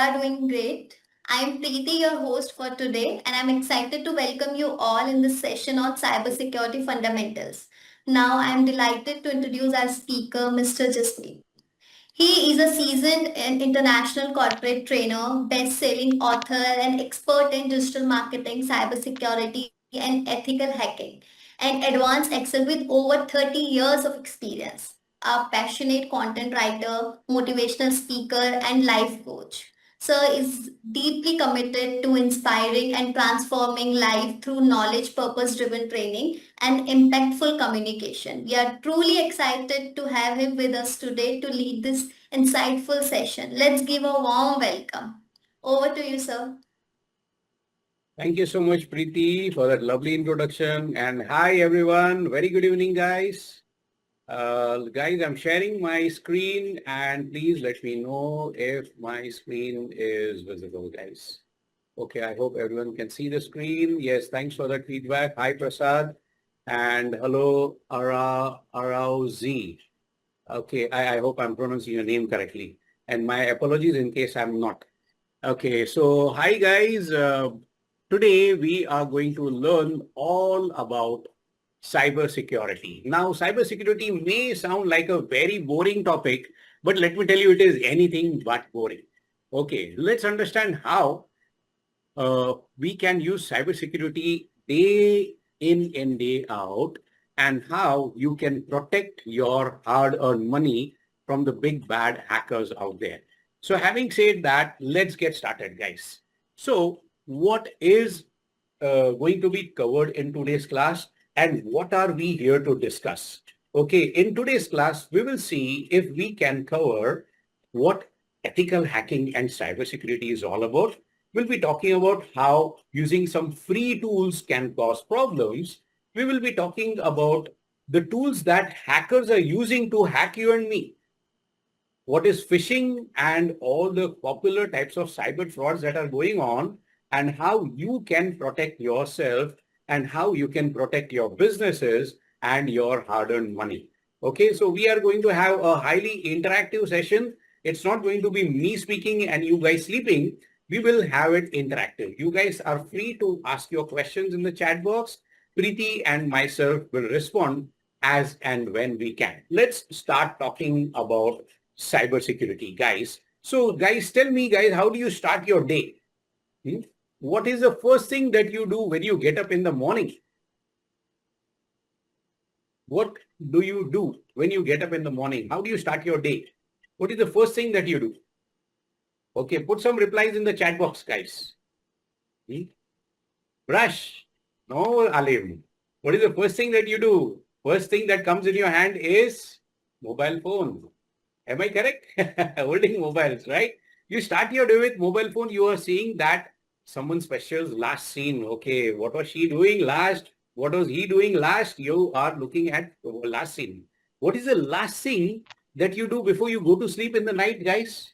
are doing great. I'm Preeti, your host for today, and I'm excited to welcome you all in this session on Cybersecurity Fundamentals. Now, I'm delighted to introduce our speaker, Mr. Jasmeet. He is a seasoned and international corporate trainer, best-selling author, and expert in digital marketing, cybersecurity, and ethical hacking, and advanced Excel with over 30 years of experience. A passionate content writer, motivational speaker, and life coach. Sir is deeply committed to inspiring and transforming life through knowledge, purpose-driven training, and impactful communication. We are truly excited to have him with us today to lead this insightful session. Let's give a warm welcome. Over to you, sir. Thank you so much, Preeti, for that lovely introduction. And hi, everyone. Very good evening, guys. Guys, I'm sharing my screen and please let me know if my screen is visible, guys. Okay, I hope everyone can see the screen. Yes, thanks for that feedback. Hi, Prasad. And hello, Arauzi. Okay, I hope I'm pronouncing your name correctly. And my apologies in case I'm not. Okay, so hi, guys. Today we are going to learn all about cybersecurity. Now, cybersecurity may sound like a very boring topic, but let me tell you, it is anything but boring. Okay, let's understand how we can use cybersecurity day in and day out, and how you can protect your hard-earned money from the big bad hackers out there. So having said that, let's get started, guys. So what is going to be covered in today's class and what are we here to discuss? Okay, in today's class, we will see if we can cover what ethical hacking and cybersecurity is all about. We'll be talking about how using some free tools can cause problems. We will be talking about the tools that hackers are using to hack you and me. What is phishing and all the popular types of cyber frauds that are going on, and how you can protect yourself and how you can protect your businesses and your hard-earned money. Okay, so we are going to have a highly interactive session. It's not going to be me speaking and you guys sleeping. We will have it interactive. You guys are free to ask your questions in the chat box. Preeti and myself will respond as and when we can. Let's start talking about cybersecurity, guys. So guys, tell me, guys, how do you start your day? What is the first thing that you do when you get up in the morning? What do you do when you get up in the morning? How do you start your day? What is the first thing that you do? Okay, put some replies in the chat box, guys. Brush. No, Alim. What is the first thing that you do? First thing that comes in your hand is mobile phone. Am I correct? Holding mobiles, right? You start your day with mobile phone. You are seeing that someone special's last scene. Okay, what was she doing last? What was he doing last? You are looking at last scene. What is the last thing that you do before you go to sleep in the night, guys?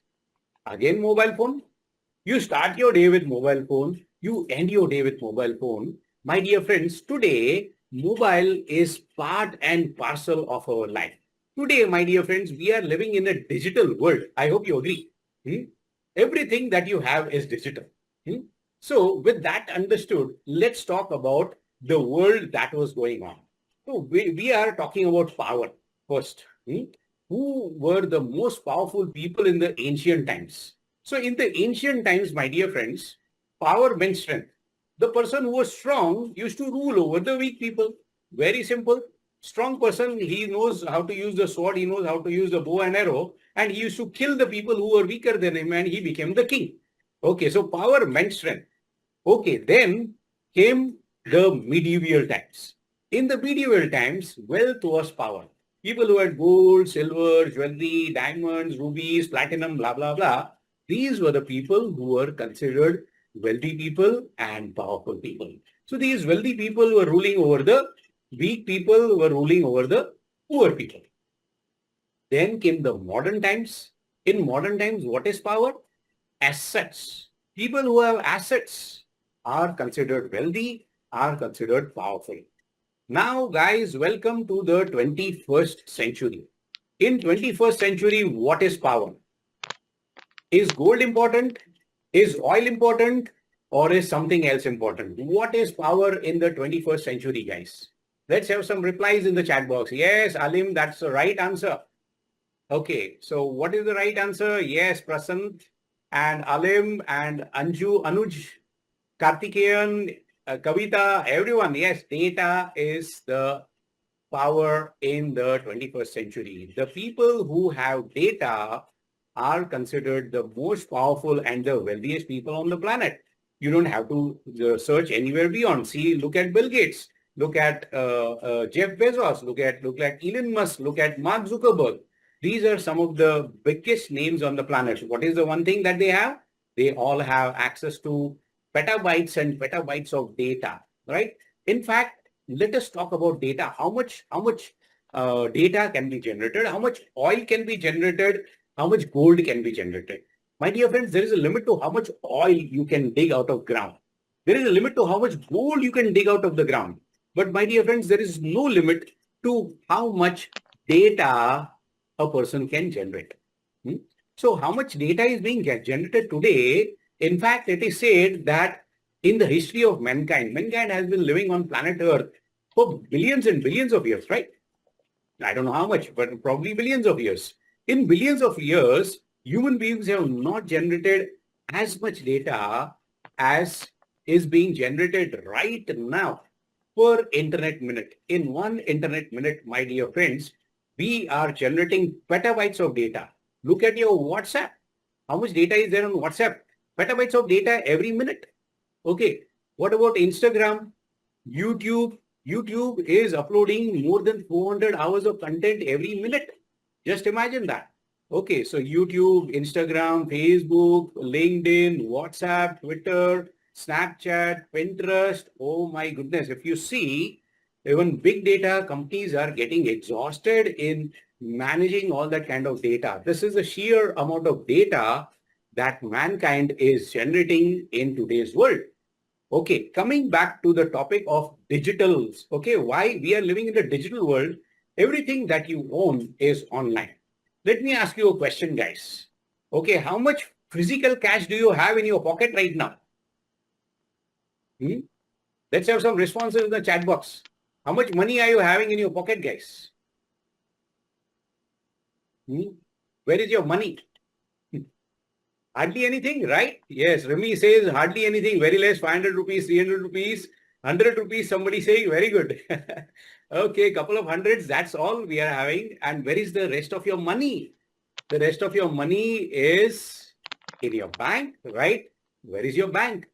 Again, mobile phone. You start your day with mobile phone. You end your day with mobile phone. My dear friends, today, mobile is part and parcel of our life. Today, my dear friends, we are living in a digital world. I hope you agree. Everything that you have is digital. So with that understood, let's talk about the world that was going on. So we are talking about power first. Who were the most powerful people in the ancient times? So in the ancient times, my dear friends, power meant strength. The person who was strong used to rule over the weak people. Very simple. Strong person, he knows how to use the sword, he knows how to use the bow and arrow, and he used to kill the people who were weaker than him, and he became the king. Okay, so power meant strength. Okay, then came the medieval times. In the medieval times, wealth was power. People who had gold, silver, jewelry, diamonds, rubies, platinum, blah, blah, blah. These were the people who were considered wealthy people and powerful people. So these wealthy people were ruling over the weak people, were ruling over the poor people. Then came the modern times. In modern times, what is power? Assets. People who have assets are considered wealthy, are considered powerful. Now, guys, welcome to the 21st century. In 21st century, what is power? Is gold important? Is oil important or is something else important? What is power in the 21st century, guys? Let's have some replies in the chat box. Yes, Alim, that's the right answer. Okay, so what is the right answer? Yes, Prasant and Alim and Anju, Anuj, Kartikeyan, Kavita, everyone. Yes, data is the power in the 21st century. The people who have data are considered the most powerful and the wealthiest people on the planet. You don't have to search anywhere beyond. See, look at Bill Gates, look at Jeff Bezos, look at Elon Musk, look at Mark Zuckerberg. These are some of the biggest names on the planet. What is the one thing that they have? They all have access to petabytes and petabytes of data, right? In fact, let us talk about data. How much data can be generated? How much oil can be generated? How much gold can be generated? My dear friends, there is a limit to how much oil you can dig out of ground. There is a limit to how much gold you can dig out of the ground. But my dear friends, there is no limit to how much data a person can generate. Hmm? So how much data is being generated today? In fact, it is said that in the history of mankind has been living on planet Earth for billions and billions of years, right? I don't know how much, but probably billions of years. In billions of years, human beings have not generated as much data as is being generated right now per internet minute. In one internet minute, my dear friends, we are generating petabytes of data. Look at your WhatsApp. How much data is there on WhatsApp? Petabytes of data every minute. Okay. What about Instagram, YouTube? YouTube is uploading more than 400 hours of content every minute. Just imagine that. Okay, so YouTube, Instagram, Facebook, LinkedIn, WhatsApp, Twitter, Snapchat, Pinterest. Oh my goodness. If you see, even big data companies are getting exhausted in managing all that kind of data. This is the sheer amount of data that mankind is generating in today's world. Okay, coming back to the topic of digitals. Okay, why we are living in the digital world, everything that you own is online. Let me ask you a question, guys. Okay, how much physical cash do you have in your pocket right now? Hmm? Let's have some responses in the chat box. How much money are you having in your pocket, guys? Hmm? Where is your money? Hardly anything, right? Yes, Remy says hardly anything, very less, 500 rupees, 300 rupees, 100 rupees, somebody saying very good. Okay, couple of hundreds, that's all we are having. And where is the rest of your money? The rest of your money is in your bank, right? Where is your bank?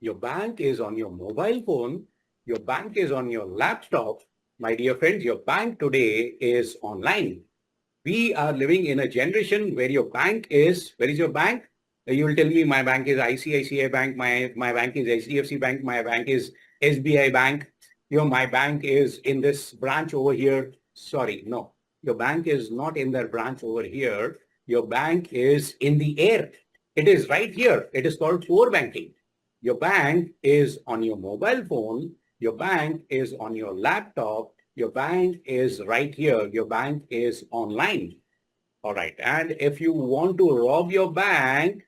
Your bank is on your mobile phone. Your bank is on your laptop. My dear friends, your bank today is online. We are living in a generation where your bank is, where is your bank? You will tell me my bank is ICICI Bank, my bank is HDFC Bank, my bank is SBI Bank. My bank is in this branch over here. Sorry, no, your bank is not in that branch over here. Your bank is in the air. It is right here. It is called core banking. Your bank is on your mobile phone. Your bank is on your laptop. Your bank is right here. Your bank is online. All right. And if you want to rob your bank,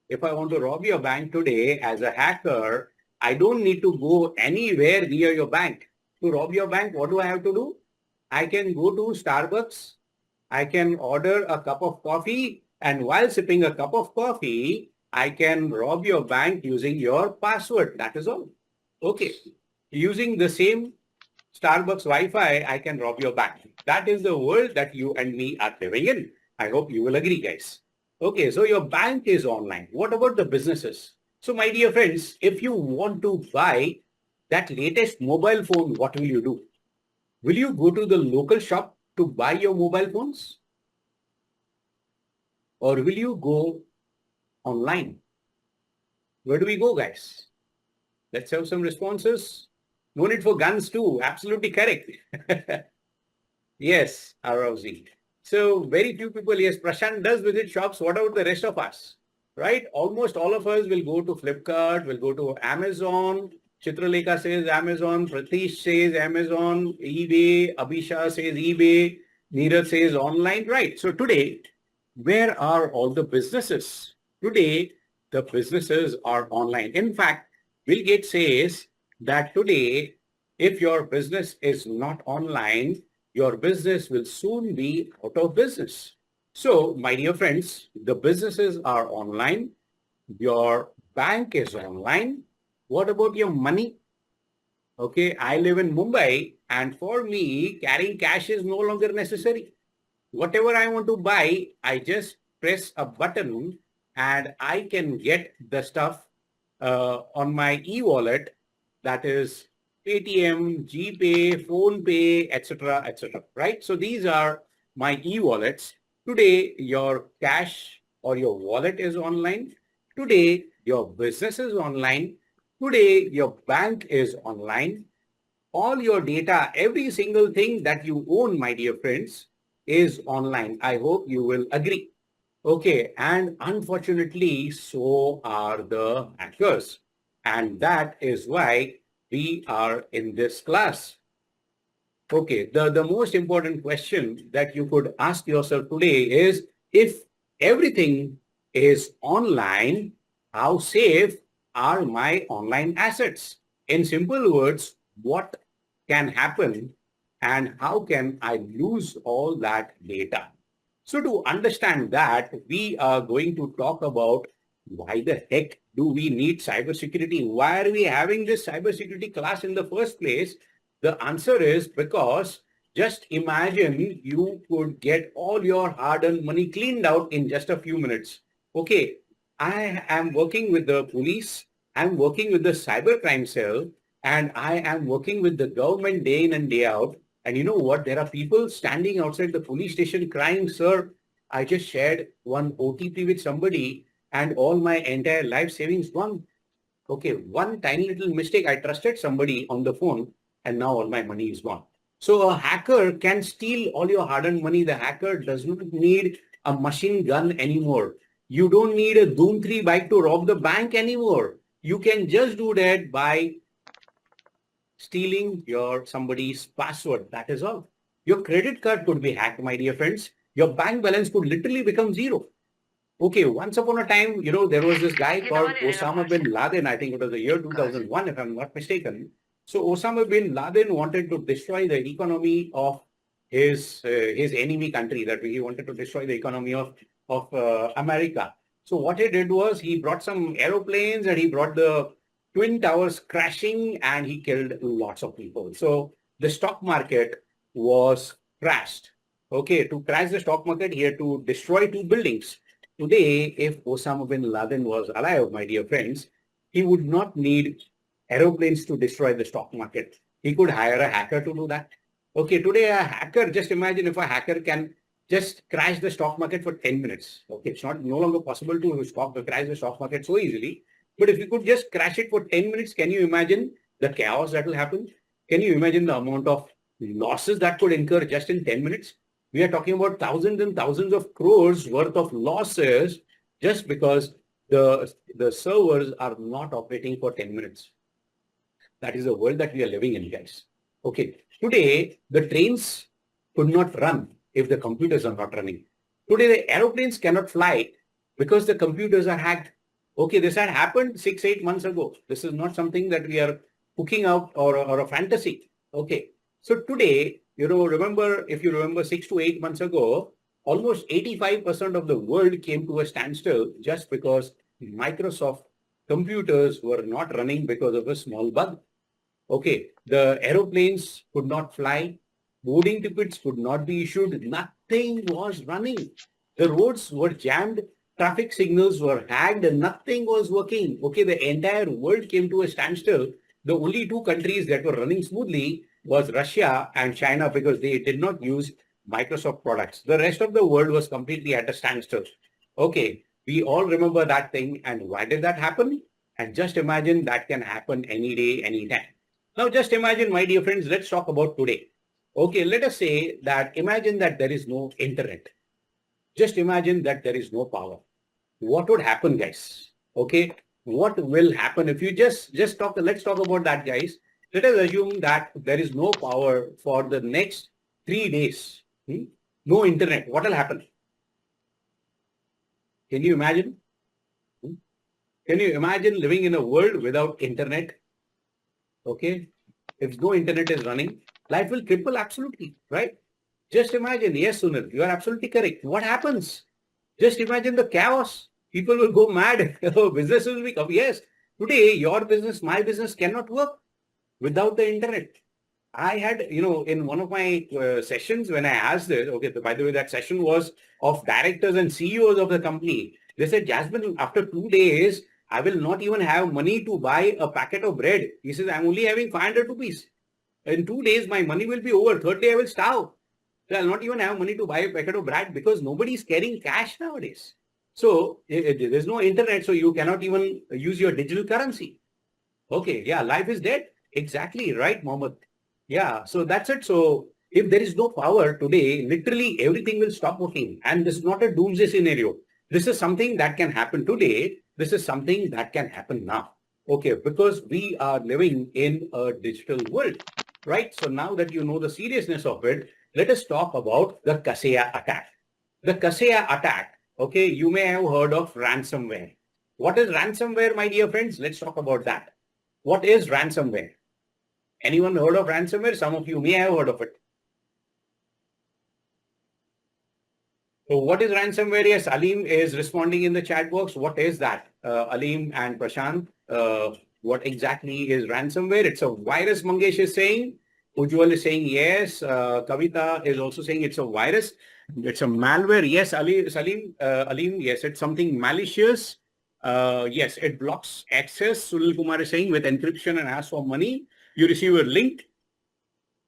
if I want to rob your bank today as a hacker, I don't need to go anywhere near your bank. To rob your bank, what do I have to do? I can go to Starbucks. I can order a cup of coffee. And while sipping a cup of coffee, I can rob your bank using your password. That is all. Okay. Using the same Starbucks Wi-Fi, I can rob your bank. That is the world that you and me are living in. I hope you will agree, guys. Okay, so your bank is online. What about the businesses? So my dear friends, if you want to buy that latest mobile phone, what will you do? Will you go to the local shop to buy your mobile phones? Or will you go online? Where do we go, guys? Let's have some responses. No need for guns too. Absolutely correct. Yes, Arousing. So very few people, yes, Prashant does visit shops. What about the rest of us? Right? Almost all of us will go to Flipkart, will go to Amazon. Chitralekha says Amazon, Pratish says Amazon, eBay, Abhisha says eBay, Neeraj says online. Right. So today, where are all the businesses? Today, the businesses are online. In fact, Bill Gates says that today, if your business is not online, your business will soon be out of business. So, my dear friends, the businesses are online. Your bank is online. What about your money? Okay, I live in Mumbai, and for me, carrying cash is no longer necessary. Whatever I want to buy, I just press a button and I can get the stuff on my e-wallet, that is Paytm, GPay, PhonePe, etc., etc. Right? So these are my e-wallets. Today, your cash or your wallet is online. Today, your business is online. Today, your bank is online. All your data, every single thing that you own, my dear friends, is online. I hope you will agree. Okay, and unfortunately, so are the hackers. And that is why we are in this class. Okay, the most important question that you could ask yourself today is, if everything is online, how safe are my online assets? In simple words, what can happen and how can I lose all that data? So to understand that, we are going to talk about why the heck do we need cybersecurity? Why are we having this cybersecurity class in the first place? The answer is because just imagine you could get all your hard-earned money cleaned out in just a few minutes. Okay, I am working with the police, I'm working with the cybercrime cell, and I am working with the government day in and day out. And you know what? There are people standing outside the police station crying, sir, I just shared one OTP with somebody and all my entire life savings gone. Okay, one tiny little mistake. I trusted somebody on the phone and now all my money is gone. So a hacker can steal all your hard-earned money. The hacker does not need a machine gun anymore. You don't need a Doom 3 bike to rob the bank anymore. You can just do that by stealing your somebody's password. That is all. Your credit card could be hacked, my dear friends. Your bank balance could literally become zero. Okay, once upon a time, there was this guy called Osama bin Laden. I think it was the year 2001, if I'm not mistaken. So Osama bin Laden wanted to destroy the economy of his enemy country. That he wanted to destroy the economy of America. So what he did was he brought some aeroplanes and he brought the twin towers crashing and he killed lots of people. So the stock market was crashed. Okay, to crash the stock market, he had to destroy two buildings. Today, if Osama bin Laden was alive, my dear friends, he would not need aeroplanes to destroy the stock market. He could hire a hacker to do that. Okay, today a hacker, just imagine if a hacker can just crash the stock market for 10 minutes. Okay, it's not no longer possible to crash the stock market so easily. But if you could just crash it for 10 minutes, can you imagine the chaos that will happen? Can you imagine the amount of losses that could incur just in 10 minutes? We are talking about thousands and thousands of crores worth of losses just because the servers are not operating for 10 minutes. That is the world that we are living in, guys. Okay. Today, the trains could not run if the computers are not running. Today, the aeroplanes cannot fly because the computers are hacked. Okay, this had happened 6, 8 months ago. This is not something that we are cooking out or a fantasy. Okay. So today, remember, if you remember 6 to 8 months ago, almost 85% of the world came to a standstill just because Microsoft computers were not running because of a small bug. Okay, the aeroplanes could not fly, boarding tickets could not be issued, nothing was running. The roads were jammed, traffic signals were hacked, and nothing was working. Okay, the entire world came to a standstill. The only two countries that were running smoothly was Russia and China because they did not use Microsoft products. The rest of the world was completely at a standstill. Okay, we all remember that thing. And why did that happen? And just imagine that can happen any day, anytime. Now just imagine, my dear friends, let's talk about today. Okay, let us say that imagine that there is no internet. Just imagine that there is no power. What would happen, guys? Okay, what will happen if you just talk? Let's talk about that, guys. Let us assume that there is no power for the next 3 days. No internet. What will happen? Can you imagine? Hmm? Can you imagine living in a world without internet? Okay. If no internet is running, life will cripple absolutely, right? Just imagine. Yes, Sunil, you are absolutely correct. What happens? Just imagine the chaos. People will go mad. Businesses will become, yes, today your business, my business cannot work without the internet. I had, in one of my sessions when I asked it, okay, by the way, that session was of directors and CEOs of the company. They said, Jasmine, after 2 days, I will not even have money to buy a packet of bread. He says, I'm only having 500 rupees. In 2 days, my money will be over. Third day, I will starve. So I'll not even have money to buy a packet of bread because nobody is carrying cash nowadays. So there's no internet, so you cannot even use your digital currency. Okay, yeah, life is dead. Exactly right, Mohammed. Yeah, so that's it. So if there is no power today, literally everything will stop working. And this is not a doomsday scenario. This is something that can happen today. This is something that can happen now. Okay, because we are living in a digital world, right? So now that you know the seriousness of it, let us talk about the Kaseya attack. The Kaseya attack, okay, you may have heard of ransomware. What is ransomware, my dear friends? Let's talk about that. What is ransomware? Anyone heard of ransomware? Some of you may have heard of it. So what is ransomware? Yes, Alim is responding in the chat box. What is that? Alim and Prashant, what exactly is ransomware? It's a virus, Mangesh is saying. Ujjwal is saying yes. Kavita is also saying it's a virus. It's a malware. Yes, Alim, yes, it's something malicious. Yes, it blocks access. Sunil Kumar is saying with encryption and asks for money. You receive a link.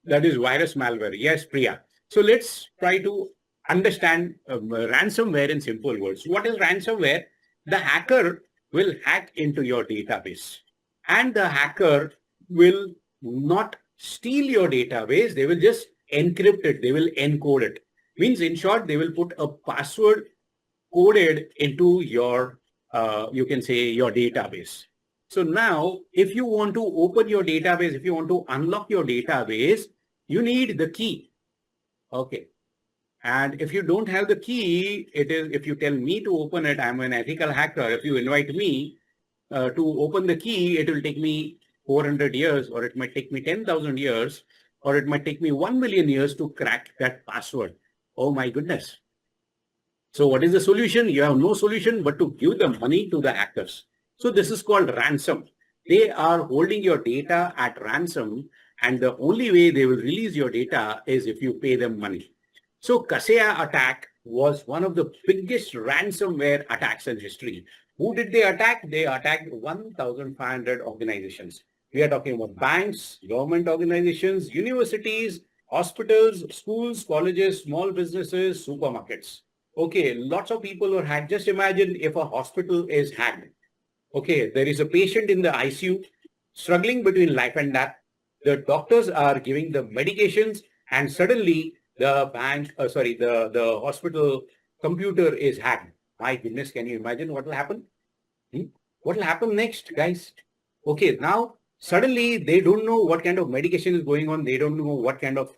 That is virus malware. Yes, Priya. So let's try to understand ransomware in simple words. What is ransomware? The hacker will hack into your database, and the hacker will not steal your database. They will just encrypt it. They will encode it. Means in short, they will put a password coded into your, you can say, your database. So now, if you want to open your database, if you want to unlock your database, you need the key. Okay. And if you don't have the key, it is, if you tell me to open it, I'm an ethical hacker. If you invite me to open the key, it will take me 400 years, or it might take me 10,000 years, or it might take me 1 million years to crack that password. Oh my goodness. So what is the solution? You have no solution but to give the money to the hackers. So this is called ransom. They are holding your data at ransom, and the only way they will release your data is if you pay them money. So Kaseya attack was one of the biggest ransomware attacks in history. Who did they attack? They attacked 1,500 organizations. We are talking about banks, government organizations, universities, hospitals, schools, colleges, small businesses, supermarkets. Okay, lots of people were hacked. Just imagine if a hospital is hacked. Okay, there is a patient in the ICU struggling between life and death. The doctors are giving the medications, and suddenly the hospital computer is hacked. My goodness, can you imagine what will happen? Hmm? What will happen next, guys? Okay, now suddenly they don't know what kind of medication is going on. They don't know what kind of,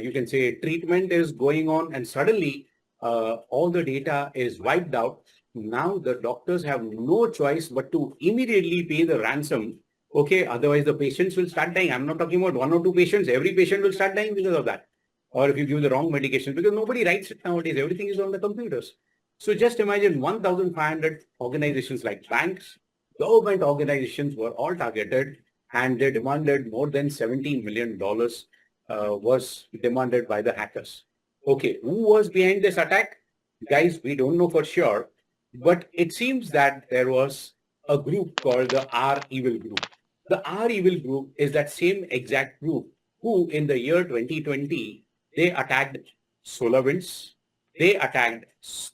you can say, treatment is going on. And suddenly all the data is wiped out. Now the doctors have no choice but to immediately pay the ransom. Okay, otherwise the patients will start dying. I'm not talking about one or two patients. Every patient will start dying because of that. Or if you give the wrong medication, because nobody writes it nowadays. Everything is on the computers. So just imagine 1,500 organizations like banks, government organizations were all targeted, and they demanded more than $17 million was demanded by the hackers. Okay, who was behind this attack? Guys, we don't know for sure, but it seems that there was a group called the R Evil Group. The R Evil Group is that same exact group who in the year 2020, they attacked SolarWinds, they attacked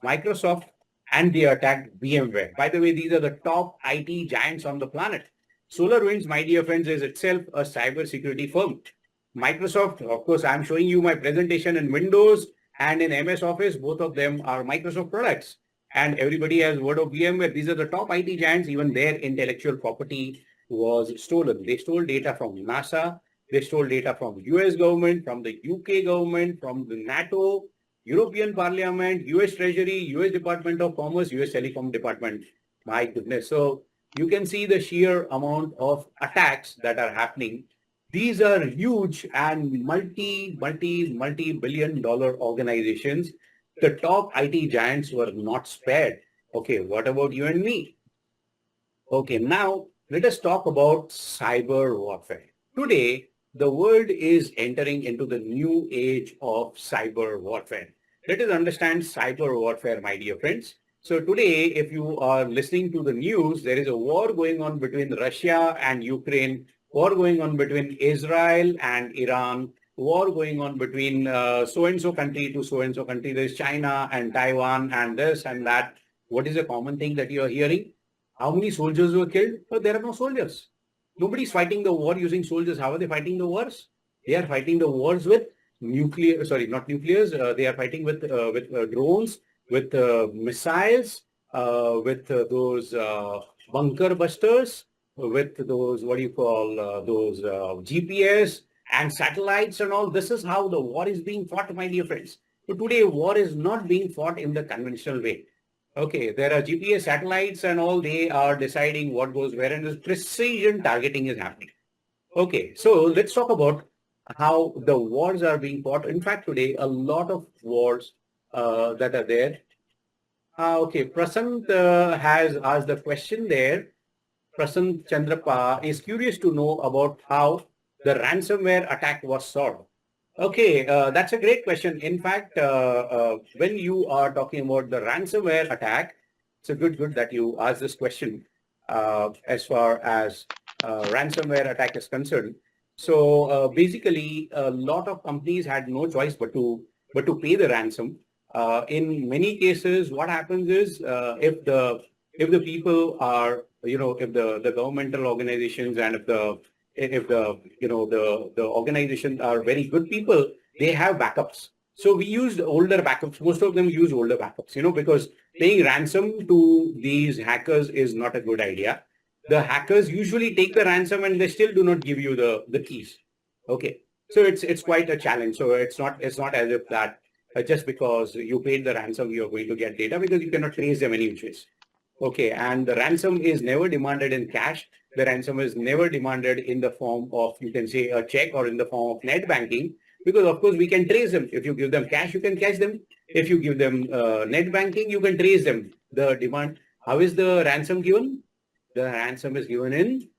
Microsoft, and they attacked VMware. By the way, these are the top IT giants on the planet. SolarWinds, my dear friends, is itself a cybersecurity firm. Microsoft, of course, I'm showing you my presentation in Windows and in MS Office. Both of them are Microsoft products. And everybody has word of VMware. These are the top IT giants. Even their intellectual property was stolen. They stole data from NASA. They stole data from US government, from the UK government, from the NATO, European Parliament, US Treasury, US Department of Commerce, US Telecom Department. My goodness. So you can see the sheer amount of attacks that are happening. These are huge and multi billion-dollar organizations. The top IT giants were not spared. Okay, what about you and me? Okay, now let us talk about cyber warfare. Today, the world is entering into the new age of cyber warfare. Let us understand cyber warfare, my dear friends. So today, if you are listening to the news, there is a war going on between Russia and Ukraine, war going on between Israel and Iran, war going on between so-and-so country to so-and-so country. There's China and Taiwan and this and that. What is a common thing that you are hearing? How many soldiers were killed? Well, there are no soldiers. Nobody's fighting the war using soldiers. How are they fighting the wars? They are fighting the wars with nuclear, sorry, not nuclears. They are fighting with drones, with missiles, with those bunker busters, with those, what do you call, those GPS and satellites and all. This is how the war is being fought, my dear friends. So today, war is not being fought in the conventional way. Okay, there are GPS satellites and all, they are deciding what goes where, and this precision targeting is happening. Okay, so let's talk about how the wars are being fought. In fact, today, a lot of wars that are there. Okay, Prasant has asked the question there. Prasant Chandrapa is curious to know about how the ransomware attack was solved. Okay, that's a great question. In fact, when you are talking about the ransomware attack, it's a good that you asked this question as far as ransomware attack is concerned. So basically, a lot of companies had no choice but to pay the ransom. In many cases, what happens is if the people are, if the governmental organizations and if the the organizations are very good people, they have backups. So we used older backups. Most of them use older backups, because paying ransom to these hackers is not a good idea. The hackers usually take the ransom and they still do not give you the keys. Okay. So it's quite a challenge. So it's not as if that just because you paid the ransom, you're going to get data, because you cannot trace them any which ways. Okay, and the ransom is never demanded in cash. The ransom is never demanded in the form of, you can say, a check or in the form of net banking, because of course we can trace them. If you give them cash, you can catch them. If you give them net banking, you can trace them. The demand, how is the ransom given? The ransom is given in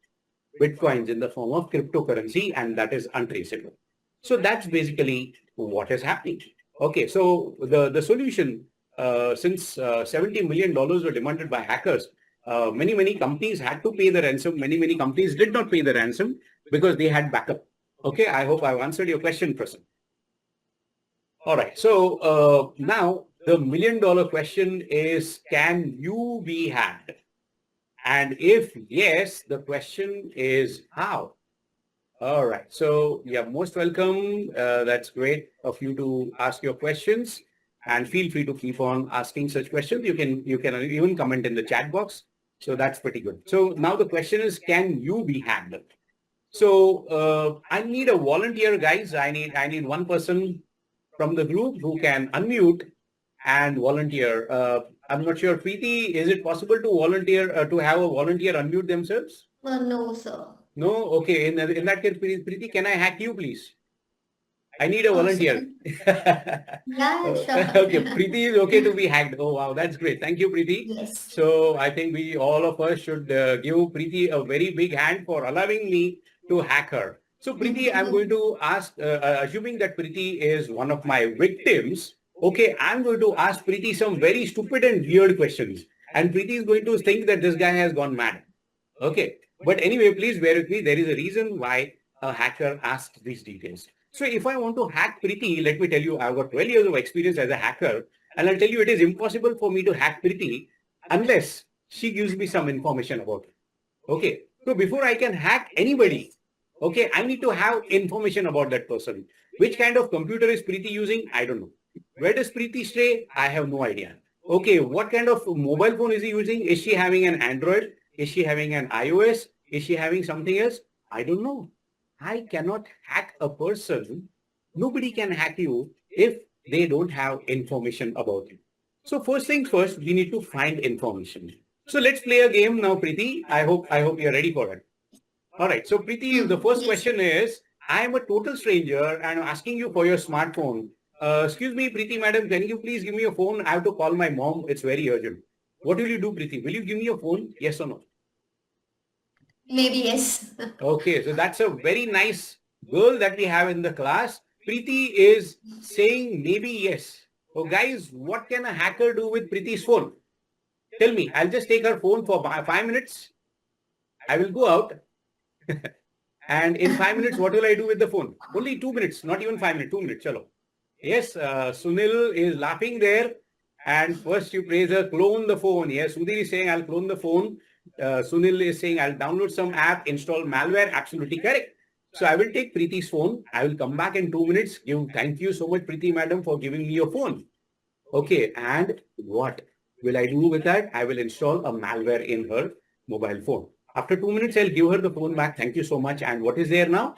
Bitcoins, in the form of cryptocurrency, and that is untraceable. So that's basically what is happening. Okay, so the solution, since $70 million were demanded by hackers, many companies had to pay the ransom. Many companies did not pay the ransom because they had backup. Okay, I hope I've answered your question, Prasan. All right, so now the $1 million question is, can you be hacked? And if yes, the question is how? All right. So yeah, most welcome. That's great of you to ask your questions, and feel free to keep on asking such questions. You can even comment in the chat box. So that's pretty good. So now the question is, can you be hacked? So I need a volunteer, guys. I need one person from the group who can unmute and volunteer. I'm not sure, Preeti, is it possible to volunteer to have a volunteer unmute themselves? No, sir. No? Okay. In that case, Preeti, can I hack you, please? I need a volunteer. Sir. Yeah, Okay, sure. Preeti is okay to be hacked. Oh, wow, that's great. Thank you, Preeti. Yes. So I think we all of us should give Preeti a very big hand for allowing me to hack her. So Preeti, I'm going to ask, assuming that Preeti is one of my victims, okay, I'm going to ask Preeti some very stupid and weird questions. And Preeti is going to think that this guy has gone mad. Okay. But anyway, please bear with me. There is a reason why a hacker asks these details. So if I want to hack Preeti, let me tell you, I've got 12 years of experience as a hacker, and I'll tell you it is impossible for me to hack Preeti unless she gives me some information about it. Okay. So before I can hack anybody, okay, I need to have information about that person. Which kind of computer is Preeti using? I don't know. Where does Preeti stay? I have no idea. Okay, what kind of mobile phone is he using? Is she having an Android? Is she having an iOS? Is she having something else? I don't know. I cannot hack a person. Nobody can hack you if they don't have information about you. So first things first, we need to find information. So let's play a game now, Preeti. I hope you're ready for it. All right. So Preeti, the first Yes. question is, I am a total stranger and I'm asking you for your smartphone. Excuse me, Preeti madam, can you please give me your phone? I have to call my mom. It's very urgent. What will you do, Preeti? Will you give me your phone? Yes or no? Maybe yes. Okay, so that's a very nice girl that we have in the class. Preeti is saying maybe yes. So guys, what can a hacker do with Preeti's phone? Tell me, I'll just take her phone for 5 minutes. I will go out and in 5 minutes, what will I do with the phone? Only 2 minutes, not even 5 minutes, 2 minutes. Chalo. Yes, Sunil is laughing there. And first you praise her, clone the phone. Yes, Sudhir is saying, I'll clone the phone. Sunil is saying, I'll download some app, install malware. Absolutely correct. So I will take Preeti's phone. I will come back in 2 minutes. Thank you so much, Preeti madam, for giving me your phone. Okay, and what will I do with that? I will install a malware in her mobile phone. After 2 minutes, I'll give her the phone back. Thank you so much. And what is there now?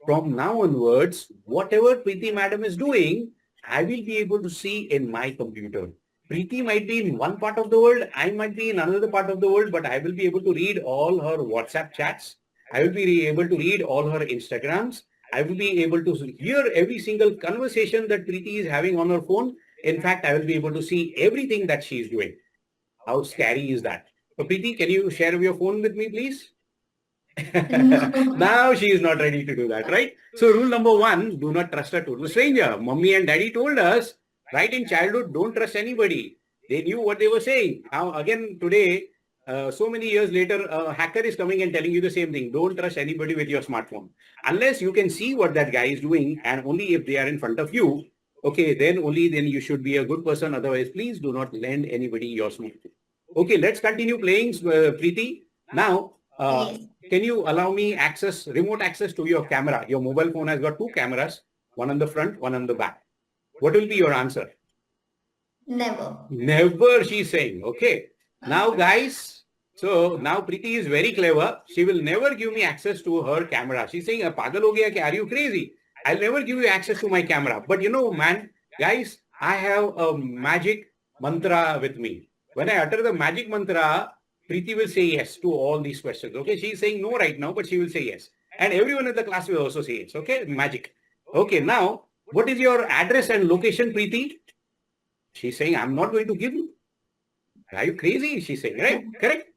From now onwards, whatever Preeti madam is doing, I will be able to see in my computer. Preeti might be in one part of the world, I might be in another part of the world, but I will be able to read all her WhatsApp chats. I will be able to read all her Instagrams. I will be able to hear every single conversation that Preeti is having on her phone. In fact, I will be able to see everything that she is doing. How scary is that? So Preeti, can you share your phone with me, please? No. Now she is not ready to do that, right? So rule number one, do not trust a total stranger. Mummy and daddy told us, right in childhood, don't trust anybody. They knew what they were saying. Now again today, so many years later, a hacker is coming and telling you the same thing. Don't trust anybody with your smartphone. Unless you can see what that guy is doing and only if they are in front of you, okay, then only then you should be a good person. Otherwise, please do not lend anybody your smartphone. Okay, let's continue playing, Preeti. Now, Yes. can you allow me remote access to your camera? Your mobile phone has got two cameras, one on the front, one on the back. What will be your answer? Never. Never, she's saying. Okay. Now, guys, so now Preeti is very clever. She will never give me access to her camera. She's saying, Pagal ho gaya kya? Are you crazy? I'll never give you access to my camera. But you know, man, guys, I have a magic mantra with me. When I utter the magic mantra, Preeti will say yes to all these questions. Okay. She's saying no right now, but she will say yes. And everyone in the class will also say yes. Okay. Magic. Okay. Now, what is your address and location, Preeti? She's saying, I'm not going to give you. Are you crazy? She's saying, right? Correct?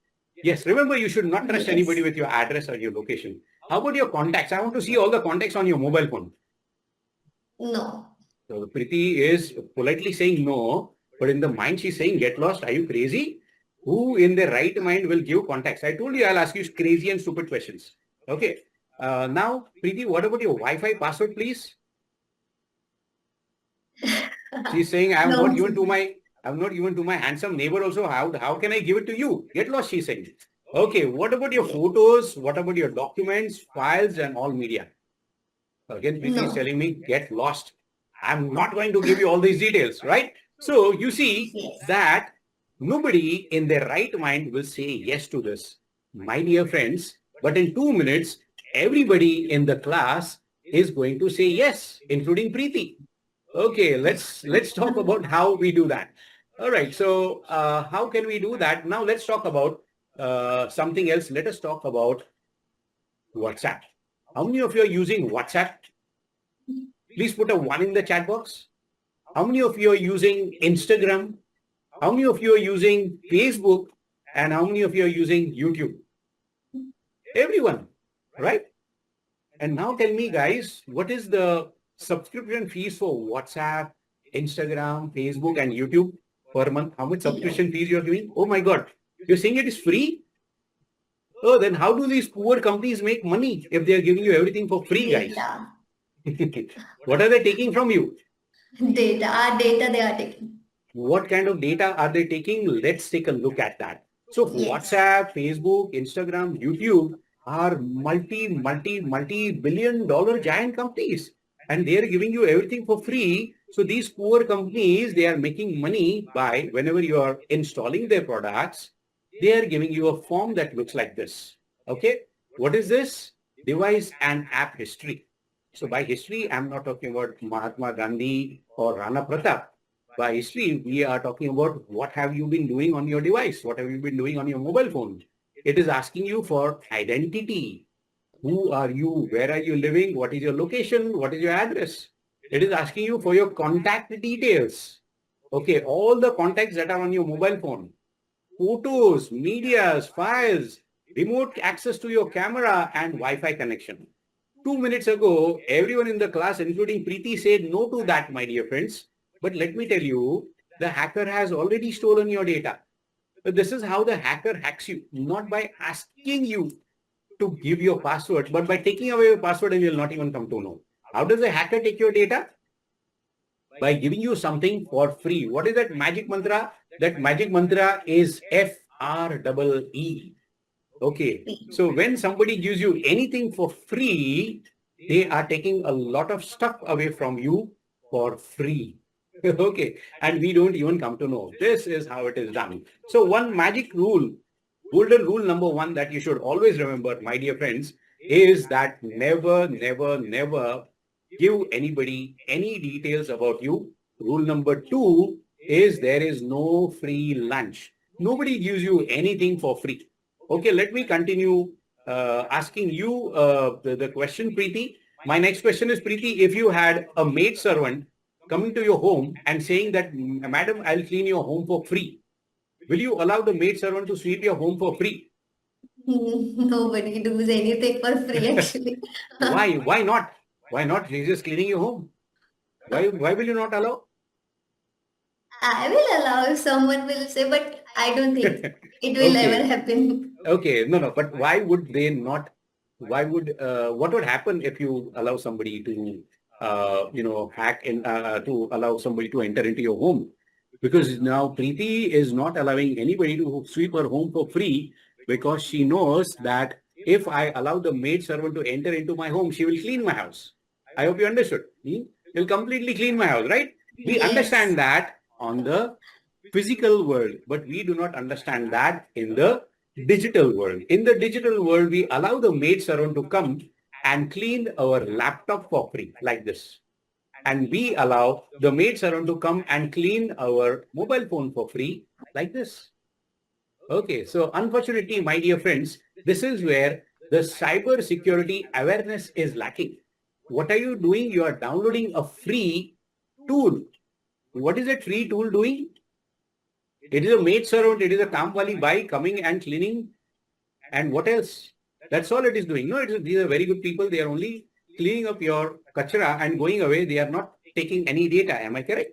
Yes. Remember, you should not trust anybody Yes. with your address or your location. How about your contacts? I want to see all the contacts on your mobile phone. No. So Preeti is politely saying no, but in the mind she's saying, get lost. Are you crazy? Who in their right mind will give contacts? I told you I'll ask you crazy and stupid questions. Okay. Now, Preeti, what about your Wi-Fi password, please? She's saying, No. I'm not given to my handsome neighbor also. How can I give it to you? Get lost, she's saying. Okay, what about your Yes. photos? What about your documents, files, and all media? Again, Preeti is No. telling me, get lost. I'm not going to give you all these details, right? So you see Yes. that nobody in their right mind will say yes to this, my dear friends. But in 2 minutes, everybody in the class is going to say yes, including Preeti. Okay, let's talk about how we do that. All right, so how can we do that? Now let's talk about something else. Let us talk about WhatsApp. How many of you are using WhatsApp? Please put a one in the chat box. How many of you are using Instagram? How many of you are using Facebook? And how many of you are using YouTube? Everyone, right? And now tell me, guys, what is the subscription fees for WhatsApp, Instagram, Facebook, and YouTube per month? How much Zero. subscription fees you're giving? Oh my God. You're saying it is free? Oh, then how do these poor companies make money if they're giving you everything for free, guys? Data. What are they taking from you? Data. Our data they are taking. What kind of data are they taking? Let's take a look at that. So Yes. WhatsApp, Facebook, Instagram, YouTube are multi-billion dollar giant companies and they are giving you everything for free. So these poor companies, they are making money by whenever you are installing their products, they are giving you a form that looks like this. Okay. What is this? Device and app history. So by history, I'm not talking about Mahatma Gandhi or Rana Pratap. By history, we are talking about what have you been doing on your device? What have you been doing on your mobile phone? It is asking you for identity. Who are you? Where are you living? What is your location? What is your address? It is asking you for your contact details. Okay, all the contacts that are on your mobile phone, photos, medias, files, remote access to your camera and Wi-Fi connection. 2 minutes ago, everyone in the class, including Preeti, said no to that, my dear friends. But let me tell you, the hacker has already stolen your data. But this is how the hacker hacks you, not by asking you to give your password, but by taking away your password and you'll not even come to know. How does a hacker take your data? By giving you something for free. What is that magic mantra? That magic mantra is FREE. Okay. So when somebody gives you anything for free, they are taking a lot of stuff away from you for free. Okay. And we don't even come to know. This is how it is done. So one magic rule, golden rule number one that you should always remember, my dear friends, is that never, never, never give anybody any details about you. Rule number two is there is no free lunch. Nobody gives you anything for free. Okay, let me continue asking you the question, Preeti. My next question is, Preeti, if you had a maid servant coming to your home and saying that, Madam, I'll clean your home for free, will you allow the maid servant to sweep your home for free? Nobody does anything for free, actually. Why? Why not? Why not? He's just cleaning your home. Why will you not allow? I will allow if someone will say, but I don't think it will ever Okay. happen. Okay. No, no. But why would they not? Why would, what would happen if you allow somebody to, hack in, to allow somebody to enter into your home? Because now Preeti is not allowing anybody to sweep her home for free because she knows that if I allow the maid servant to enter into my home, she will clean my house. I hope you understood. She'll completely clean my house, right? We Yes. understand that on the physical world, but we do not understand that in the digital world. In the digital world, we allow the maid servant to come and clean our laptop for free, like this. And we allow the maid servant to come and clean our mobile phone for free, like this. Okay, so unfortunately, my dear friends, this is where the cyber security awareness is lacking. What are you doing? You are downloading a free tool. What is that free tool doing? It is a maid servant, it is a Kamwali bai coming and cleaning. And what else? That's all it is doing. No, these are very good people. They are only cleaning up your kachra and going away. They are not taking any data. Am I correct?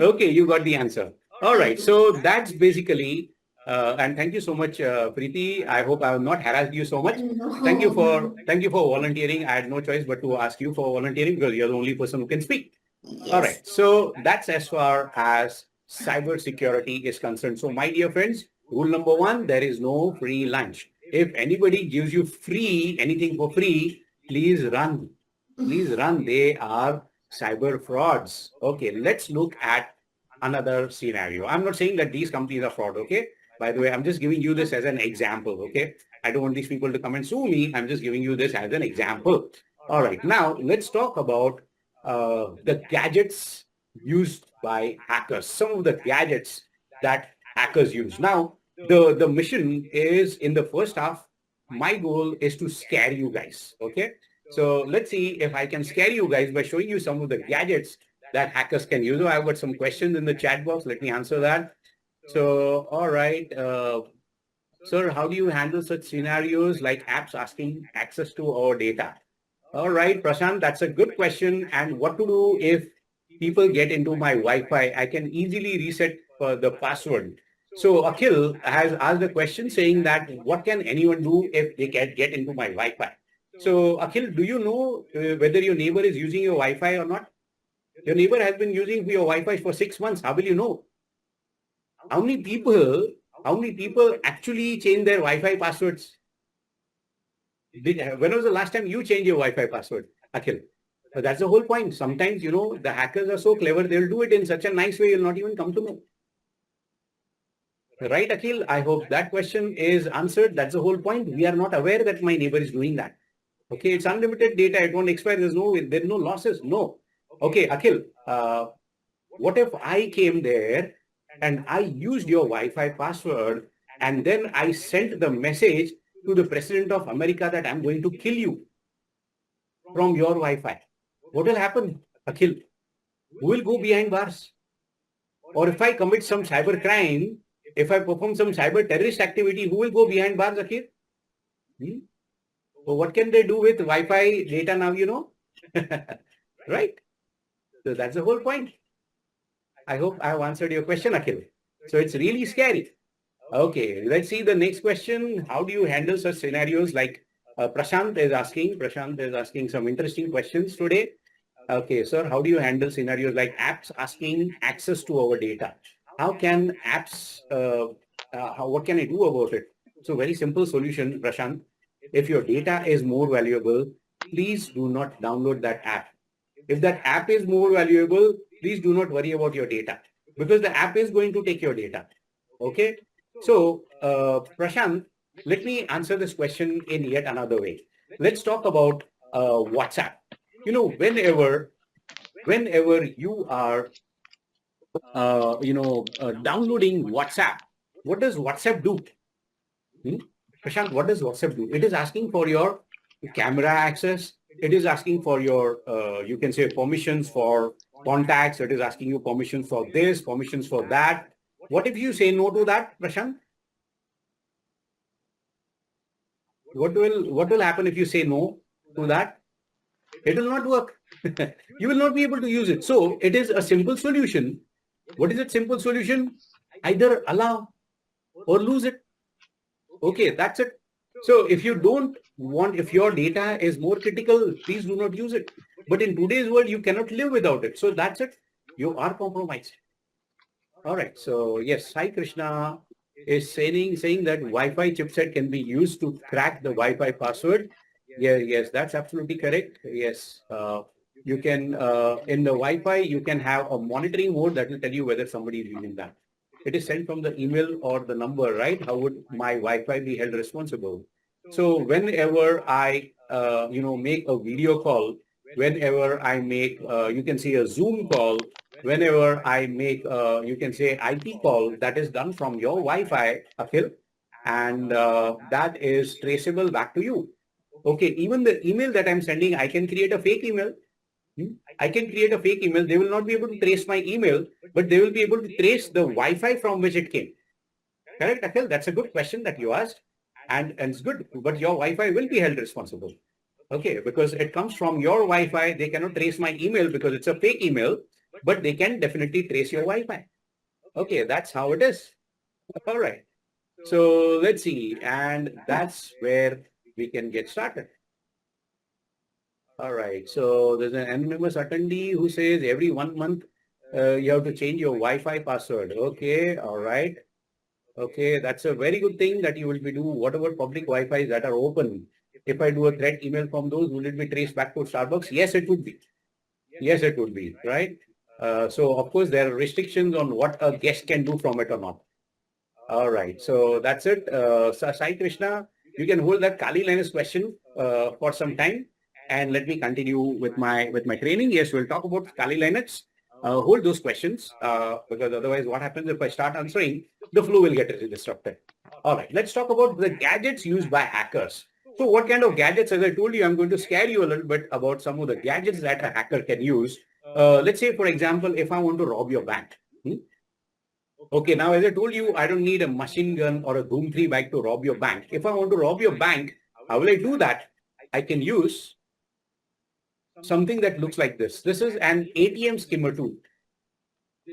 Okay, you got the answer. All right. Okay. So that's basically, and thank you so much, Preeti. I hope I have not harassed you so much. No. Thank you for volunteering. I had no choice but to ask you for volunteering because you're the only person who can speak. All Yes. right. So that's as far as cybersecurity is concerned. So my dear friends, rule number one, there is no free lunch. If anybody gives you free, anything for free, please run. Please run. They are cyber frauds. Okay. Let's look at another scenario. I'm not saying that these companies are fraud. Okay. By the way, I'm just giving you this as an example. Okay. I don't want these people to come and sue me. I'm just giving you this as an example. All right. Now let's talk about the gadgets used by hackers, some of the gadgets that hackers use. Now, the mission is in the first half. My goal is to scare you guys. Okay. So let's see if I can scare you guys by showing you some of the gadgets that hackers can use. So I've got some questions in the chat box. Let me answer that. So, all right. Sir, how do you handle such scenarios like apps asking access to our data? All right, Prashant, that's a good question. And what to do if people get into my Wi-Fi? I can easily reset the password. So Akhil has asked a question saying that what can anyone do if they get into my Wi-Fi? So Akhil, do you know whether your neighbor is using your Wi-Fi or not? Your neighbor has been using your Wi-Fi for 6 months. How will you know? How many people, how many people actually change their Wi-Fi passwords? When was the last time you changed your Wi-Fi password, Akhil? So that's the whole point. Sometimes, the hackers are so clever, they'll do it in such a nice way, you'll not even come to know. Right, Akhil? I hope that question is answered. That's the whole point. We are not aware that my neighbor is doing that. Okay, it's unlimited data. It won't expire. There's no losses. No. Okay, Akhil. What if I came there and I used your Wi-Fi password and then I sent the message to the President of America that I'm going to kill you from your Wi-Fi? What will happen, Akhil? Who will go behind bars? Or if I commit some cyber crime, if I perform some cyber terrorist activity, who will go behind bars, Akhil? Hmm? So what can they do with Wi-Fi data now, you know? Right? So that's the whole point. I hope I have answered your question, Akhil. So it's really scary. Okay, let's see the next question. How do you handle such scenarios like Prashant is asking? Prashant is asking some interesting questions today. Okay, sir, how do you handle scenarios like apps asking access to our data? How can apps, what can I do about it? So very simple solution, Prashant. If your data is more valuable, please do not download that app. If that app is more valuable, please do not worry about your data because the app is going to take your data. Okay. So, Prashant, let me answer this question in yet another way. Let's talk about WhatsApp. You know, whenever you are, downloading WhatsApp, what does WhatsApp do? Hmm? Prashant, what does WhatsApp do? It is asking for your camera access. It is asking for your, you can say, permissions for contacts. It is asking you permissions for this, permissions for that. What if you say no to that, Prashant? What will happen if you say no to that? It will not work. You will not be able to use it. So it is a simple solution. What is it? Simple solution? Either allow or lose it. Okay, that's it. So if you don't want, if your data is more critical, please do not use it. But in today's world, you cannot live without it. So that's it. You are compromised. All right. So yes, Sai Krishna is saying that Wi-Fi chipset can be used to crack the Wi-Fi password. Yeah, yes, that's absolutely correct. Yes, you can in the Wi-Fi you can have a monitoring mode that will tell you whether somebody is using that. It is sent from the email or the number, right? How would my Wi-Fi be held responsible? So whenever I make a video call, whenever I make you can see a Zoom call, whenever I make, you can say IP call that is done from your Wi-Fi, Akhil, and that is traceable back to you. Okay, even the email that I'm sending, I can create a fake email. I can create a fake email. They will not be able to trace my email, but they will be able to trace the Wi-Fi from which it came. Correct, Akhil? That's a good question that you asked. And it's good, but your Wi-Fi will be held responsible. Okay, because it comes from your Wi-Fi. They cannot trace my email because it's a fake email, but they can definitely trace your Wi-Fi. Okay, that's how it is. All right. So let's see. And that's where we can get started. All right. So there's an anonymous attendee who says every 1 month you have to change your Wi-Fi password. Okay. All right. Okay. That's a very good thing that you will be doing. What about public Wi-Fi that are open? If I do a threat email from those, will it be traced back to Starbucks? Yes, it would be. Yes, it would be. Right. So of course there are restrictions on what a guest can do from it or not. All right. So that's it. Sai Krishna, you can hold that Kali Linus question for some time and let me continue with my training. Yes, we'll talk about Kali Linux. Hold those questions because otherwise what happens if I start answering, the flow will get disrupted. All right. Let's talk about the gadgets used by hackers. So what kind of gadgets, as I told you, I'm going to scare you a little bit about some of the gadgets that a hacker can use. Let's say, for example, if I want to rob your bank. Okay, now as I told you, I don't need a machine gun or a Boom 3 bike to rob your bank. If I want to rob your bank, how will I do that? I can use something that looks like this. This is an ATM skimmer tool.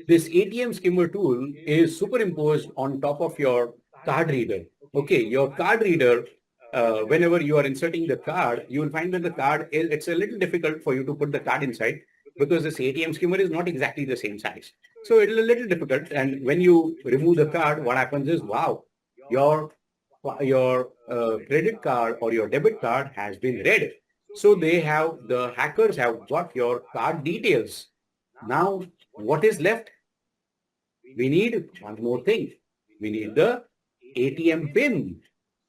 This ATM skimmer tool is superimposed on top of your card reader. Okay, your card reader, whenever you are inserting the card, you will find that the card is, it's a little difficult for you to put the card inside because this ATM skimmer is not exactly the same size. So it is a little difficult. And when you remove the card, what happens is, wow, your credit card or your debit card has been read. So the hackers have got your card details. Now, what is left? We need one more thing. We need the ATM pin.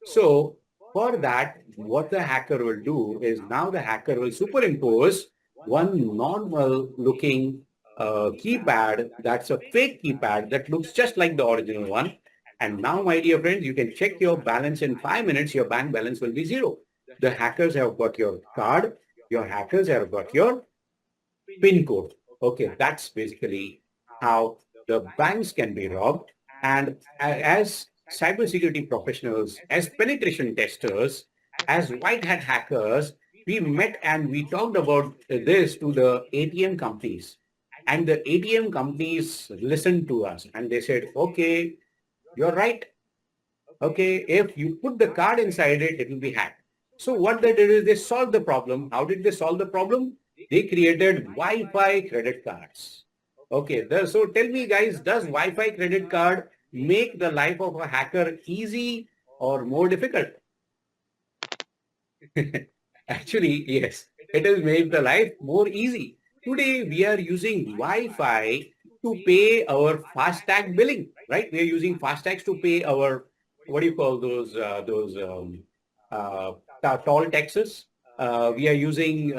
So for that, what the hacker will do is now the hacker will superimpose one normal looking keypad that's a fake keypad that looks just like the original one. And now, my dear friends, you can check your balance in 5 minutes. Your bank balance will be zero. The hackers have got your card. Your hackers have got your PIN code. Okay, that's basically how the banks can be robbed. And as cybersecurity professionals, as penetration testers, as white hat hackers, we met and we talked about this to the ATM companies. And the ATM companies listened to us and they said, okay, you're right. Okay, if you put the card inside it, it will be hacked. So what they did is they solved the problem. How did they solve the problem? They created Wi-Fi credit cards. Okay, so tell me guys, does Wi-Fi credit card make the life of a hacker easy or more difficult? Actually, yes, it has made the life more easy. Today, we are using Wi-Fi to pay our FASTag billing, right? We are using FASTags to pay our, what do you call uh, toll taxes. We are using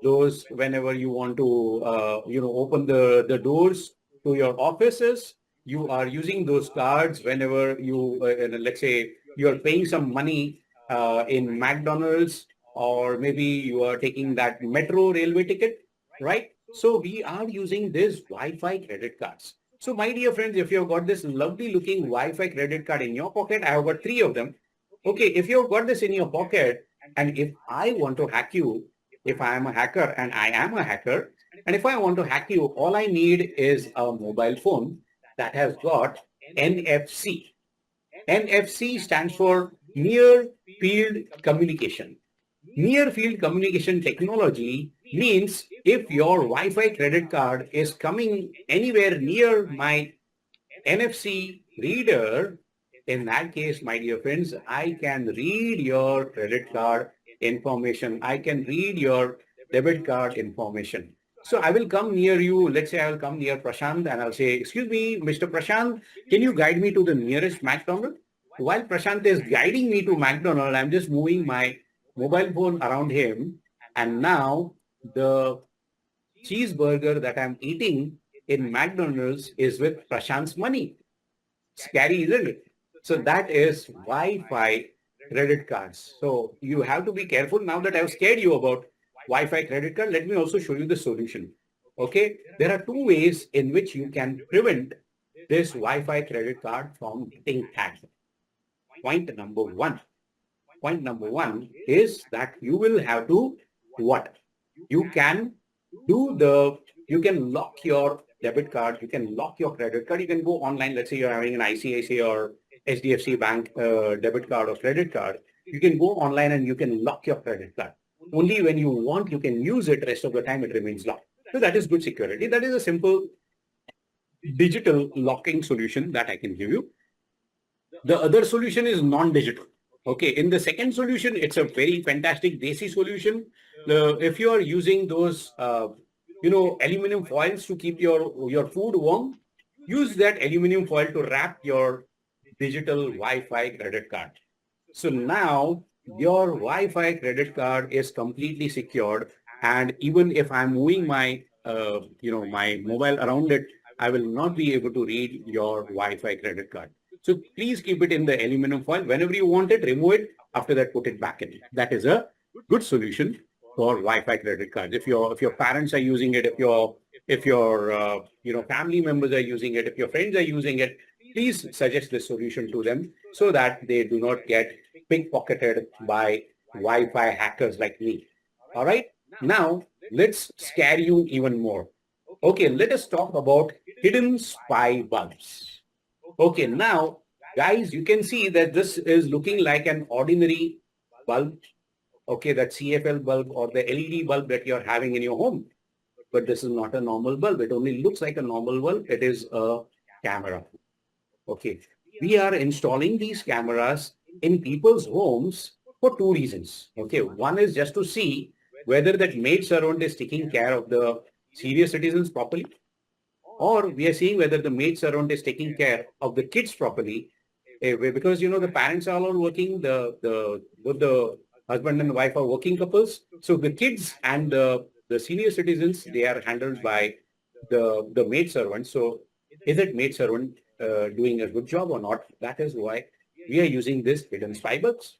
those whenever you want to, open the doors to your offices. You are using those cards whenever you, let's say, you are paying some money in McDonald's, or maybe you are taking that metro railway ticket, right? So we are using this Wi-Fi credit cards. So my dear friends, if you've got this lovely looking Wi-Fi credit card in your pocket, I have got three of them. Okay, if you've got this in your pocket, and if I want to hack you, if I am a hacker and I am a hacker, and if I want to hack you, all I need is a mobile phone that has got NFC. NFC stands for Near Field Communication. Near Field Communication technology means if your Wi-Fi credit card is coming anywhere near my NFC reader, in that case, my dear friends, I can read your credit card information. I can read your debit card information. So I will come near you. Let's say I will come near Prashant and I'll say, excuse me, Mr. Prashant, can you guide me to the nearest McDonald's? While Prashant is guiding me to McDonald's, I'm just moving my mobile phone around him. And now the cheeseburger that I'm eating in McDonald's is with Prashant's money. Scary, isn't it? So that is Wi-Fi credit cards. So you have to be careful. Now that I've scared you about Wi-Fi credit card, let me also show you the solution. Okay, there are two ways in which you can prevent this Wi-Fi credit card from getting hacked. Point number one. Point number one is that you will have to what? You can you can lock your debit card, you can lock your credit card, you can go online. Let's say you're having an ICICI or HDFC Bank debit card or credit card. You can go online and you can lock your credit card. Only when you want, you can use it. Rest of the time, it remains locked. So that is good security. That is a simple digital locking solution that I can give you. The other solution is non-digital. Okay, in the second solution, it's a very fantastic desi solution. If you are using those, aluminum foils to keep your food warm, use that aluminum foil to wrap your digital Wi-Fi credit card. So now your Wi-Fi credit card is completely secured, and even if I'm moving my mobile around it, I will not be able to read your Wi-Fi credit card. So please keep it in the aluminum foil. Whenever you want it, remove it. After that, put it back in. That is a good solution for Wi-Fi credit cards. If your parents are using it, if your family members are using it, if your friends are using it, please suggest this solution to them so that they do not get pickpocketed by Wi-Fi hackers like me. All right. Now let's scare you even more. Okay, let us talk about hidden spy bulbs. Okay, now guys, you can see that this is looking like an ordinary bulb. Okay, that CFL bulb or the LED bulb that you're having in your home. But this is not a normal bulb. It only looks like a normal bulb. It is a camera. Okay, we are installing these cameras in people's homes for two reasons. Okay, one is just to see whether that maid servant is taking care of the senior citizens properly, or we are seeing whether the maid servant is taking care of the kids properly. Because the parents are all working, both the husband and wife are working couples. So the kids and the senior citizens, they are handled by the maid servant. So is it maid servant doing a good job or not? That is why we are using this hidden spy bulbs.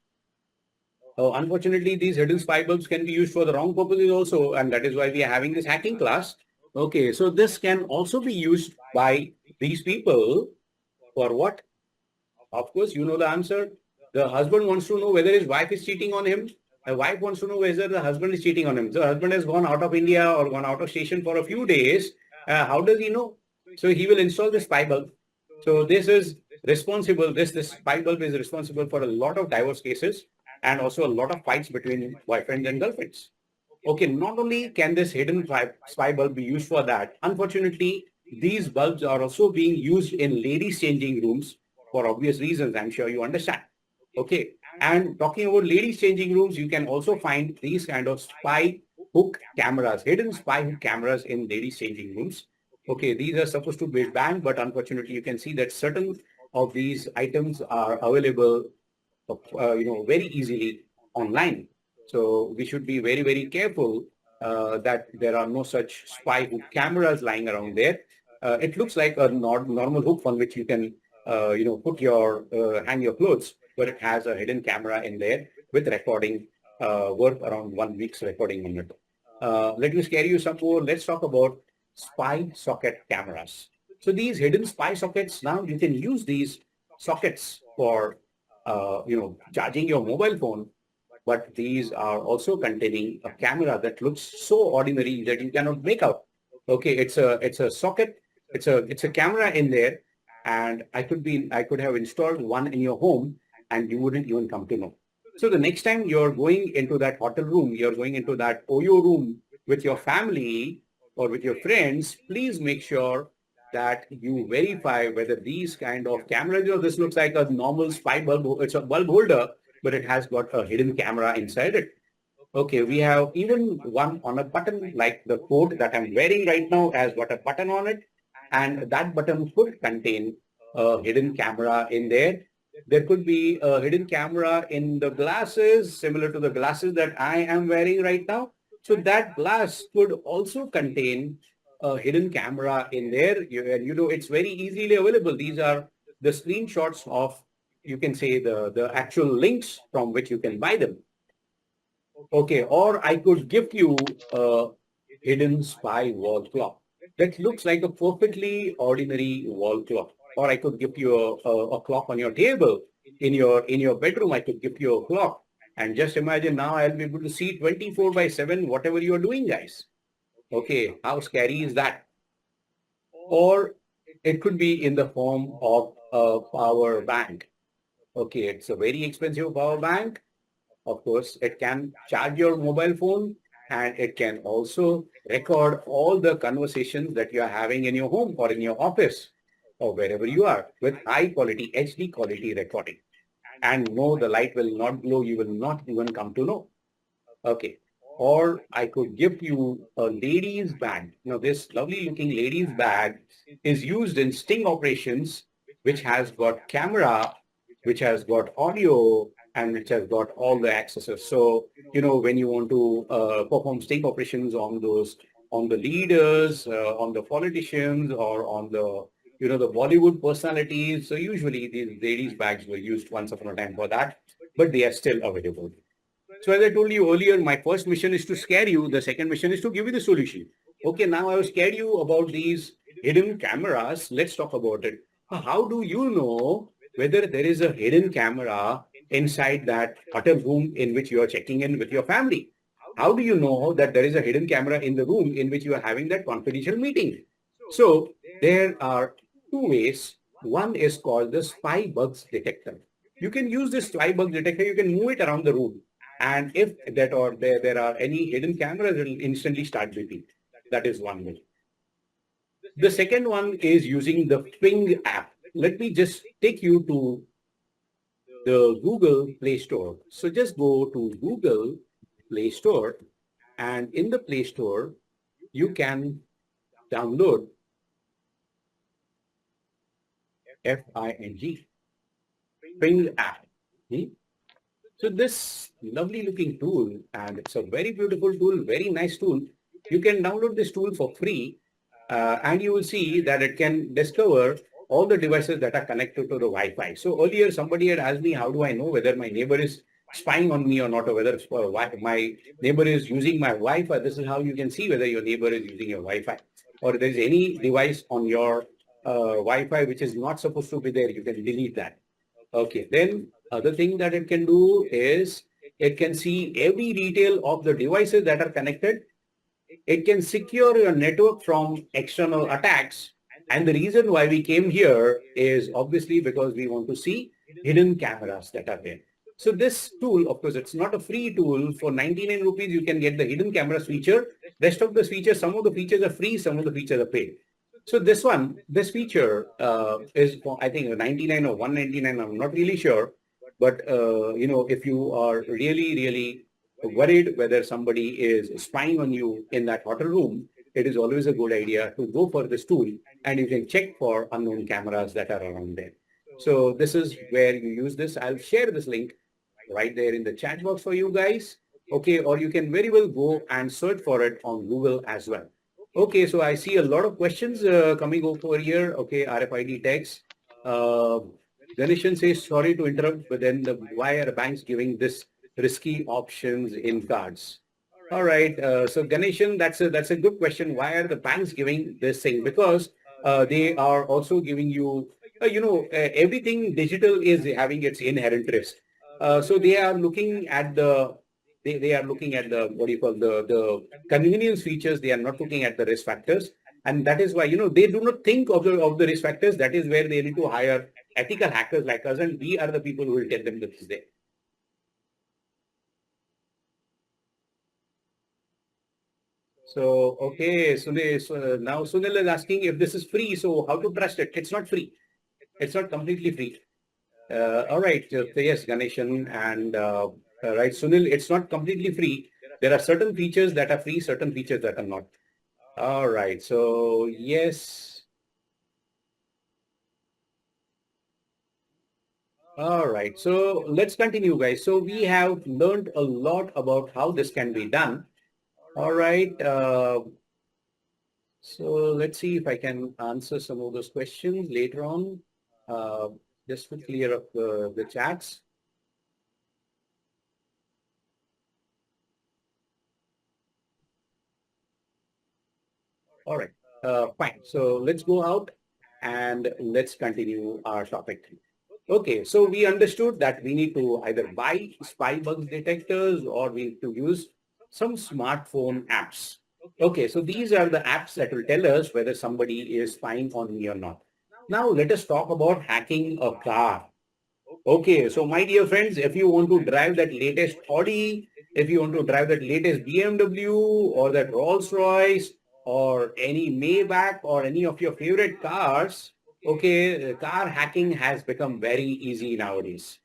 Unfortunately, these hidden spy bulbs can be used for the wrong purposes also, and that is why we are having this hacking class. Okay, so this can also be used by these people for what? Of course, you know the answer. The husband wants to know whether his wife is cheating on him. The wife wants to know whether the husband is cheating on him. So the husband has gone out of India or gone out of station for a few days. How does he know? So he will install this spy bulb. So this is responsible. This spy bulb is responsible for a lot of divorce cases and also a lot of fights between boyfriends and girlfriends. Okay, not only can this hidden spy bulb be used for that, unfortunately, these bulbs are also being used in ladies' changing rooms for obvious reasons. I'm sure you understand. Okay, and talking about ladies' changing rooms, you can also find these kind of spy hook cameras, hidden spy hook cameras in ladies' changing rooms. Okay, these are supposed to be banned, but unfortunately, you can see that certain of these items are available, very easily online. So we should be very, very careful that there are no such spy hook cameras lying around there. It looks like a normal hook on which you can, put your, hang your clothes, but it has a hidden camera in there with recording, worth around 1 week's recording on it. Let me scare you some more. Let's talk about spy socket cameras. So these hidden spy sockets, now you can use these sockets for charging your mobile phone, but these are also containing a camera that looks so ordinary that you cannot make out. Okay, it's a socket, it's a camera in there, and I could have installed one in your home, and you wouldn't even come to know. So the next time you're going into that hotel room, you're going into that OYO room with your family or with your friends, please make sure that you verify whether these kind of cameras, this looks like a normal spy bulb, it's a bulb holder, but it has got a hidden camera inside it. Okay, we have even one on a button, like the coat that I'm wearing right now has got a button on it, and that button could contain a hidden camera in there. There could be a hidden camera in the glasses, similar to the glasses that I am wearing right now. So that glass could also contain a hidden camera in there. And it's very easily available. These are the screenshots of, you can say, the actual links from which you can buy them. Okay, or I could give you a hidden spy wall clock that looks like a perfectly ordinary wall clock. Or I could give you a clock on your table. In your bedroom, I could give you a clock. And just imagine now I'll be able to see 24 by 7 whatever you're doing, guys. Okay, how scary is that? Or it could be in the form of a power bank. Okay, it's a very expensive power bank. Of course, it can charge your mobile phone, and it can also record all the conversations that you are having in your home or in your office or wherever you are with high quality, HD quality recording. And no, the light will not glow. You will not even come to know. Okay. Or I could give you a ladies bag. This lovely looking ladies bag is used in sting operations, which has got camera, which has got audio, and which has got all the accesses. So, when you want to perform sting operations on the leaders, on the politicians, or on the Bollywood personalities. So usually these ladies bags were used once upon a time for that, but they are still available. So as I told you earlier, my first mission is to scare you. The second mission is to give you the solution. Okay, now I have scared you about these hidden cameras. Let's talk about it. How do you know whether there is a hidden camera inside that hotel room in which you are checking in with your family? How do you know that there is a hidden camera in the room in which you are having that confidential meeting? So there are two ways. One is called the spy bugs detector. You can use this spy bug detector. You can move it around the room. And if that or there are any hidden cameras, it will instantly start beeping. That is one way. The second one is using the Ping app. Let me just take you to the Google Play Store. So just go to Google Play Store, and in the Play Store, you can download FING, Ping app. Hmm? So this lovely looking tool, and it's a very beautiful tool, very nice tool. You can download this tool for free, and you will see that it can discover all the devices that are connected to the Wi-Fi. So earlier somebody had asked me, how do I know whether my neighbor is spying on me or not, or whether my neighbor is using my Wi-Fi? This is how you can see whether your neighbor is using your Wi-Fi, or if there is any device on your Wi-Fi which is not supposed to be there, you can delete that. Okay, then other thing that it can do is it can see every detail of the devices that are connected. It can secure your network from external attacks. And the reason why we came here is obviously because we want to see hidden cameras that are there. So this tool, of course, it's not a free tool. For 99 rupees, you can get the hidden cameras feature. Rest of the features, some of the features are free, some of the features are paid. So this feature is for, I think, 99 or 199. I'm not really sure. But, if you are really, really worried whether somebody is spying on you in that hotel room, it is always a good idea to go for this tool, and you can check for unknown cameras that are around there. So this is where you use this. I'll share this link right there in the chat box for you guys. Okay, or you can very well go and search for it on Google as well. Okay, so I see a lot of questions coming over here. Okay, RFID tags. Uh, Ganeshan says, sorry to interrupt, but then why are banks giving this risky options in cards? All right. So Ganeshan, that's a good question. Why are the banks giving this thing? Because they are also giving you, everything digital is having its inherent risk. So they are looking at they are looking at the, what do you call, the convenience features. They are not looking at the risk factors. And that is why, they do not think of the risk factors. That is where they need to hire ethical hackers like us. And we are the people who will tell them this is there. So, okay, so now Sunil is asking if this is free, so how to trust it? It's not free. It's not completely free. All right, so yes, Ganeshan, and right, Sunil, it's not completely free. There are certain features that are free, certain features that are not. All right, so yes. All right, so let's continue, guys. So we have learned a lot about how this can be done. All right. So let's see if I can answer some of those questions later on, uh, just to clear up the chats. All right, fine. So let's go out and let's continue our topic. Okay, so we understood that we need to either buy spy bugs detectors or we need to use some smartphone apps. Okay, so these are the apps that will tell us whether somebody is spying on me or not. Now let us talk about hacking a car. Okay, so my dear friends, if you want to drive that latest Audi, if you want to drive that latest BMW or that Rolls-Royce or any Maybach or any of your favorite cars, okay, car hacking has become very easy nowadays.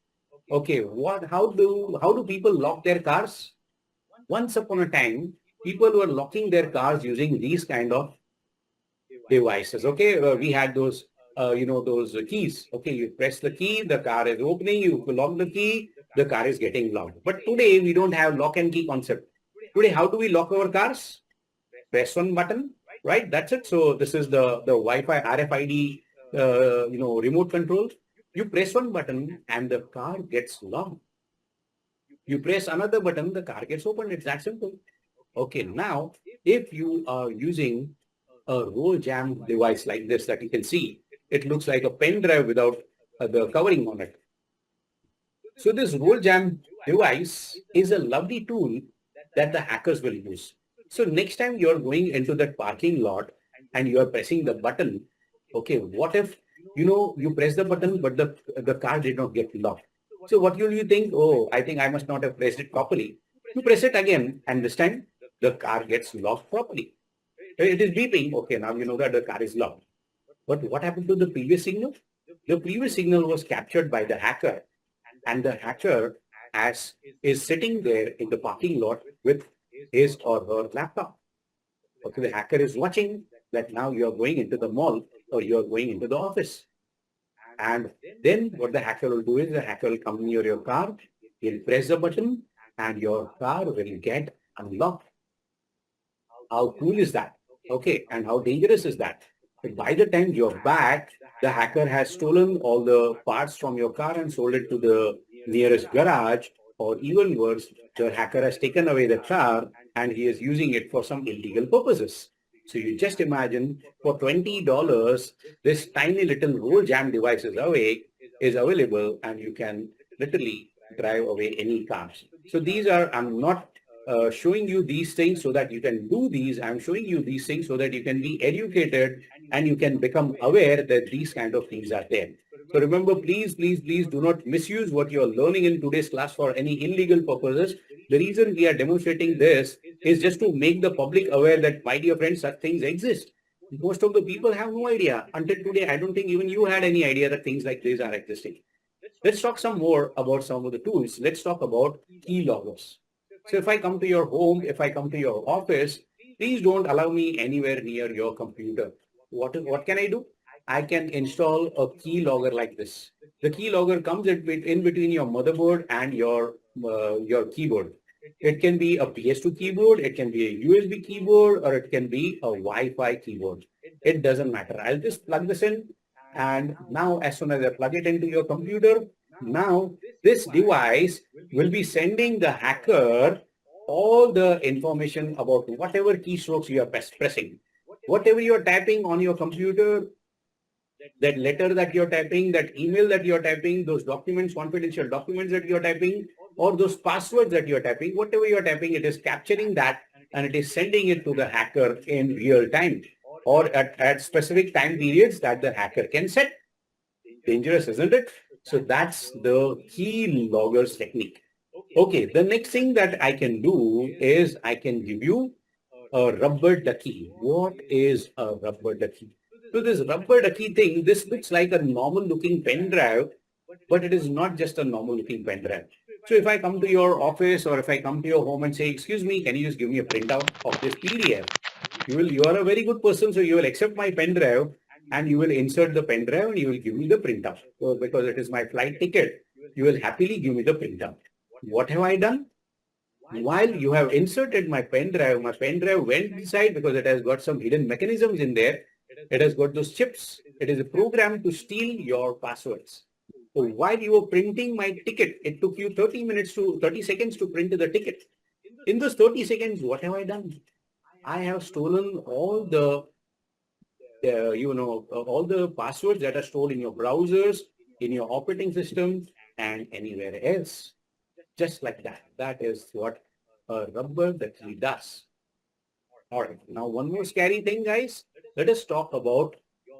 Okay, how do people lock their cars? Once upon a time, people were locking their cars using these kind of devices. Okay, we had those, those keys. Okay, you press the key, the car is opening. You lock the key, the car is getting locked. But today we don't have lock and key concept. Today, how do we lock our cars? Press one button, right? That's it. So this is the Wi-Fi RFID, remote control. You press one button and the car gets locked. You press another button, the car gets opened. It's that simple. Okay, now if you are using a roll jam device like this that you can see, it looks like a pen drive without the covering on it. So this roll jam device is a lovely tool that the hackers will use. So next time you're going into that parking lot and you're pressing the button, okay, what if, you press the button, but the car did not get locked. So what will you think? Oh, I think I must not have pressed it properly. You press it again, and this time the car gets locked properly. It is beeping. Okay, now you know that the car is locked. But what happened to the previous signal? The previous signal was captured by the hacker, and the hacker is sitting there in the parking lot with his or her laptop. Okay, the hacker is watching that now you are going into the mall or you are going into the office. And then what the hacker will do is the hacker will come near your car, he'll press the button, and your car will get unlocked. How cool is that? Okay, and how dangerous is that? By the time you're back, the hacker has stolen all the parts from your car and sold it to the nearest garage, or even worse, the hacker has taken away the car and he is using it for some illegal purposes. So you just imagine for $20, this tiny little roll jam device is available and you can literally drive away any cars. So these are, I'm not showing you these things so that you can do these. I'm showing you these things so that you can be educated and you can become aware that these kind of things are there. So remember, please, please, please do not misuse what you're learning in today's class for any illegal purposes. The reason we are demonstrating this is just to make the public aware that, my dear friends, such things exist. Most of the people have no idea. Until today, I don't think even you had any idea that things like these are existing. Let's talk some more about some of the tools. Let's talk about keyloggers. So if I come to your home, if I come to your office, please don't allow me anywhere near your computer. What can I do? I can install a keylogger like this. The keylogger comes in between your motherboard and your keyboard. It can be a PS2 keyboard, it can be a USB keyboard, or it can be a Wi-Fi keyboard. It doesn't matter. I'll just plug this in. And now as soon as I plug it into your computer, now this device will be sending the hacker all the information about whatever keystrokes you are pressing. Whatever you are typing on your computer, that letter that you're typing, that email that you're typing, those documents, confidential documents that you're typing, or those passwords that you're typing, whatever you're typing, it is capturing that and it is sending it to the hacker in real time or at specific time periods that the hacker can set. Dangerous, isn't it? So that's the key loggers technique. Okay, the next thing that I can do is I can give you a rubber ducky. What is a rubber ducky? So this rubber ducky thing, this looks like a normal looking pen drive, but it is not just a normal looking pen drive. So if I come to your office or if I come to your home and say, excuse me, can you just give me a printout of this PDF? You are a very good person, so you will accept my pen drive and you will insert the pen drive and you will give me the printout. So because it is my flight ticket, you will happily give me the printout. What have I done? While you have inserted my pen drive went inside because it has got some hidden mechanisms in there. It has got those chips. It is a program to steal your passwords. So while you were printing my ticket, it took you 30 seconds to print the ticket. In those 30 seconds, what have I done? I have stolen all the passwords that are stored in your browsers, in your operating system, and anywhere else. Just like that. That is what a rubber ducky does. All right. Now, one more scary thing, guys. Let us talk about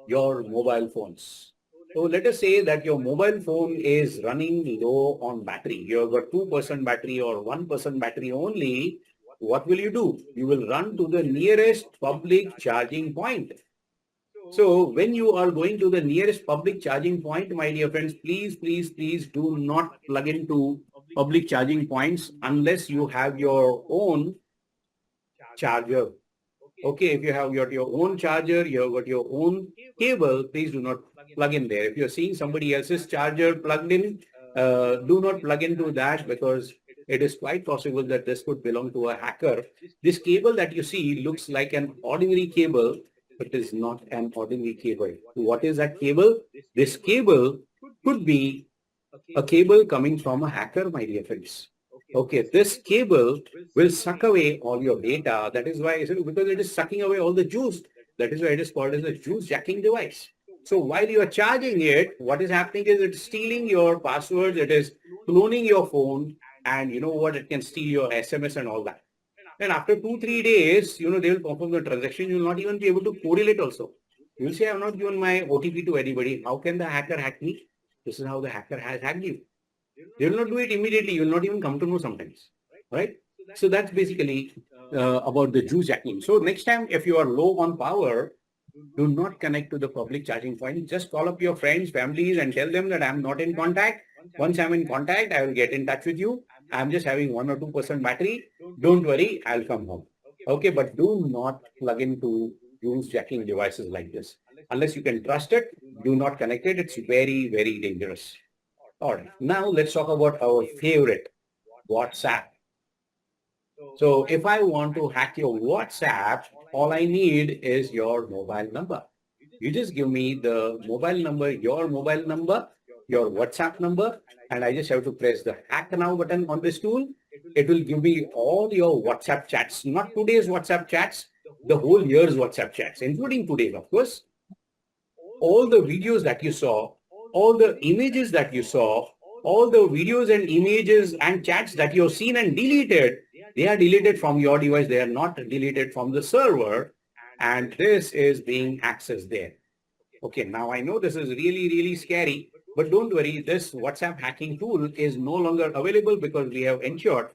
your mobile phones. So let us say that your mobile phone is running low on battery. You've got 2% battery or 1% battery only. What will you do? You will run to the nearest public charging point. So when you are going to the nearest public charging point, my dear friends, please, please, please do not plug into public charging points unless you have your own charger. Okay, if you have got your own charger, you have got your own cable, please do not plug in there. If you're seeing somebody else's charger plugged in, do not plug into that because it is quite possible that this could belong to a hacker. This cable that you see looks like an ordinary cable, but it is not an ordinary cable. What is that cable? This cable could be a cable coming from a hacker, my dear friends. Okay, this cable will suck away all your data. That is why, because it is sucking away all the juice. That is why it is called as a juice jacking device. So while you are charging it, what is happening is it's stealing your passwords, it is cloning your phone, and you know what, it can steal your SMS and all that. And after 2, 3 days, they will perform the transaction. You will not even be able to correlate also. You will say, I have not given my OTP to anybody. How can the hacker hack me? This is how the hacker has hacked you. They will not do it immediately. You will not even come to know sometimes, right? So that's basically about the juice jacking. So next time, if you are low on power, do not connect to the public charging point. Just call up your friends, families, and tell them that I'm not in contact. Once I'm in contact, I will get in touch with you. I'm just having 1 or 2% battery. Don't worry, I'll come home. Okay, but do not plug into juice jacking devices like this. Unless you can trust it, do not connect it. It's very, very dangerous. All right, now let's talk about our favorite, WhatsApp. So if I want to hack your WhatsApp, All I need is your mobile number. You just give me the mobile number, your WhatsApp number, and I just have to press the hack now button on this tool. It will give me all your WhatsApp chats, not today's WhatsApp chats, the whole year's WhatsApp chats, including today's, of course. All the videos that you saw, all the images that you saw, all the videos and images and chats that you've seen and deleted, they are deleted from your device. They are not deleted from the server. And this is being accessed there. Okay, now I know this is really, really scary, but don't worry, this WhatsApp hacking tool is no longer available because we have ensured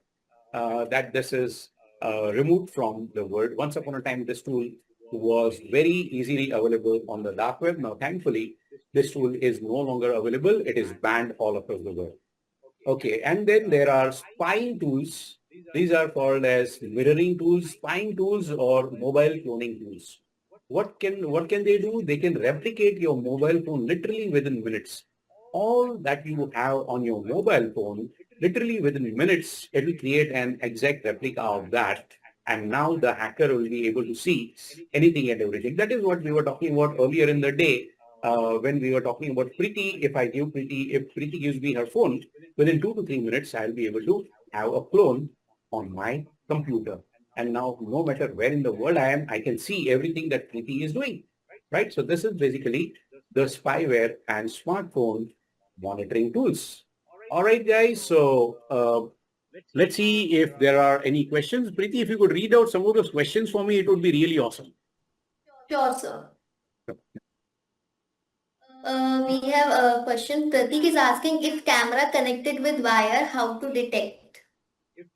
that this is removed from the world. Once upon a time, this tool was very easily available on the dark web. Now, thankfully, this tool is no longer available. It is banned all across the world. Okay, and then there are spying tools. These are called as mirroring tools, spying tools, or mobile cloning tools. What can they do? They can replicate your mobile phone literally within minutes. All that you have on your mobile phone, literally within minutes, it will create an exact replica of that. And now the hacker will be able to see anything and everything. That is what we were talking about earlier in the day when we were talking about Preeti. If Preeti gives me her phone, within 2 to 3 minutes, I'll be able to have a clone on my computer. And now, no matter where in the world I am, I can see everything that Preeti is doing, right? So this is basically the spyware and smartphone monitoring tools. All right, guys. So let's see if there are any questions. Preeti, if you could read out some of those questions for me, it would be really awesome. Sure, sir. We have a question. Pratik is asking if camera connected with wire, how to detect?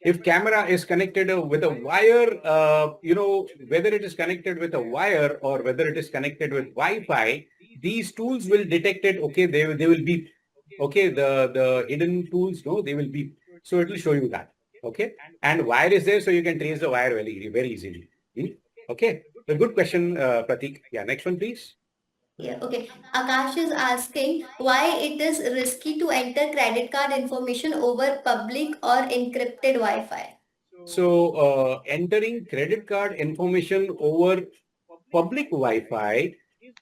If camera is connected with a wire, whether it is connected with a wire or whether it is connected with Wi-Fi, these tools will detect it. Okay, they will beep. Okay, the hidden tools, no, they will beep. So it will show you that. Okay, and wire is there, so you can trace the wire very easily. Okay, a good question, Pratik. Yeah, next one, please. Yeah, okay. Akash is asking why it is risky to enter credit card information over public or encrypted Wi-Fi. So entering credit card information over public Wi-Fi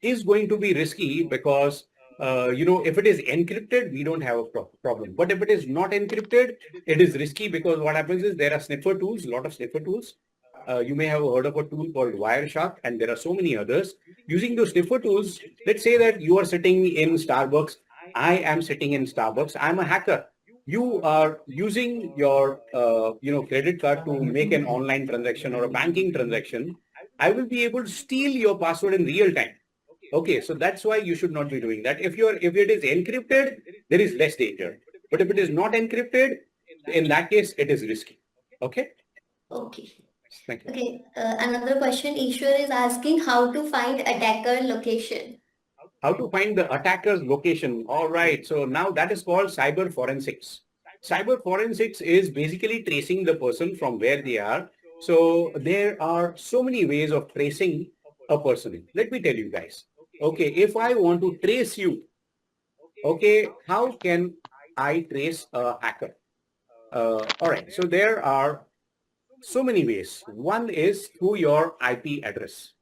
is going to be risky because, if it is encrypted, we don't have a problem. But if it is not encrypted, it is risky because what happens is there are sniffer tools, a lot of sniffer tools. You may have heard of a tool called Wireshark, and there are so many others. Using those sniffer tools, let's say that you are sitting in Starbucks. I am sitting in Starbucks. I'm a hacker. You are using your, credit card to make an online transaction or a banking transaction. I will be able to steal your password in real time. Okay, so that's why you should not be doing that. If it is encrypted, there is less danger. But if it is not encrypted, in that case, it is risky. Okay. Okay. Thank you. Okay. Another question. Ishwar is asking how to find attacker location. How to find the attacker's location. All right. So now that is called cyber forensics. Cyber forensics is basically tracing the person from where they are. So there are so many ways of tracing a person. Let me tell you guys. Okay, if I want to trace you, okay, how can I trace a hacker? All right. So there are so many ways. One is through your IP address.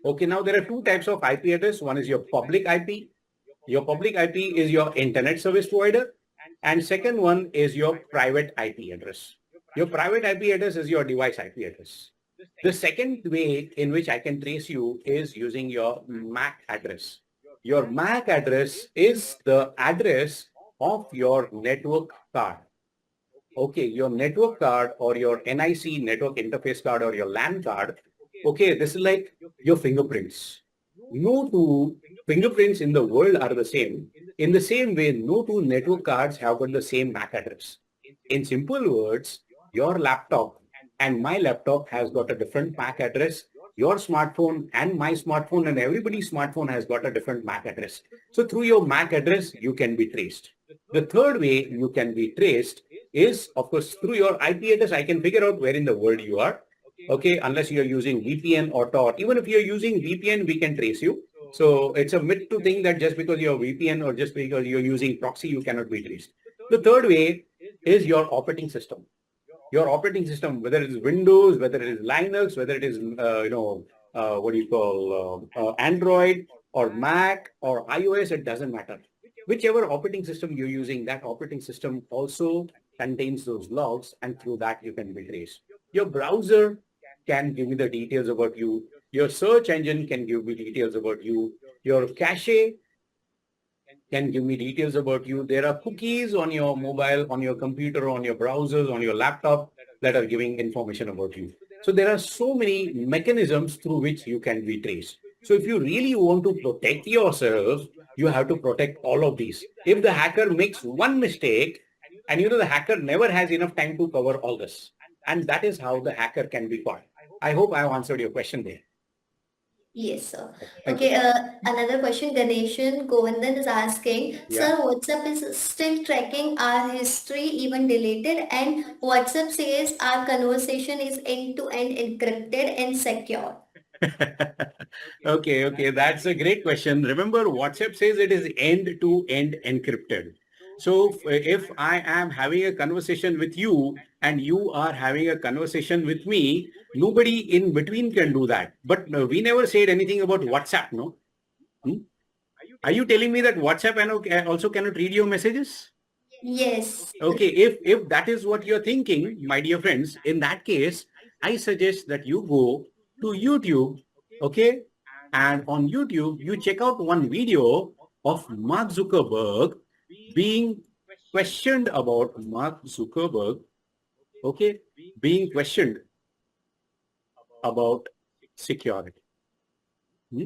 Okay, now there are two types of IP address. One is your public IP. Your public IP is your internet service provider. And second one is your private IP address. Your private IP address is your device IP address. The second way in which I can trace you is using your MAC address. Your MAC address is the address of your network card. Okay, your network card or your NIC network interface card or your LAN card. Okay, this is like your fingerprints. No two fingerprints in the world are the same. In the same way, no two network cards have got the same MAC address. In simple words, your laptop and my laptop has got a different MAC address. Your smartphone and my smartphone and everybody's smartphone has got a different MAC address. So through your MAC address, you can be traced. The third way you can be traced is, of course, through your IP address, I can figure out where in the world you are. Okay, unless you're using VPN or Tor. Even if you're using VPN, we can trace you. So it's a myth to think that just because you're VPN or just because you're using proxy, you cannot be traced. The third way is your operating system. Your operating system, whether it is Windows, whether it is Linux, whether it is, what do you call, Android or Mac or iOS, it doesn't matter. Whichever operating system you're using, that operating system also contains those logs, and through that you can be traced. Your browser can give me the details about you. Your search engine can give me details about you. Your cache can give me details about you. There are cookies on your mobile, on your computer, on your browsers, on your laptop that are giving information about you. So there are so many mechanisms through which you can be traced. So if you really want to protect yourself, you have to protect all of these. If the hacker makes one mistake, and the hacker never has enough time to cover all this. And that is how the hacker can be caught. I hope I have answered your question there. Yes, sir. Thank you. Okay, another question Ganeshan Govindan is asking, Yeah. sir, WhatsApp is still tracking our history, even deleted, and WhatsApp says our conversation is end-to-end encrypted and secure. Okay, that's a great question. Remember, WhatsApp says it is end-to-end encrypted. So if I am having a conversation with you and you are having a conversation with me, nobody in between can do that. But we never said anything about WhatsApp, no? Hmm? Are you telling me that WhatsApp also cannot read your messages? Yes. Okay, if that is what you're thinking, my dear friends, in that case, I suggest that you go to YouTube, okay? And on YouTube, you check out one video of Mark Zuckerberg being questioned about Mark Zuckerberg, okay, being questioned about security. Hmm?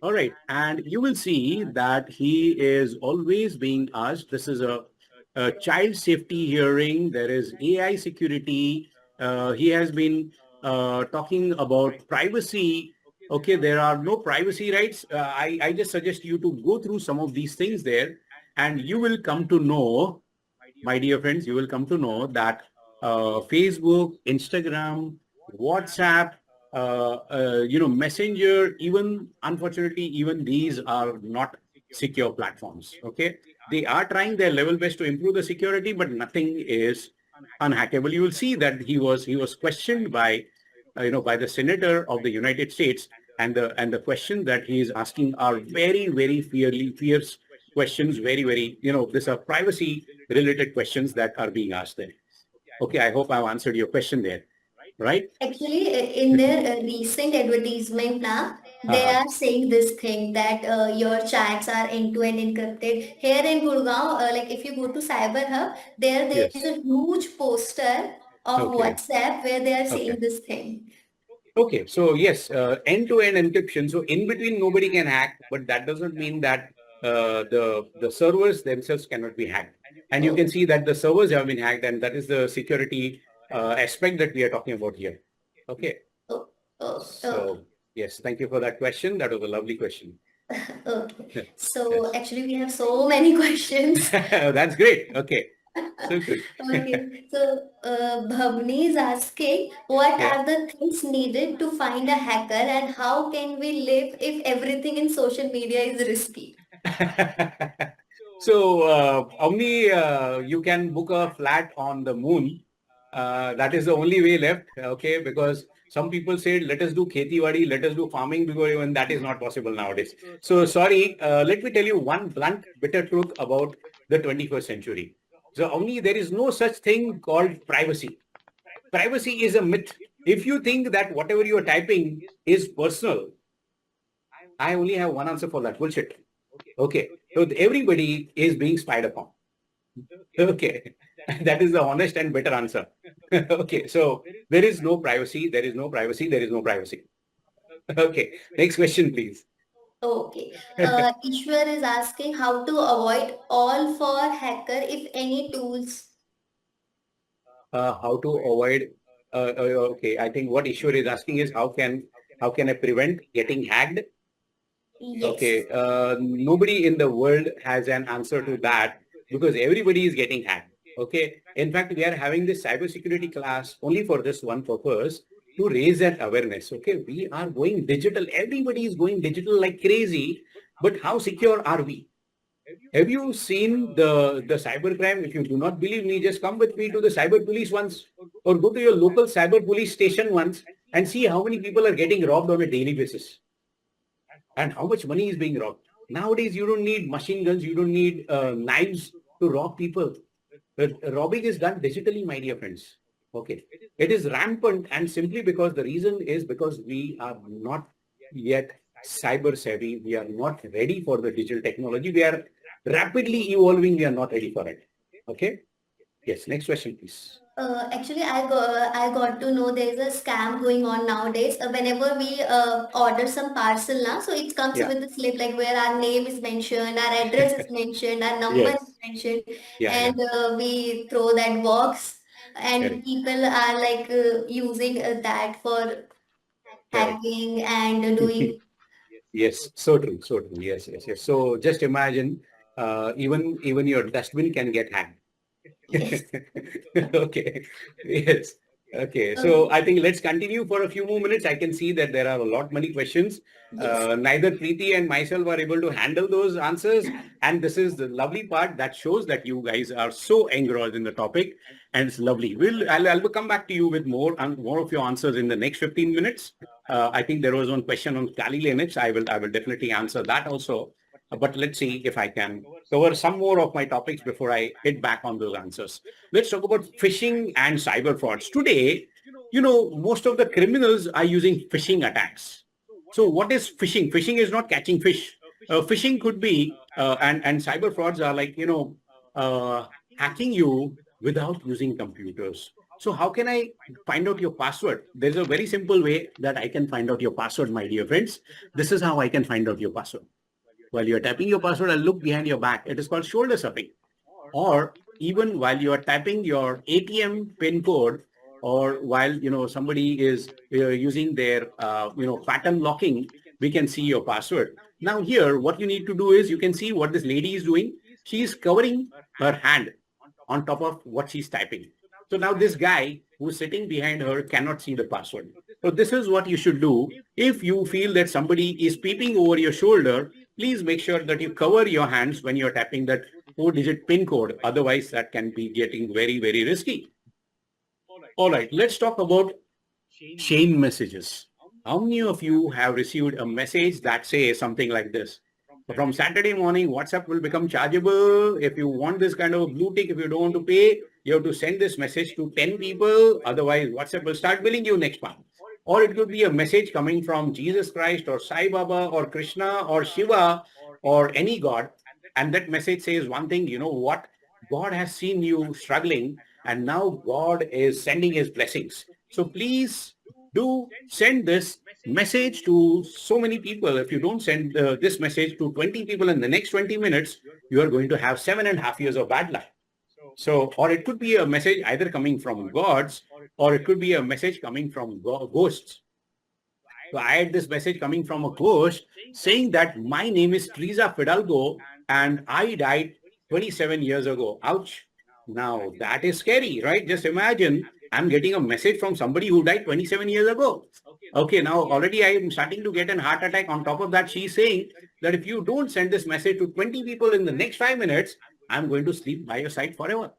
All right. And you will see that he is always being asked. This is a child safety hearing. There is AI security. He has been talking about privacy. Okay, there are no privacy rights. I just suggest you to go through some of these things there, and you will come to know, my dear friends, you will come to know that Facebook, Instagram, WhatsApp, Messenger, even unfortunately, even these are not secure platforms. Okay, they are trying their level best to improve the security, but nothing is unhackable. You will see that he was questioned by by the senator of the United States, and the question that he is asking are very very fierce questions, very very these are privacy related questions that are being asked there. Okay, I hope I've answered your question there, right? Actually, in their recent advertisement now, they Uh-huh. are saying this thing that your chats are end-to-end encrypted. Here in Gurgaon, like if you go to Cyber Hub, there's Yes. a huge poster of Okay. WhatsApp where they are Okay. saying this thing. Okay. So yes, end-to-end encryption. So in between nobody can hack, but that doesn't mean that the servers themselves cannot be hacked. And you can Oh, see that the servers have been hacked, and that is the security aspect that we are talking about here. Okay. oh, oh, oh. So yes, thank you for that question. That was a lovely question. Okay. So Yes. actually, we have so many questions. That's great. Okay. So good. Okay, so Bhavni is asking, what Yeah. are the things needed to find a hacker and how can we live if everything in social media is risky? So, Omni, you can book a flat on the moon. That is the only way left, okay? Because some people said, let us do kheti wadi, let us do farming, because even that is not possible nowadays. So, sorry, let me tell you one blunt, bitter truth about the 21st century. So, Omni, there is no such thing called privacy. Privacy is a myth. If you think that whatever you are typing is personal, I only have one answer for that. Bullshit. Okay. So everybody is being spied upon. Okay. That is the honest and better answer. Okay. So there is no privacy. There is no privacy. There is no privacy. Okay. Next question, please. Okay, Ishwar is asking how to avoid all for hacker if any tools. How to avoid? Okay. I think what Ishwar is asking is how can I prevent getting hacked? Yes. Okay, nobody in the world has an answer to that because everybody is getting hacked. Okay, in fact, we are having this cybersecurity class only for this one purpose to raise that awareness. Okay, we are going digital. Everybody is going digital like crazy, but how secure are we? Have you seen the cybercrime? If you do not believe me, just come with me to the cyber police once, or go to your local cyber police station once and see how many people are getting robbed on a daily basis and how much money is being robbed. Nowadays, you don't need machine guns, you don't need knives to rob people. Robbing is done digitally, my dear friends. Okay. It is rampant, and simply because the reason is because we are not yet cyber savvy. We are not ready for the digital technology. We are rapidly evolving. We are not ready for it. Okay. Yes. Next question, please. Actually, I got to know there's a scam going on nowadays. Whenever we order some parcel now, so it comes Yeah. with a slip like where our name is mentioned, our address is mentioned, our number is Yes. mentioned, Yeah. Yeah. and we throw that box, and Correct. people are like using that for Correct. hacking and doing. Yes, so true, so true. Yes, yes, yes. So just imagine, even your dustbin can get hacked. Yes. Okay. Yes. Okay. So Okay. I think let's continue for a few more minutes. I can see that there are a lot many questions. Yes. Neither Preeti and myself are able to handle those answers. And this is the lovely part that shows that you guys are so engrossed in the topic. And it's lovely. I'll come back to you with more of your answers in the next 15 minutes. I think there was one question on Kali Linux. I will definitely answer that also. But let's see if I can cover some more of my topics before I hit back on those answers. Let's talk about phishing and cyber frauds. Today, most of the criminals are using phishing attacks. So what is phishing? Phishing is not catching fish. Phishing could be, and cyber frauds are like, hacking you without using computers. So how can I find out your password? There's a very simple way that I can find out your password, my dear friends. This is how I can find out your password. While you're typing your password, I'll look behind your back. It is called shoulder surfing. Or even while you are typing your ATM pin code, or while somebody is using their pattern locking, we can see your password. Now here, what you need to do is you can see what this lady is doing. She is covering her hand on top of what she's typing. So now this guy who's sitting behind her cannot see the password. So this is what you should do. If you feel that somebody is peeping over your shoulder, please make sure that you cover your hands when you're tapping that 4-digit PIN code. Otherwise, that can be getting very, very risky. All right, let's talk about chain messages. How many of you have received a message that says something like this? From Saturday morning, WhatsApp will become chargeable. If you want this kind of blue tick, if you don't want to pay, you have to send this message to 10 people. Otherwise, WhatsApp will start billing you next month. Or it could be a message coming from Jesus Christ or Sai Baba or Krishna or Shiva or any God. And that message says one thing, you know what? God has seen you struggling and now God is sending his blessings. So please do send this message to so many people. If you don't send this message to 20 people in the next 20 minutes, you are going to have 7.5 years of bad luck. So, or it could be a message either coming from gods, or it could be a message coming from ghosts. So I had this message coming from a ghost saying that my name is Teresa Fidalgo and I died 27 years ago. Ouch. Now that is scary, right? Just imagine I'm getting a message from somebody who died 27 years ago. Okay, now already I am starting to get an heart attack. On top of that, she's saying that if you don't send this message to 20 people in the next 5 minutes, I'm going to sleep by your side forever.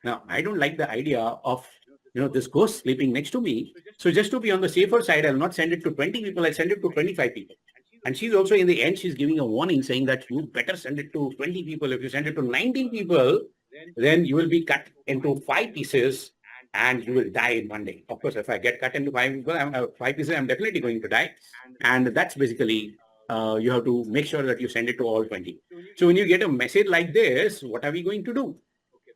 Now, I don't like the idea of, this ghost sleeping next to me. So just to be on the safer side, I'll not send it to 20 people. I'll send it to 25 people. And she's also in the end, she's giving a warning saying that you better send it to 20 people. If you send it to 19 people, then you will be cut into 5 pieces and you will die in one day. Of course, if I get cut into 5 people, 5 pieces, I'm definitely going to die. And that's basically, you have to make sure that you send it to all 20. So when you get a message like this, what are we going to do?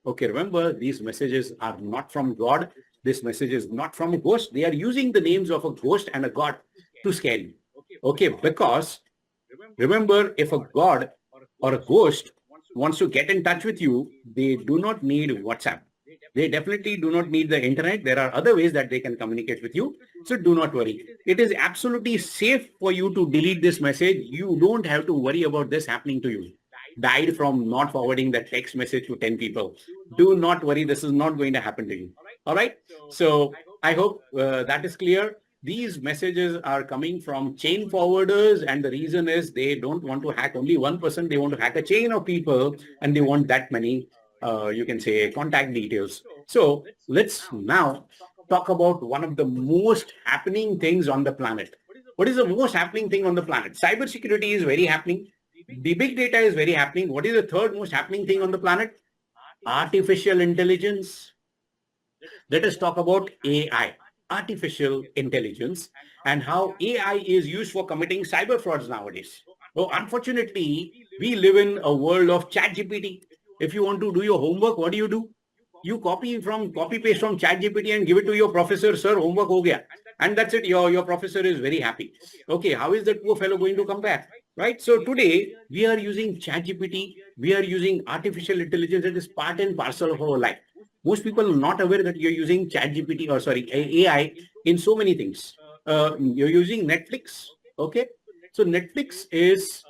Okay, remember, these messages are not from God. This message is not from a ghost. They are using the names of a ghost and a god to scare you. Okay, because remember, if a god or a ghost wants to get in touch with you, they do not need WhatsApp. They definitely do not need the internet. There are other ways that they can communicate with you. So do not worry. It is absolutely safe for you to delete this message. You don't have to worry about this happening to you. Died from not forwarding that text message to 10 people. Do not worry. This is not going to happen to you. All right. So I hope that is clear. these messages are coming from chain forwarders, and the reason is they don't want to hack only one person. They want to hack a chain of people, and they want that many, you can say, contact details. So let's now talk about one of the most happening things on the planet. What is the most happening thing on the planet? Cybersecurity is very happening. The big data is very happening. What is the third most happening thing on the planet? Artificial intelligence. Let us talk about AI, artificial intelligence, and how AI is used for committing cyber frauds nowadays. So unfortunately, we live in a world of ChatGPT. If you want to do your homework, what do? You copy paste from ChatGPT and give it to your professor, sir, homework ho gaya. And that's it. Your professor is very happy. Okay, how is that poor fellow going to come back? Right? So today we are using ChatGPT, we are using artificial intelligence. It is part and parcel of our life. Most people are not aware that you're using ChatGPT or sorry, AI in so many things. You're using Netflix. Okay. So Netflix is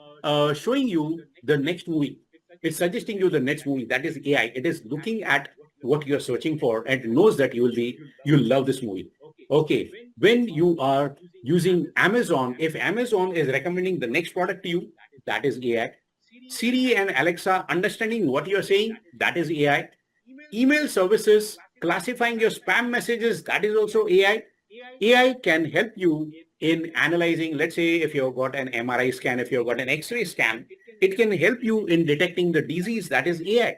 showing you the next movie. It's suggesting you the next movie. That is AI. It is looking at what you're searching for and knows that you'll love this movie. Okay. When you are using Amazon, if Amazon is recommending the next product to you, that is AI. Siri and Alexa understanding what you're saying, that is AI. Email services, classifying your spam messages, that is also AI. AI can help you in analyzing, let's say if you've got an MRI scan, if you've got an X-ray scan, it can help you in detecting the disease, that is AI.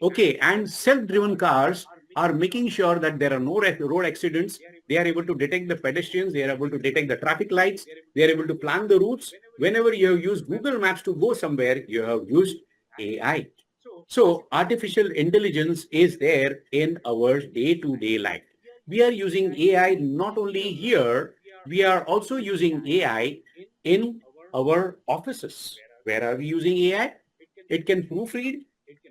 Okay, and self-driven cars are making sure that there are no road accidents. They are able to detect the pedestrians. They are able to detect the traffic lights. They are able to plan the routes. Whenever you have used Google Maps to go somewhere, you have used AI. So artificial intelligence is there in our day-to-day life. We are using AI not only here, we are also using AI in our offices. Where are we using AI? It can proofread,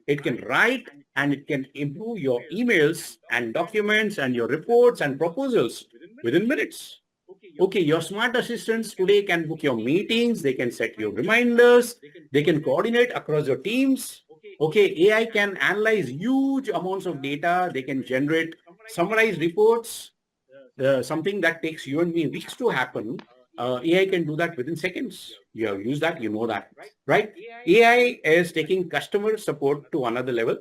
it can write, and it can improve your emails and documents and your reports and proposals within minutes. Okay, your smart assistants today can book your meetings, they can set your reminders, they can coordinate across your teams. Okay, AI can analyze huge amounts of data, they can generate summarized reports, something that takes you and me weeks to happen. AI can do that within seconds. You have used that, you know that, right? AI is taking customer support to another level.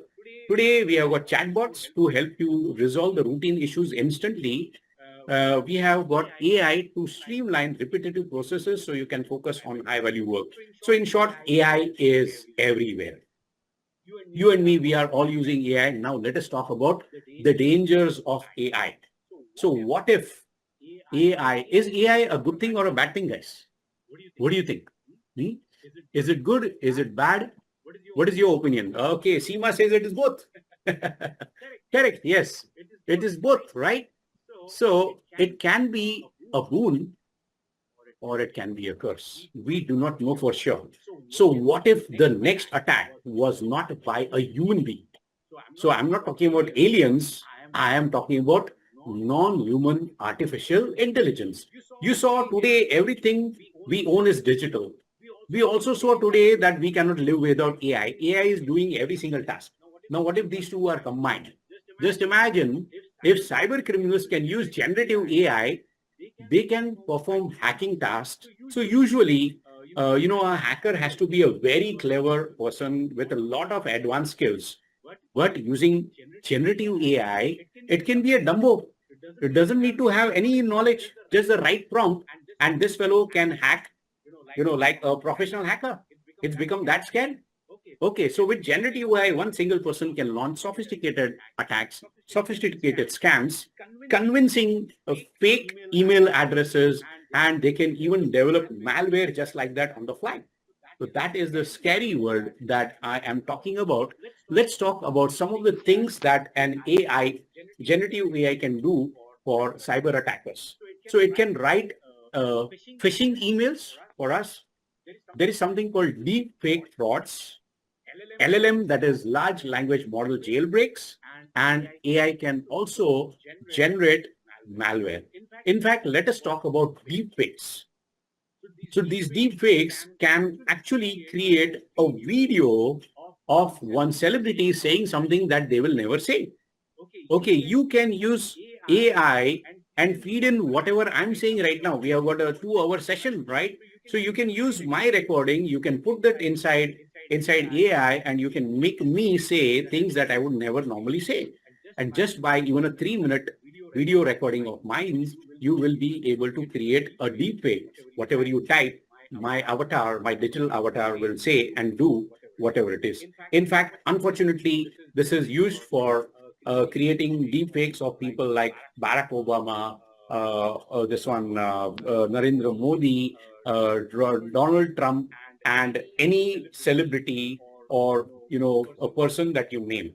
Today, we have got chatbots to help you resolve the routine issues instantly. We have got AI to streamline repetitive processes so you can focus on high value work. So in short, AI is everywhere. You and me, we are all using AI. Now let us talk about the dangers of AI. So what if is AI a good thing or a bad thing, guys? What do you think? Hmm? Is it good? Is it bad? What is your opinion? Okay, Seema says it is both. Correct. Yes, it is both, right? So it can be a boon or it can be a curse. We do not know for sure. So what if the next attack was not by a human being? So I'm not talking about aliens. I am talking about non-human artificial intelligence. You saw today everything we own is digital. We also saw today that we cannot live without AI. AI is doing every single task. Now, what if these two are combined? Just imagine if cyber criminals can use generative AI, they can perform hacking tasks. So usually, a hacker has to be a very clever person with a lot of advanced skills. But using generative AI, it can be a Dumbo. It doesn't need to have any knowledge, just the right prompt. And this fellow can hack, like a professional hacker. It's become that scared. Okay, so with generative AI, one single person can launch sophisticated attacks, sophisticated scams, convincing fake email addresses, and they can even develop malware just like that on the fly. So that is the scary world that I am talking about. Let's talk about some of the things that an AI, generative AI can do for cyber attackers. So it can write uh, phishing emails for us. There is something called deep fake frauds, LLM, that is large language model jailbreaks, and AI can also generate malware. In fact, let us talk about deep fakes. So these deep fakes can actually create a video of one celebrity saying something that they will never say. Okay, you can use AI and feed in whatever I'm saying right now. We have got a 2-hour session, right? So you can use my recording. You can put that inside AI, and you can make me say things that I would never normally say. And just by even a 3-minute video recording of mine, you will be able to create a deep fake. Whatever you type, my avatar, my digital avatar will say and do whatever it is. In fact, unfortunately, this is used for creating deep fakes of people like Barack Obama, this one, Narendra Modi, Donald Trump, and any celebrity or, a person that you name.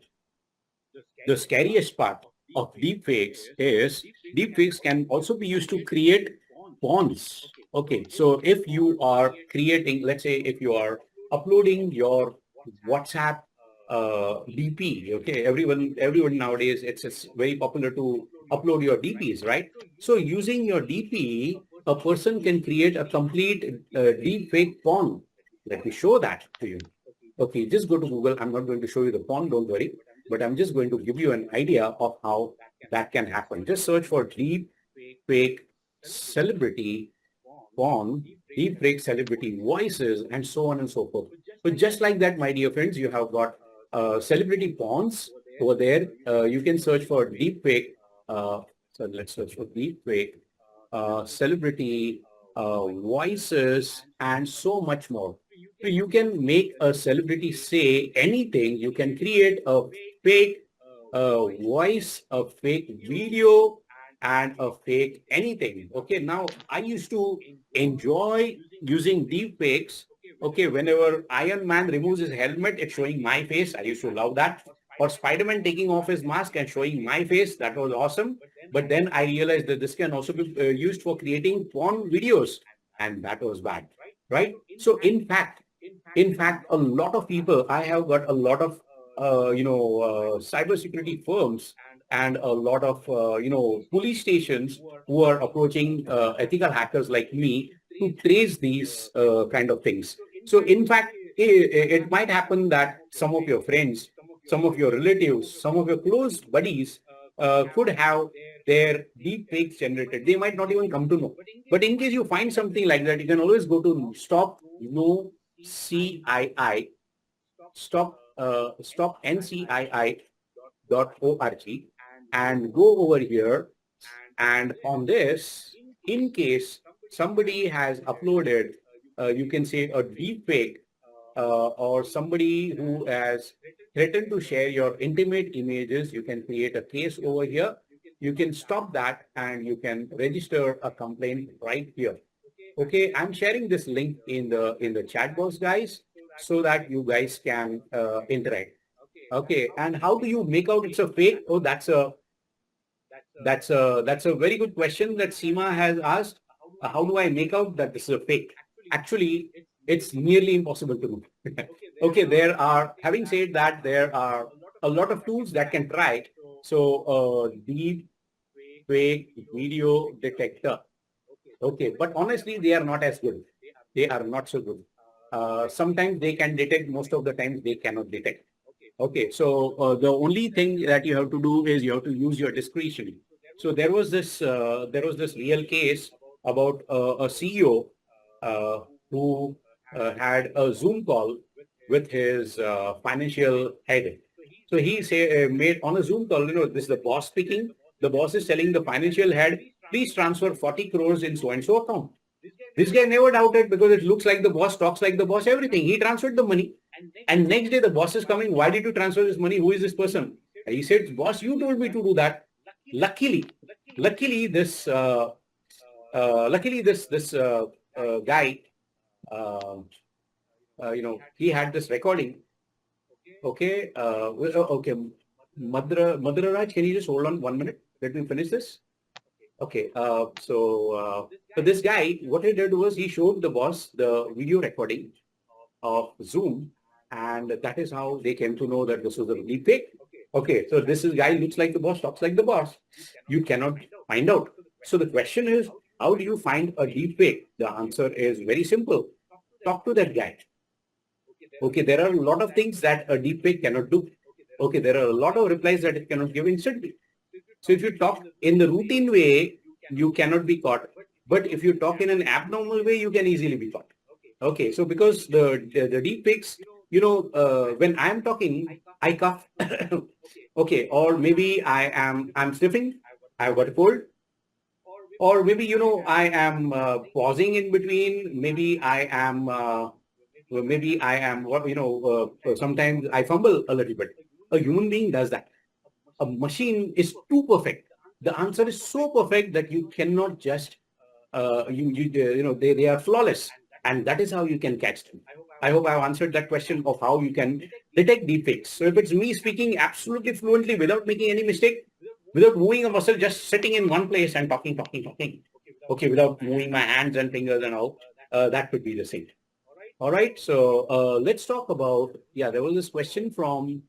The scariest part of deepfakes is deepfakes can also be used to create bonds. Okay, so if you are creating, let's say, if you are uploading your WhatsApp DP, okay, everyone nowadays, it's very popular to upload your DPs, right? So using your DP, a person can create a complete deepfake bond. Let me show that to you. Okay, just go to Google. I'm not going to show you the bond, don't worry, but I'm just going to give you an idea of how that can happen. Just search for deep fake celebrity porn, deep fake celebrity voices, and so on and so forth. So just like that, my dear friends, you have got celebrity porns over there. You can search for deep fake. So let's search for deep fake celebrity voices, and so much more. So you can make a celebrity say anything. You can create a fake voice, a fake video, and a fake anything. Okay, now I used to enjoy using deep fakes. Okay, whenever Iron Man removes his helmet, it's showing my face. I used to love that. Or Spider-Man taking off his mask and showing my face. That was awesome. But then I realized that this can also be used for creating porn videos, and that was bad, right? So in fact, a lot of people, I have got a lot of, cybersecurity firms and a lot of, police stations who are approaching ethical hackers like me to trace these kind of things. So in fact, it might happen that some of your friends, some of your relatives, some of your close buddies could have their deep fakes generated. They might not even come to know. But in case you find something like that, you can always go to stop no CII, stop ncii.org, and go over here. And on this, in case somebody has uploaded, you can say a deep fake, or somebody who has threatened to share your intimate images, you can create a case over here. You can stop that and you can register a complaint right here. Okay, I'm sharing this link in the chat box, guys, so that you guys can interact. Okay, and how do you make out it's a fake? Oh, that's a very good question that Seema has asked. How do I make out that this is a fake? Actually, it's nearly impossible to do. Okay, having said that, there are a lot of tools that can try. So, deep fake video detector. Okay, but honestly, they are not as good. They are not so good. Sometimes they can detect, most of the times they cannot detect. Okay, so the only thing that you have to do is you have to use your discretion. So there was this real case about a CEO who had a Zoom call with his financial head. So he made on a Zoom call, this is the boss speaking. The boss is telling the financial head, please transfer 40 crores in so and so account. This guy never doubted because it looks like the boss, talks like the boss, everything. He transferred the money. And next day the boss is coming. Why did you transfer this money? Who is this person? He said, boss, you told me to do that. Luckily, luckily this, guy, uh, he had this recording. Okay. Okay. Madhura Raj, can you just hold on 1 minute? Let me finish this. Okay. So this guy, what he did was he showed the boss the video recording of Zoom, and that is how they came to know that this was a deep fake. Okay, so this is guy looks like the boss, talks like the boss. You cannot find out. So the question is, how do you find a deep fake? The answer is very simple. Talk to that guy. Okay, there are a lot of things that a deep fake cannot do. Okay, there are a lot of replies that it cannot give instantly. So if you talk in the routine way, you cannot be caught. But if you talk in an abnormal way, you can easily be caught. Okay, so because the deep fakes, when I'm talking, I cough. Okay, or maybe I'm sniffing, I've got a cold, or maybe I am pausing in between. Maybe I am what sometimes I fumble a little bit. A human being does that. A machine is too perfect. The answer is so perfect that you cannot just they are flawless, and that is how you can catch them. I hope I've answered that question of how you can detect deepfakes. So if it's me speaking absolutely fluently without making any mistake, without moving a muscle, just sitting in one place and talking, okay, without moving my hands and fingers and all, that could be the same. All right, so let's talk about, yeah, there was this question from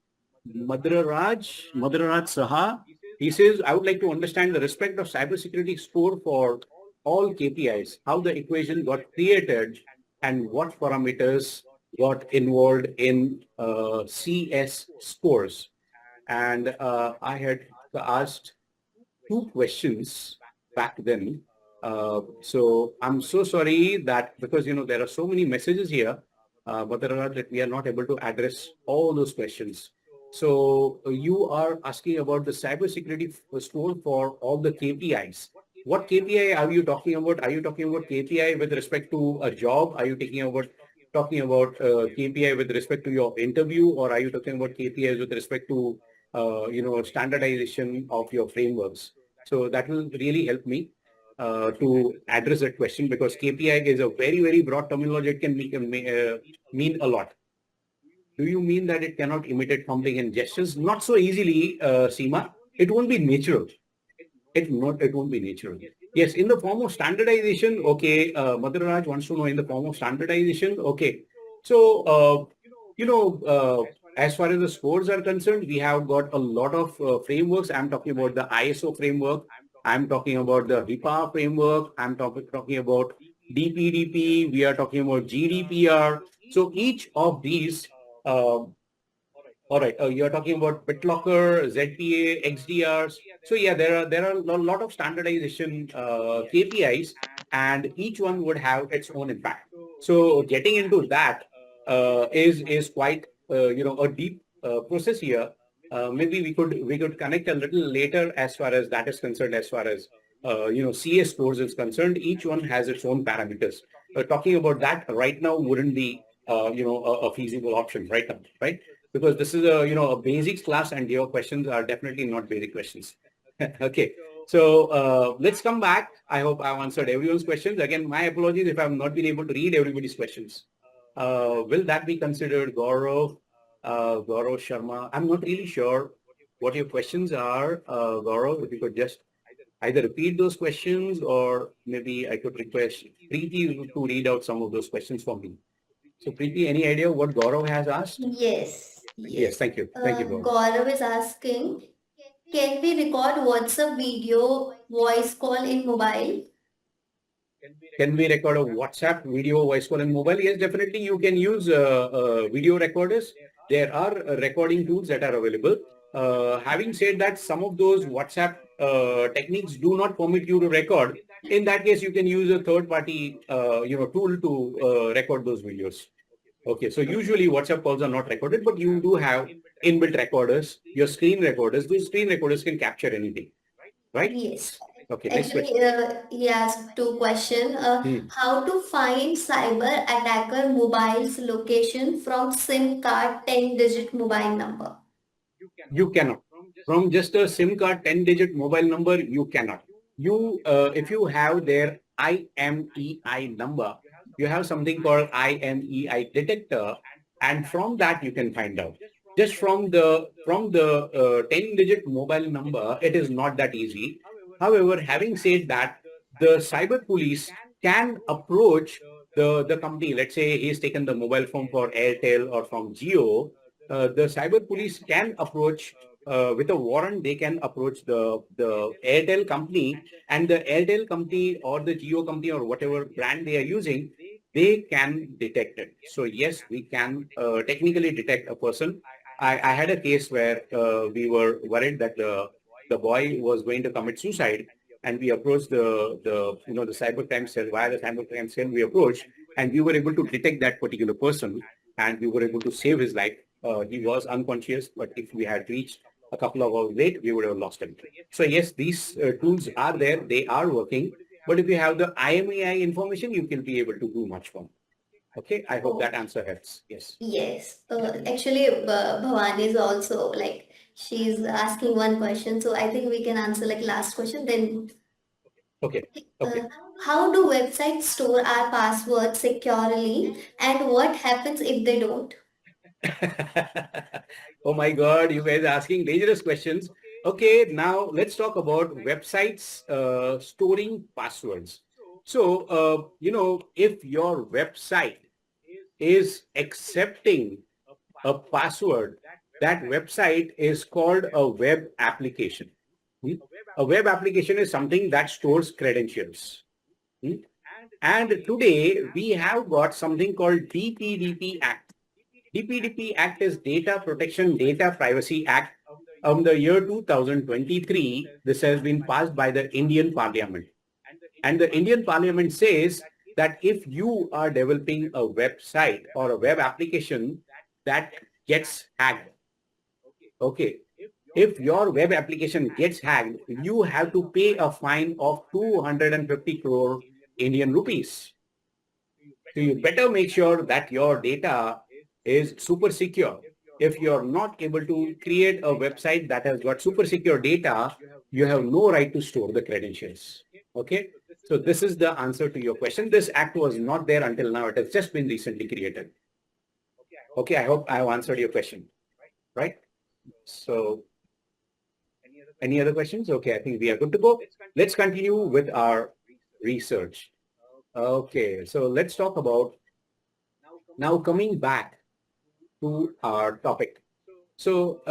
Madraraj Saha. He says, I would like to understand the respect of cybersecurity score for all KPIs, how the equation got created and what parameters got involved in CS scores. And I had asked two questions back then. So I'm so sorry that because there are so many messages here, but there are that we are not able to address all those questions. So you are asking about the cybersecurity score for all the KPIs. What KPI are you talking about? Are you talking about KPI with respect to a job? Are you talking about KPI with respect to your interview, or are you talking about KPIs with respect to standardization of your frameworks? So that will really help me to address that question, because KPI is a very, very broad terminology. It can mean a lot. Do you mean that it cannot imitate fumbling and gestures? Not so easily, Seema. It won't be natural. It won't be natural. Yes, in the form of standardization. Okay, Madhur Raj wants to know in the form of standardization. Okay, so as far as the scores are concerned, we have got a lot of frameworks. I'm talking about the ISO framework. I'm talking about the HIPAA framework. I'm talking about DPDP. We are talking about GDPR. So each of these uh, all right. You're talking about BitLocker, ZPA, XDRs. So yeah, there are a lot of standardization KPIs, and each one would have its own impact. So getting into that is quite a deep process here. Maybe we could connect a little later as far as that is concerned. As far as CS scores is concerned, each one has its own parameters. Talking about that right now wouldn't be a feasible option right now, right? Because this is a basics class, and your questions are definitely not basic questions. Okay, so let's come back. I hope I've answered everyone's questions. Again, my apologies if I've not been able to read everybody's questions. Will that be considered, Gaurav Sharma? I'm not really sure what your questions are, Gaurav. If you could just either repeat those questions, or maybe I could request Preeti to read out some of those questions for me. So Preeti, any idea what Gaurav has asked? Yes, Yes, yes. thank you. Thank you, Gaurav. Gaurav is asking, can we record WhatsApp video voice call in mobile? Can we record a WhatsApp video voice call in mobile? Yes, definitely. You can use video recorders. There are recording tools that are available. Having said that, some of those WhatsApp techniques do not permit you to record. In that case, you can use a third-party, tool to record those videos. Okay, so usually WhatsApp calls are not recorded, but you do have inbuilt recorders, your screen recorders. Those screen recorders can capture anything, right? Yes. Okay, next question. Actually, he asked two questions. Hmm. How to find cyber attacker mobile's location from SIM card 10-digit mobile number? You cannot. From just a SIM card 10-digit mobile number, you cannot. If you have their IMEI number, you have something called IMEI detector, and from that you can find out. Just from the 10-digit mobile number, it is not that easy. However, having said that, the cyber police can approach the company. Let's say he's taken the mobile phone for Airtel or from Geo. The cyber police can approach with a warrant. They can approach the Airtel company, and the Airtel company or the Geo company or whatever brand they are using, they can detect it. So yes, we can technically detect a person. I had a case where we were worried that the boy was going to commit suicide, and we approached the cybercrime cell. Via the cybercrime cell, we approached, and we were able to detect that particular person, and we were able to save his life. He was unconscious, but if we had reached a couple of hours late, we would have lost him. So yes, these tools are there; they are working. But if you have the IMEI information, you can be able to do much more. Okay, I hope that answer helps. Yes. Yes. Actually, Bhavani is also like she's asking one question, so I think we can answer like last question. Then, Okay. Okay. uh, how do websites store our passwords securely, and what happens if they don't? Oh my God, you guys are asking dangerous questions. Okay, now let's talk about websites storing passwords. So, if your website is accepting a password, that website is called a web application. Hmm? A web application is something that stores credentials. Hmm? And today we have got something called DPDP Act. DPDP Act is Data Protection Data Privacy Act of the year 2023. This has been passed by the Indian Parliament. And the Indian Parliament says that if you are developing a website or a web application that gets hacked, okay, if your web application gets hacked, you have to pay a fine of 250 crore Indian rupees. So you better make sure that your data is super secure. If you're not able to create a website that has got super secure data, you have no right to store the credentials. Okay. So this is the answer to your question. This act was not there until now. It has just been recently created. Okay. I hope I have answered your question. Right. So any other questions? Okay. I think we are good to go. Let's continue with our research. Okay. So let's talk about now coming back to our topic. So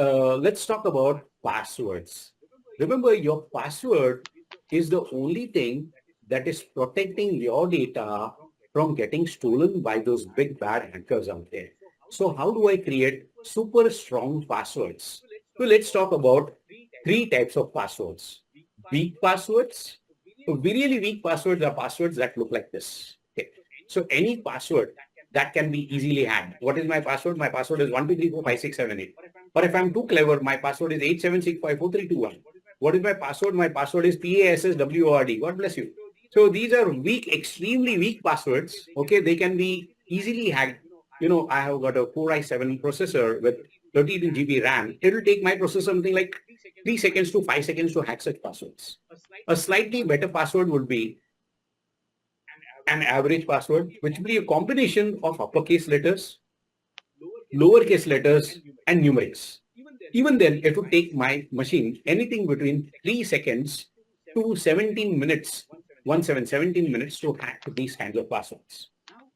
let's talk about passwords. Remember, your password is the only thing that is protecting your data from getting stolen by those big bad hackers out there. So how do I create super strong passwords? So let's talk about three types of passwords. Weak passwords. So really weak passwords are passwords that look like this. Okay. So any password that can be easily hacked. What is my password? My password is 1234567 8. Or if I'm too clever, my password is 87654321. What is my password? My password is PASSWORD. God bless you. So these are weak, extremely weak passwords. Okay, they can be easily hacked. I have got a Core i7 processor with 32 GB RAM. It will take my processor something like 3 seconds to 5 seconds to hack such passwords. A slightly better password would be an average password, which will be a combination of uppercase letters, lowercase letters, and numerics. Even then, it would take my machine anything between 3 seconds to 17 minutes, 17 minutes to hack these kinds of passwords.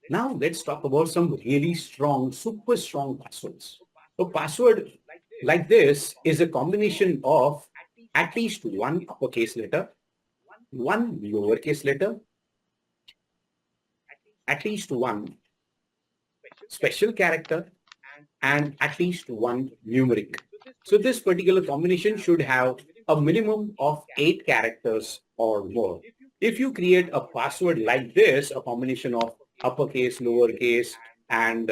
Now, let's talk about some really strong, super strong passwords. A password like this is a combination of at least one uppercase letter, one lowercase letter, at least one special character, and at least one numeric. So this particular combination should have a minimum of 8 characters or more. If you create a password like this, a combination of uppercase, lowercase, and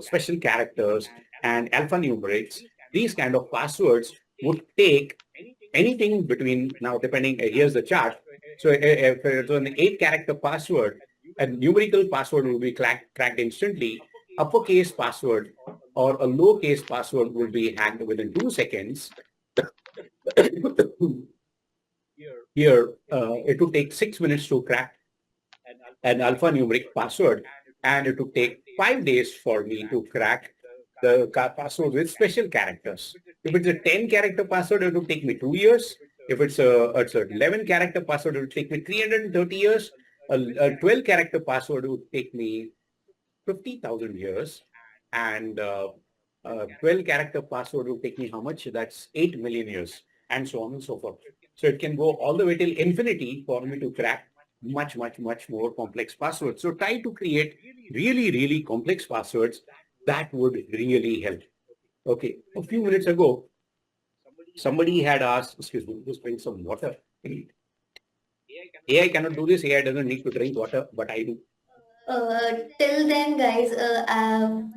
special characters and alphanumerics, these kind of passwords would take anything between now depending here's the chart. So if it's an 8-character password, a numerical password will be cracked instantly. Uppercase password or a lowercase password will be hacked within 2 seconds. Here, it would take 6 minutes to crack an alphanumeric password, and it would take 5 days for me to crack the password with special characters. If it's a 10-character password, it would take me 2 years. If it's a 11-character password, it would take me 330 years. A 12-character password would take me 50,000 years, and 12-character password will take me how much? That's 8 million years, and so on and so forth. So it can go all the way till infinity for me to crack much, much, much more complex passwords. So try to create really, really complex passwords. That would really help. Okay, a few minutes ago, somebody had asked, excuse me, just bring some water. AI cannot do this. AI doesn't need to drink water, but I do. Till then, guys,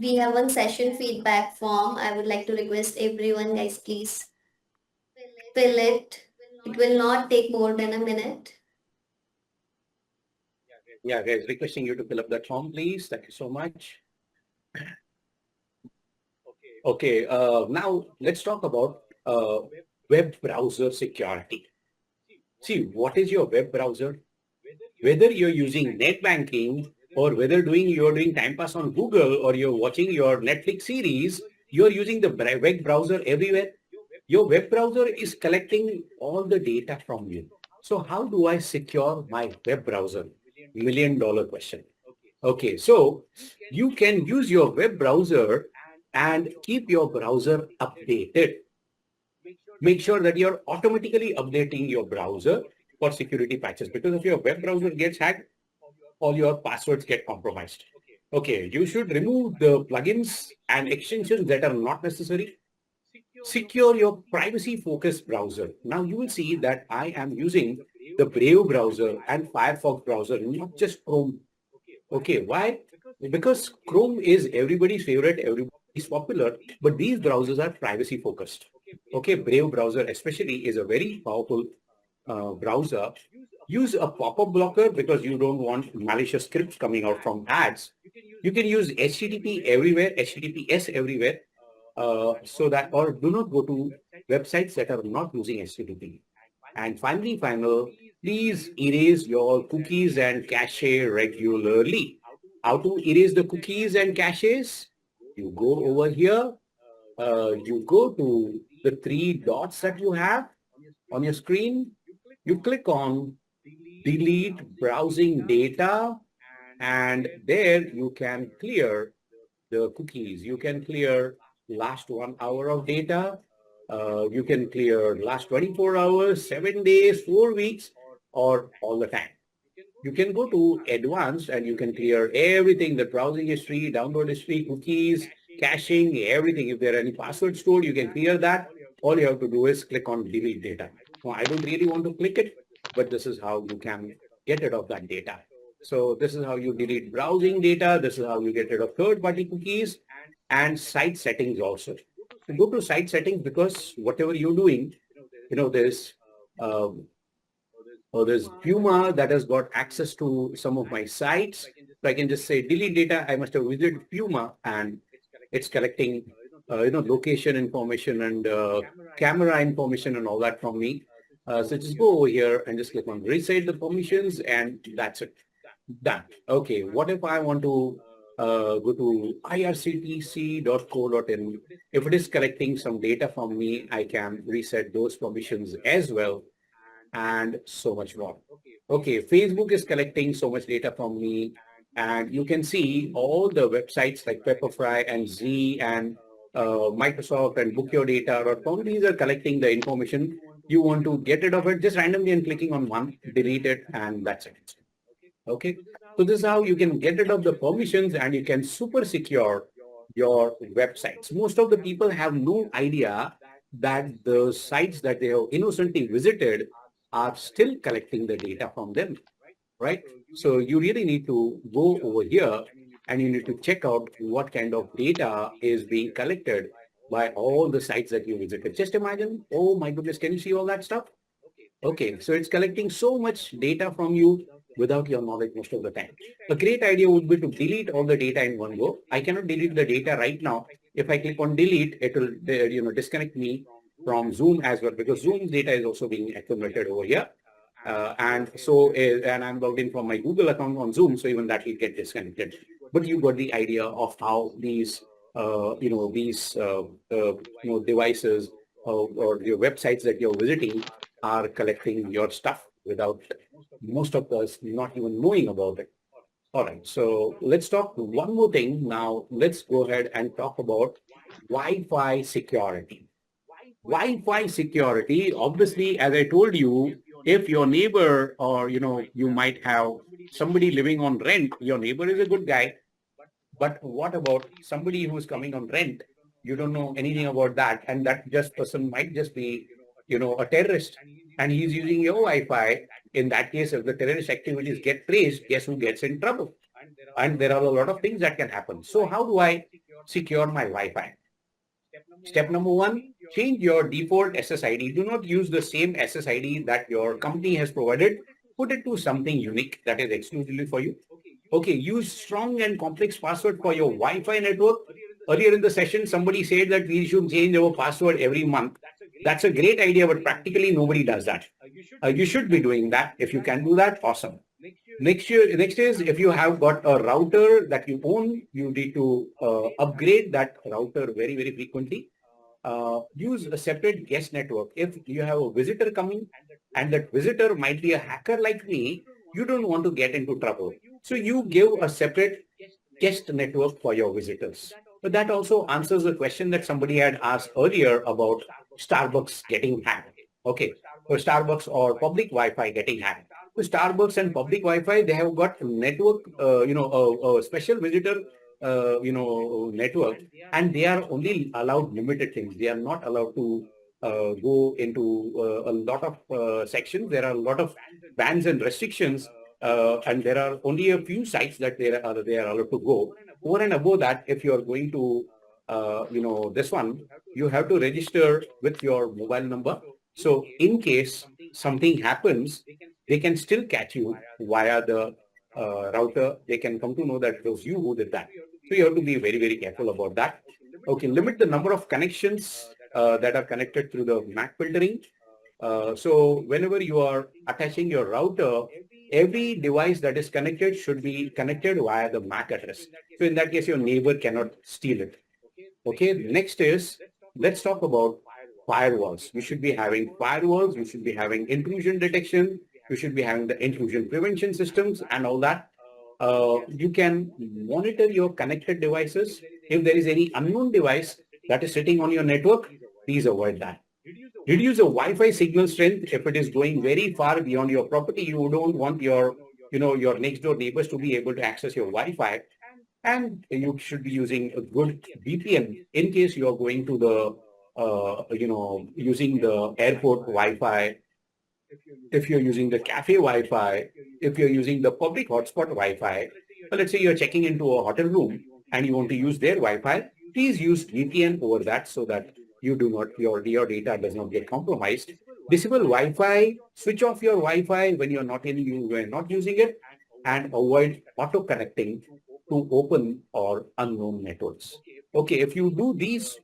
we have one session feedback form. I would like to request everyone, guys, please fill it. It will not take more than a minute. Yeah, guys, requesting you to fill up that form, please. Thank you so much. Okay, now let's talk about web browser security. See, what is your web browser? Whether you're using net banking or whether you're doing time pass on Google or you're watching your Netflix series, you're using the web browser everywhere. Your web browser is collecting all the data from you. So how do I secure my web browser? $1 million question. Okay, so you can use your web browser and keep your browser updated. Make sure that you're automatically updating your browser for security patches, because if your web browser gets hacked, all your passwords get compromised. Okay, you should remove the plugins and extensions that are not necessary. Secure your privacy-focused browser. Now you will see that I am using the Brave browser and Firefox browser, not just Chrome. Okay, why? Because Chrome is everybody's favorite, everybody's popular, but these browsers are privacy focused. Okay, Brave browser especially is a very powerful browser. Use a pop-up blocker because you don't want malicious scripts coming out from ads. You can use HTTP everywhere, HTTPS everywhere, so that, or do not go to websites that are not using HTTP. And finally, please erase your cookies and cache regularly. How to erase the cookies and caches? You go over here, you go to the three dots that you have on your screen. You click on delete browsing data, and there you can clear the cookies. You can clear last 1 hour of data. You can clear last 24 hours, 7 days, 4 weeks, or all the time. You can go to advanced and you can clear everything, the browsing history, download history, cookies, caching, everything. If there are any passwords stored, you can clear that. All you have to do is click on delete data. Now, I don't really want to click it, but this is how you can get rid of that data. So this is how you delete browsing data. This is how you get rid of third-party cookies and site settings also. So go to site settings, because whatever you're doing, there's um, there's Puma that has got access to some of my sites. So I can just say delete data. I must have visited Puma and it's collecting, location information and camera information and all that from me. So just go over here and just click on reset the permissions and that's it. Done. Okay. What if I want to go to irctc.co.in? If it is collecting some data from me, I can reset those permissions as well, and so much more. Okay, Facebook is collecting so much data from me, and you can see all the websites like Pepperfry and Z and Microsoft and Book Your Data.com. These are collecting the information. You want to get rid of it just randomly and clicking on one, delete it, and that's it. Okay, so this is how you can get rid of the permissions and you can super secure your websites. Most of the people have no idea that the sites that they have innocently visited are still collecting the data from them, right? So you really need to go over here and you need to check out what kind of data is being collected by all the sites that you visited. Just imagine, oh my goodness, can you see all that stuff? Okay, so it's collecting so much data from you without your knowledge most of the time. A great idea would be to delete all the data in one go. I cannot delete the data right now. If I click on delete, it will disconnect me from Zoom as well, because Zoom data is also being accumulated over here. And I'm logged in from my Google account on Zoom, so even that will get disconnected. But you got the idea of how these devices or your websites that you're visiting are collecting your stuff without most of us not even knowing about it. All right, so let's talk one more thing. Now, let's go ahead and talk about Wi-Fi security. Wi-Fi security, obviously, as I told you, if your neighbor or, you might have somebody living on rent, your neighbor is a good guy. But what about somebody who's coming on rent? You don't know anything about that. And that just person might just be, a terrorist. and he's using your Wi-Fi, in that case, if the terrorist activities get traced, guess who gets in trouble? And there are a lot of things that can happen. So how do I secure my Wi-Fi? Step number one, change your default SSID. Do not use the same SSID that your company has provided. Put it to something unique that is exclusively for you. Okay, use strong and complex password for your Wi-Fi network. Earlier in the session, somebody said that we should change our password every month. That's a great idea, but practically nobody does that. You should be doing that. If you can do that, awesome. Next is if you have got a router that you own, you need to upgrade that router very, very frequently. Use a separate guest network. If you have a visitor coming and that visitor might be a hacker like me, you don't want to get into trouble. So you give a separate guest network for your visitors. But that also answers the question that somebody had asked earlier about Starbucks getting hacked. Okay, or Starbucks or public Wi-Fi getting hacked. So Starbucks and public Wi-Fi, they have got network, a special visitor, network, and they are only allowed limited things. They are not allowed to go into a lot of sections. There are a lot of bans and restrictions, and there are only a few sites that they are allowed to go. Over and above that, if you are going to, this one, you have to register with your mobile number. So in case something happens, they can still catch you via the router. They can come to know that it was you who did that. So you have to be very, very careful about that. Okay, limit the number of connections that are connected through the MAC filtering. So whenever you are attaching your router, every device that is connected should be connected via the MAC address. So in that case, your neighbor cannot steal it. Okay, next is, let's talk about firewalls. You should be having firewalls, you should be having intrusion detection, you should be having the intrusion prevention systems and all that. You can monitor your connected devices. If there is any unknown device that is sitting on your network, please avoid that. Reduce the Wi-Fi signal strength. If it is going very far beyond your property, you don't want your next door neighbors to be able to access your Wi-Fi. And you should be using a good VPN in case you are going to the, using the airport Wi-Fi, if you're using the cafe Wi-Fi, if you're using the public hotspot Wi-Fi. Well, let's say you're checking into a hotel room and you want to use their Wi-Fi, please use VPN over that so that you do not, your data does not get compromised. Disable Wi-Fi, switch off your Wi-Fi when you're not using it, and avoid auto connecting to open or unknown networks. Okay, if you do these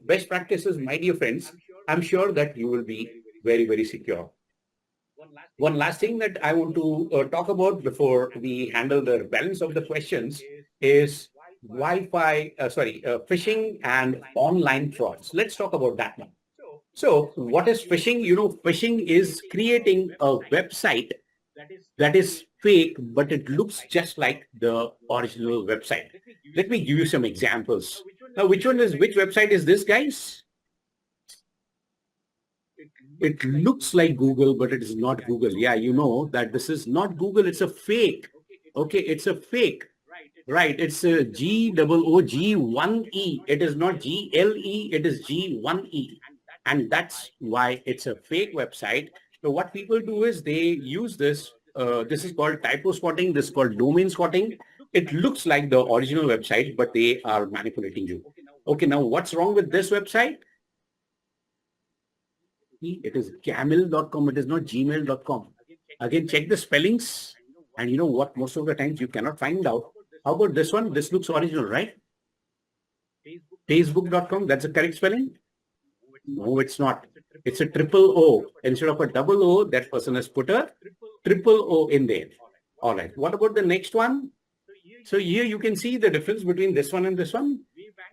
best practices, my dear friends, I'm sure that you will be very, very secure. One last thing that I want to talk about before we handle the balance of the questions is phishing and online frauds. Let's talk about that now. So what is phishing? Phishing is creating a website that is fake, but it looks just like the original website. Let me give you some examples. Now, which website is this, guys? It looks like Google, but it is not Google. Yeah, you know that this is not Google. It's a fake. Okay, it's a fake. Right, it's a G-O-O-G-1-E. It is not G-L-E, it is G-1-E. And that's why it's a fake website. So what people do is they use this. This is called typo spotting. This is called domain spotting. It looks like the original website, but they are manipulating you. Okay, now what's wrong with this website? It is camel.com. It is not gmail.com. Again, check the spellings. And you know what? Most of the times you cannot find out. How about this one? This looks original, right? Facebook.com. That's the correct spelling? No, it's not. It's a triple O. Instead of a double O, that person has put a triple O in there. All right. What about the next one? So here you can see the difference between this one and this one.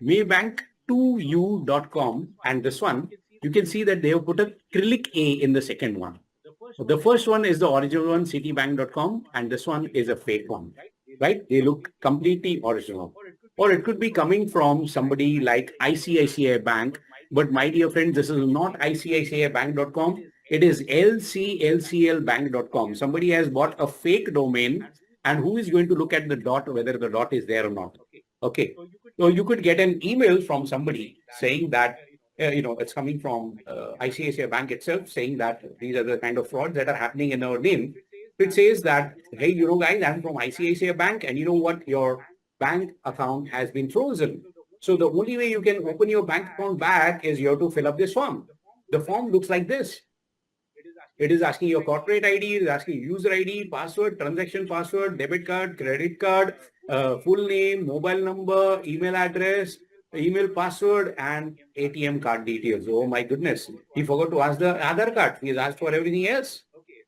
Maybank2u.com and this one. You can see that they have put a acrylic A in the second one. The first one is the original one, citibank.com, and this one is a fake one, right? They look completely original. Or it could be coming from somebody like ICICI Bank. But my dear friends, this is not ICICIbank.com. It is LCLCLbank.com. Somebody has bought a fake domain, and who is going to look at the dot, whether the dot is there or not? Okay. So you could get an email from somebody saying that it's coming from ICICI Bank itself saying that these are the kind of frauds that are happening in our name. It says that, hey, guys, I'm from ICICI Bank, and you know what? Your bank account has been frozen. So the only way you can open your bank account back is you have to fill up this form. The form looks like this. It is asking your corporate ID, it is asking user ID, password, transaction password, debit card, credit card, full name, mobile number, email address, email password, and ATM card details. Oh my goodness. He forgot to ask the Aadhaar card. He has asked for everything else.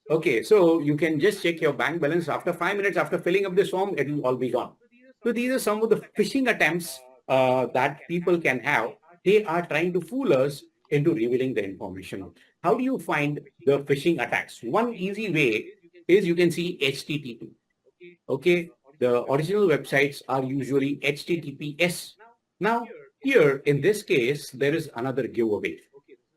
Okay, so you can just check your bank balance after 5 minutes after filling up this form, it will all be gone. So these are some of the phishing attempts that people can have. They are trying to fool us into revealing the information. How do you find the phishing attacks? One easy way is you can see HTTP. Okay, the original websites are usually HTTPS. Now, here in this case, there is another giveaway.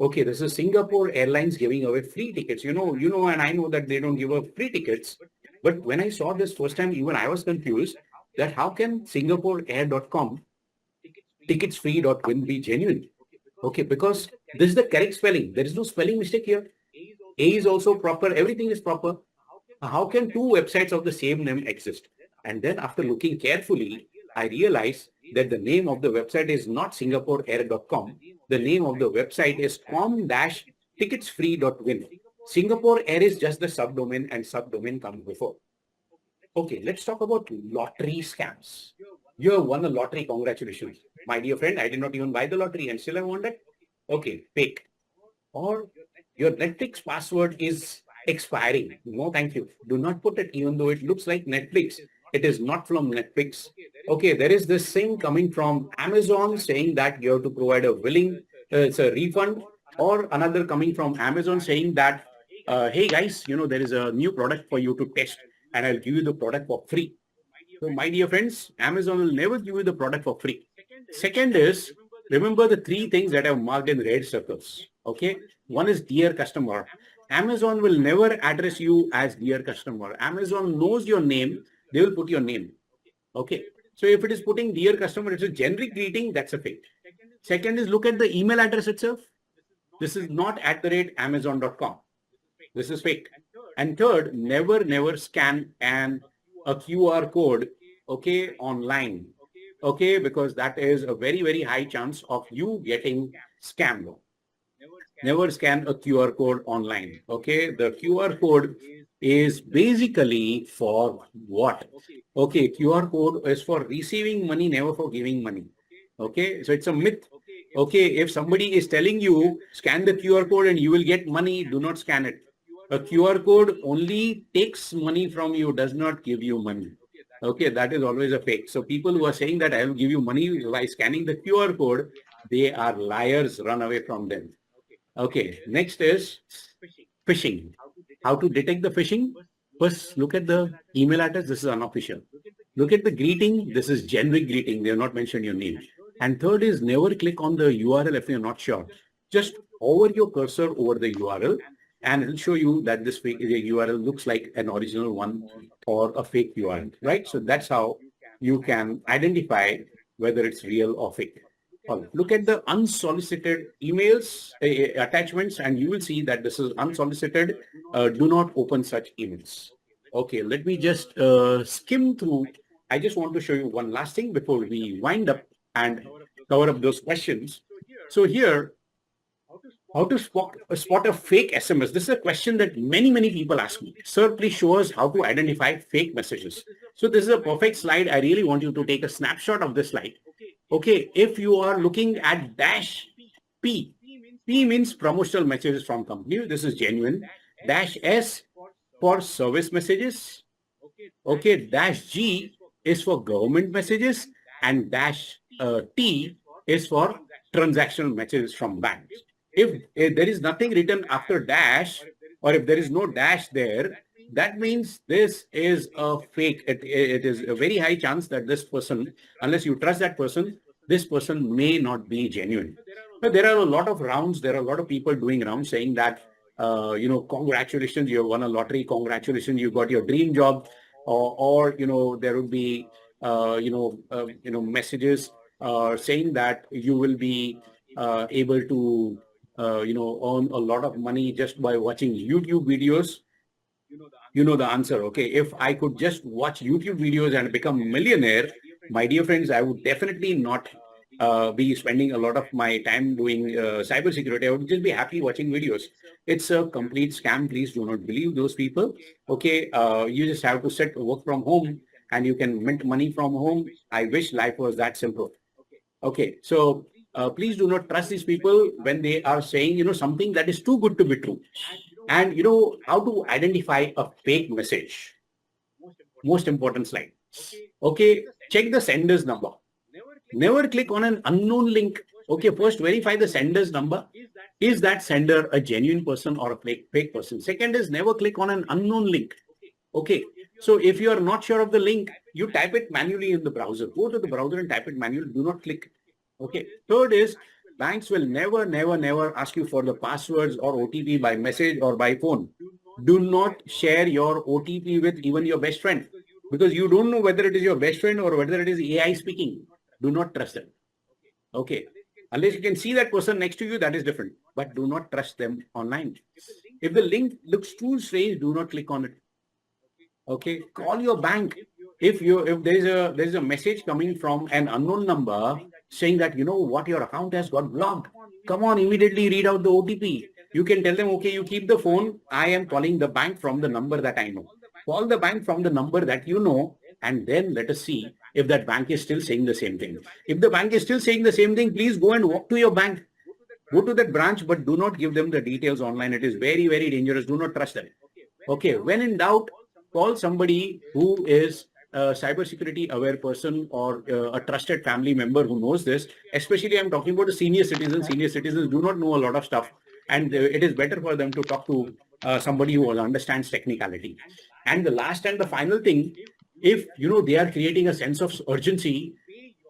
Okay, this is Singapore Airlines giving away free tickets. And I know that they don't give away free tickets. But when I saw this first time, even I was confused that how can SingaporeAir.com ticketsfree.win be genuine? Okay, because this is the correct spelling. There is no spelling mistake here. A is also proper. Everything is proper. How can two websites of the same name exist? And then after looking carefully, I realized that the name of the website is not singaporeair.com. The name of the website is com-ticketsfree.win. Singapore Air is just the subdomain and subdomain comes before. Okay, let's talk about lottery scams. You have won a lottery. Congratulations. My dear friend, I did not even buy the lottery and still I won it. Okay, fake. Or your Netflix password is expiring. No, thank you. Do not put it even though it looks like Netflix. It is not from Netflix. Okay, there is this thing coming from Amazon saying that you have to provide a it's a refund, or another coming from Amazon saying that, hey guys, there is a new product for you to test and I'll give you the product for free. So my dear friends, Amazon will never give you the product for free. Second is, remember the three things that I've marked in red circles. Okay. One is dear customer. Amazon will never address you as dear customer. Amazon knows your name. They will put your name. Okay. So if it is putting dear customer, it's a generic greeting. That's a fake. Second is look at the email address itself. This is not @amazon.com. This is fake. And third, never scan a QR code, okay, online, okay, because that is a very high chance of you getting scammed. Never scan a QR code online. Okay, the QR code is basically for what? Okay, QR code is for receiving money, never for giving money. Okay, so it's a myth. Okay, if somebody is telling you scan the QR code and you will get money, do not scan it. A QR code only takes money from you, does not give you money. Okay, that is always a fake. So people who are saying that I will give you money by scanning the QR code, they are liars. Run away from them. Okay, next is phishing. How to detect the phishing? First, look at the email address. This is unofficial. Look at the greeting. This is generic greeting. They have not mentioned your name. And third is never click on the URL if you're not sure. Just hover your cursor over the URL and it'll show you that this fake URL looks like an original one or a fake URL, right? So that's how you can identify whether it's real or fake. Look at the unsolicited emails attachments and you will see that this is unsolicited. Do not open such emails. Okay, let me just skim through. I just want to show you one last thing before we wind up and cover up those questions. So here, how to spot a fake SMS? This is a question that many people ask me. Sir, please show us how to identify fake messages. So this is a perfect slide. I really want you to take a snapshot of this slide. Okay, if you are looking at dash P, P means promotional messages from company. This is genuine. Dash S for service messages. Okay, dash G is for government messages and dash T is for transactional messages from banks. If there is nothing written after dash or if there is no dash there, that means this is a fake. It is a very high chance that this person, unless you trust that person, this person may not be genuine. But there are a lot of rounds. There are a lot of people doing rounds saying that, congratulations, you have won a lottery. Congratulations, you got your dream job. Or there would be, messages saying that you will be able to, earn a lot of money just by watching YouTube videos? You know the answer. Okay, if I could just watch YouTube videos and become a millionaire, my dear friends, I would definitely not be spending a lot of my time doing cybersecurity. I would just be happy watching videos. It's a complete scam. Please do not believe those people. Okay, you just have to sit, work from home, and you can mint money from home. I wish life was that simple. Okay, so please do not trust these people when they are saying, something that is too good to be true. And how to identify a fake message. Most important slide. Okay, check the sender's number. Never click on an unknown link. Okay, first verify the sender's number. Is that sender a genuine person or a fake person? Second is never click on an unknown link. Okay, so if you are not sure of the link, you type it manually in the browser. Go to the browser and type it manually. Do not click. Okay. Third is banks will never, never, never ask you for the passwords or OTP by message or by phone. Do not share your OTP with even your best friend because you don't know whether it is your best friend or whether it is AI speaking. Do not trust them. Okay. Unless you can see that person next to you, that is different. But do not trust them online. If the link looks too strange, do not click on it. Okay, call your bank. If there's a message coming from an unknown number saying that what your account has got blocked, come on, immediately read out the OTP. You can tell them, okay, you keep the phone. I am calling the bank from the number that I know. Call the bank from the number that you know, and then let us see if that bank is still saying the same thing. If the bank is still saying the same thing, please go and walk to your bank. Go to that branch, but do not give them the details online. It is very, very dangerous. Do not trust them. Okay, when in doubt, call somebody who is a cybersecurity aware person or a trusted family member who knows this. Especially, I'm talking about the senior citizens. Senior citizens do not know a lot of stuff, and it is better for them to talk to somebody who understands technicality. And the last and the final thing, if they are creating a sense of urgency,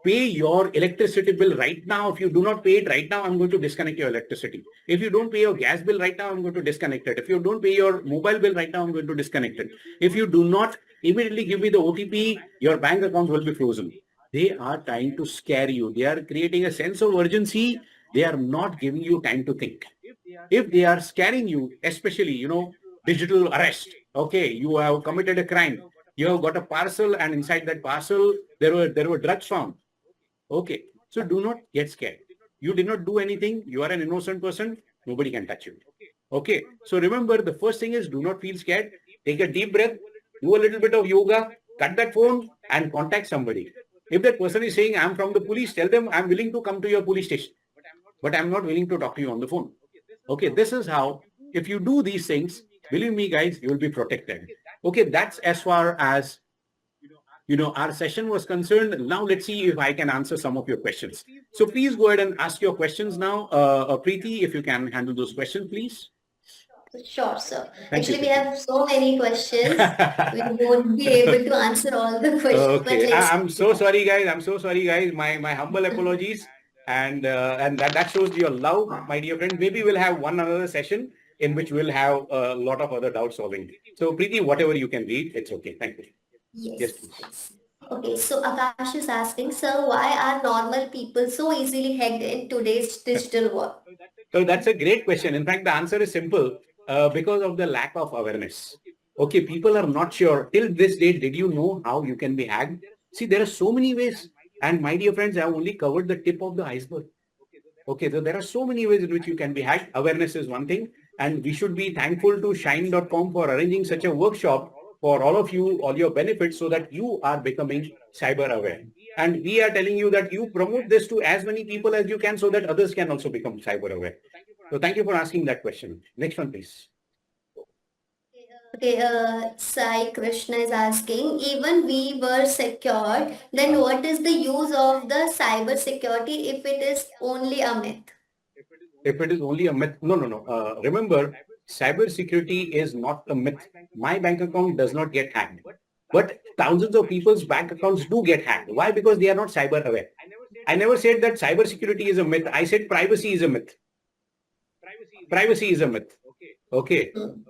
pay your electricity bill right now. If you do not pay it right now, I'm going to disconnect your electricity. If you don't pay your gas bill right now, I'm going to disconnect it. If you don't pay your mobile bill right now, I'm going to disconnect it. If you do not immediately give me the OTP, your bank account will be frozen. They are trying to scare you. They are creating a sense of urgency. They are not giving you time to think. If they are scaring you, especially, digital arrest. Okay, you have committed a crime. You have got a parcel, and inside that parcel, there were drugs found. Okay, so do not get scared. You did not do anything. You are an innocent person. Nobody can touch you. Okay, so remember, the first thing is do not feel scared. Take a deep breath, do a little bit of yoga, cut that phone and contact somebody. If that person is saying, I'm from the police, tell them I'm willing to come to your police station, but I'm not willing to talk to you on the phone. Okay, this is how, if you do these things, believe me, guys, you will be protected. Okay, that's as far as our session was concerned. Now let's see if I can answer some of your questions. So please go ahead and ask your questions now. Preeti, if you can handle those questions, please. Sure, sir. Thank you, Actually, we Preeti. have so many questions. We won't be able to answer all the questions, but Okay, let's I'm so sorry, guys. I'm so sorry, guys. My humble apologies, and that shows your love, my dear friend. Maybe we'll have one another session in which we'll have a lot of other doubt solving. So Preeti, whatever you can read, it's okay. Thank you. Yes, yes. please. Okay, so Akash is asking, sir, why are normal people so easily hacked in today's digital world? So that's a great question. In fact, the answer is simple because of the lack of awareness. Okay, people are not sure. Till this date, did you know how you can be hacked? See, there are so many ways. And my dear friends, I have only covered the tip of the iceberg. Okay, so there are so many ways in which you can be hacked. Awareness is one thing. And we should be thankful to shine.com for arranging such a workshop for all of you, all your benefits, so that you are becoming cyber aware. And we are telling you that you promote this to as many people as you can so that others can also become cyber aware. So thank you for asking that question. Next one, please. Okay, Sai Krishna is asking, even we were secured, then what is the use of the cyber security if it is only a myth? If it is only a myth, no, no, no. Remember, cybersecurity is not a myth. My bank account does not get hacked, but thousands of people's bank accounts do get hacked. Why? Because they are not cyber aware. I never said that cybersecurity is a myth. I said privacy is a myth. Privacy is a myth. Okay. Hmm.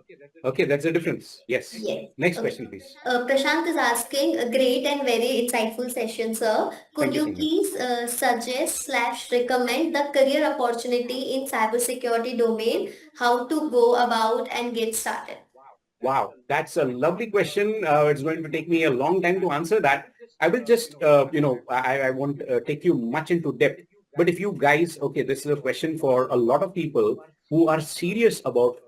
Okay, that's the difference. Yes. Yes. Next Okay. question, please. Prashant is asking a great and very insightful session, sir. Could Thank you you so much. please suggest slash recommend the career opportunity in cybersecurity domain, how to go about and get started? Wow, that's a lovely question. It's going to take me a long time to answer that. I will just, I won't take you much into depth. But if you guys, okay, this is a question for a lot of people who are serious about,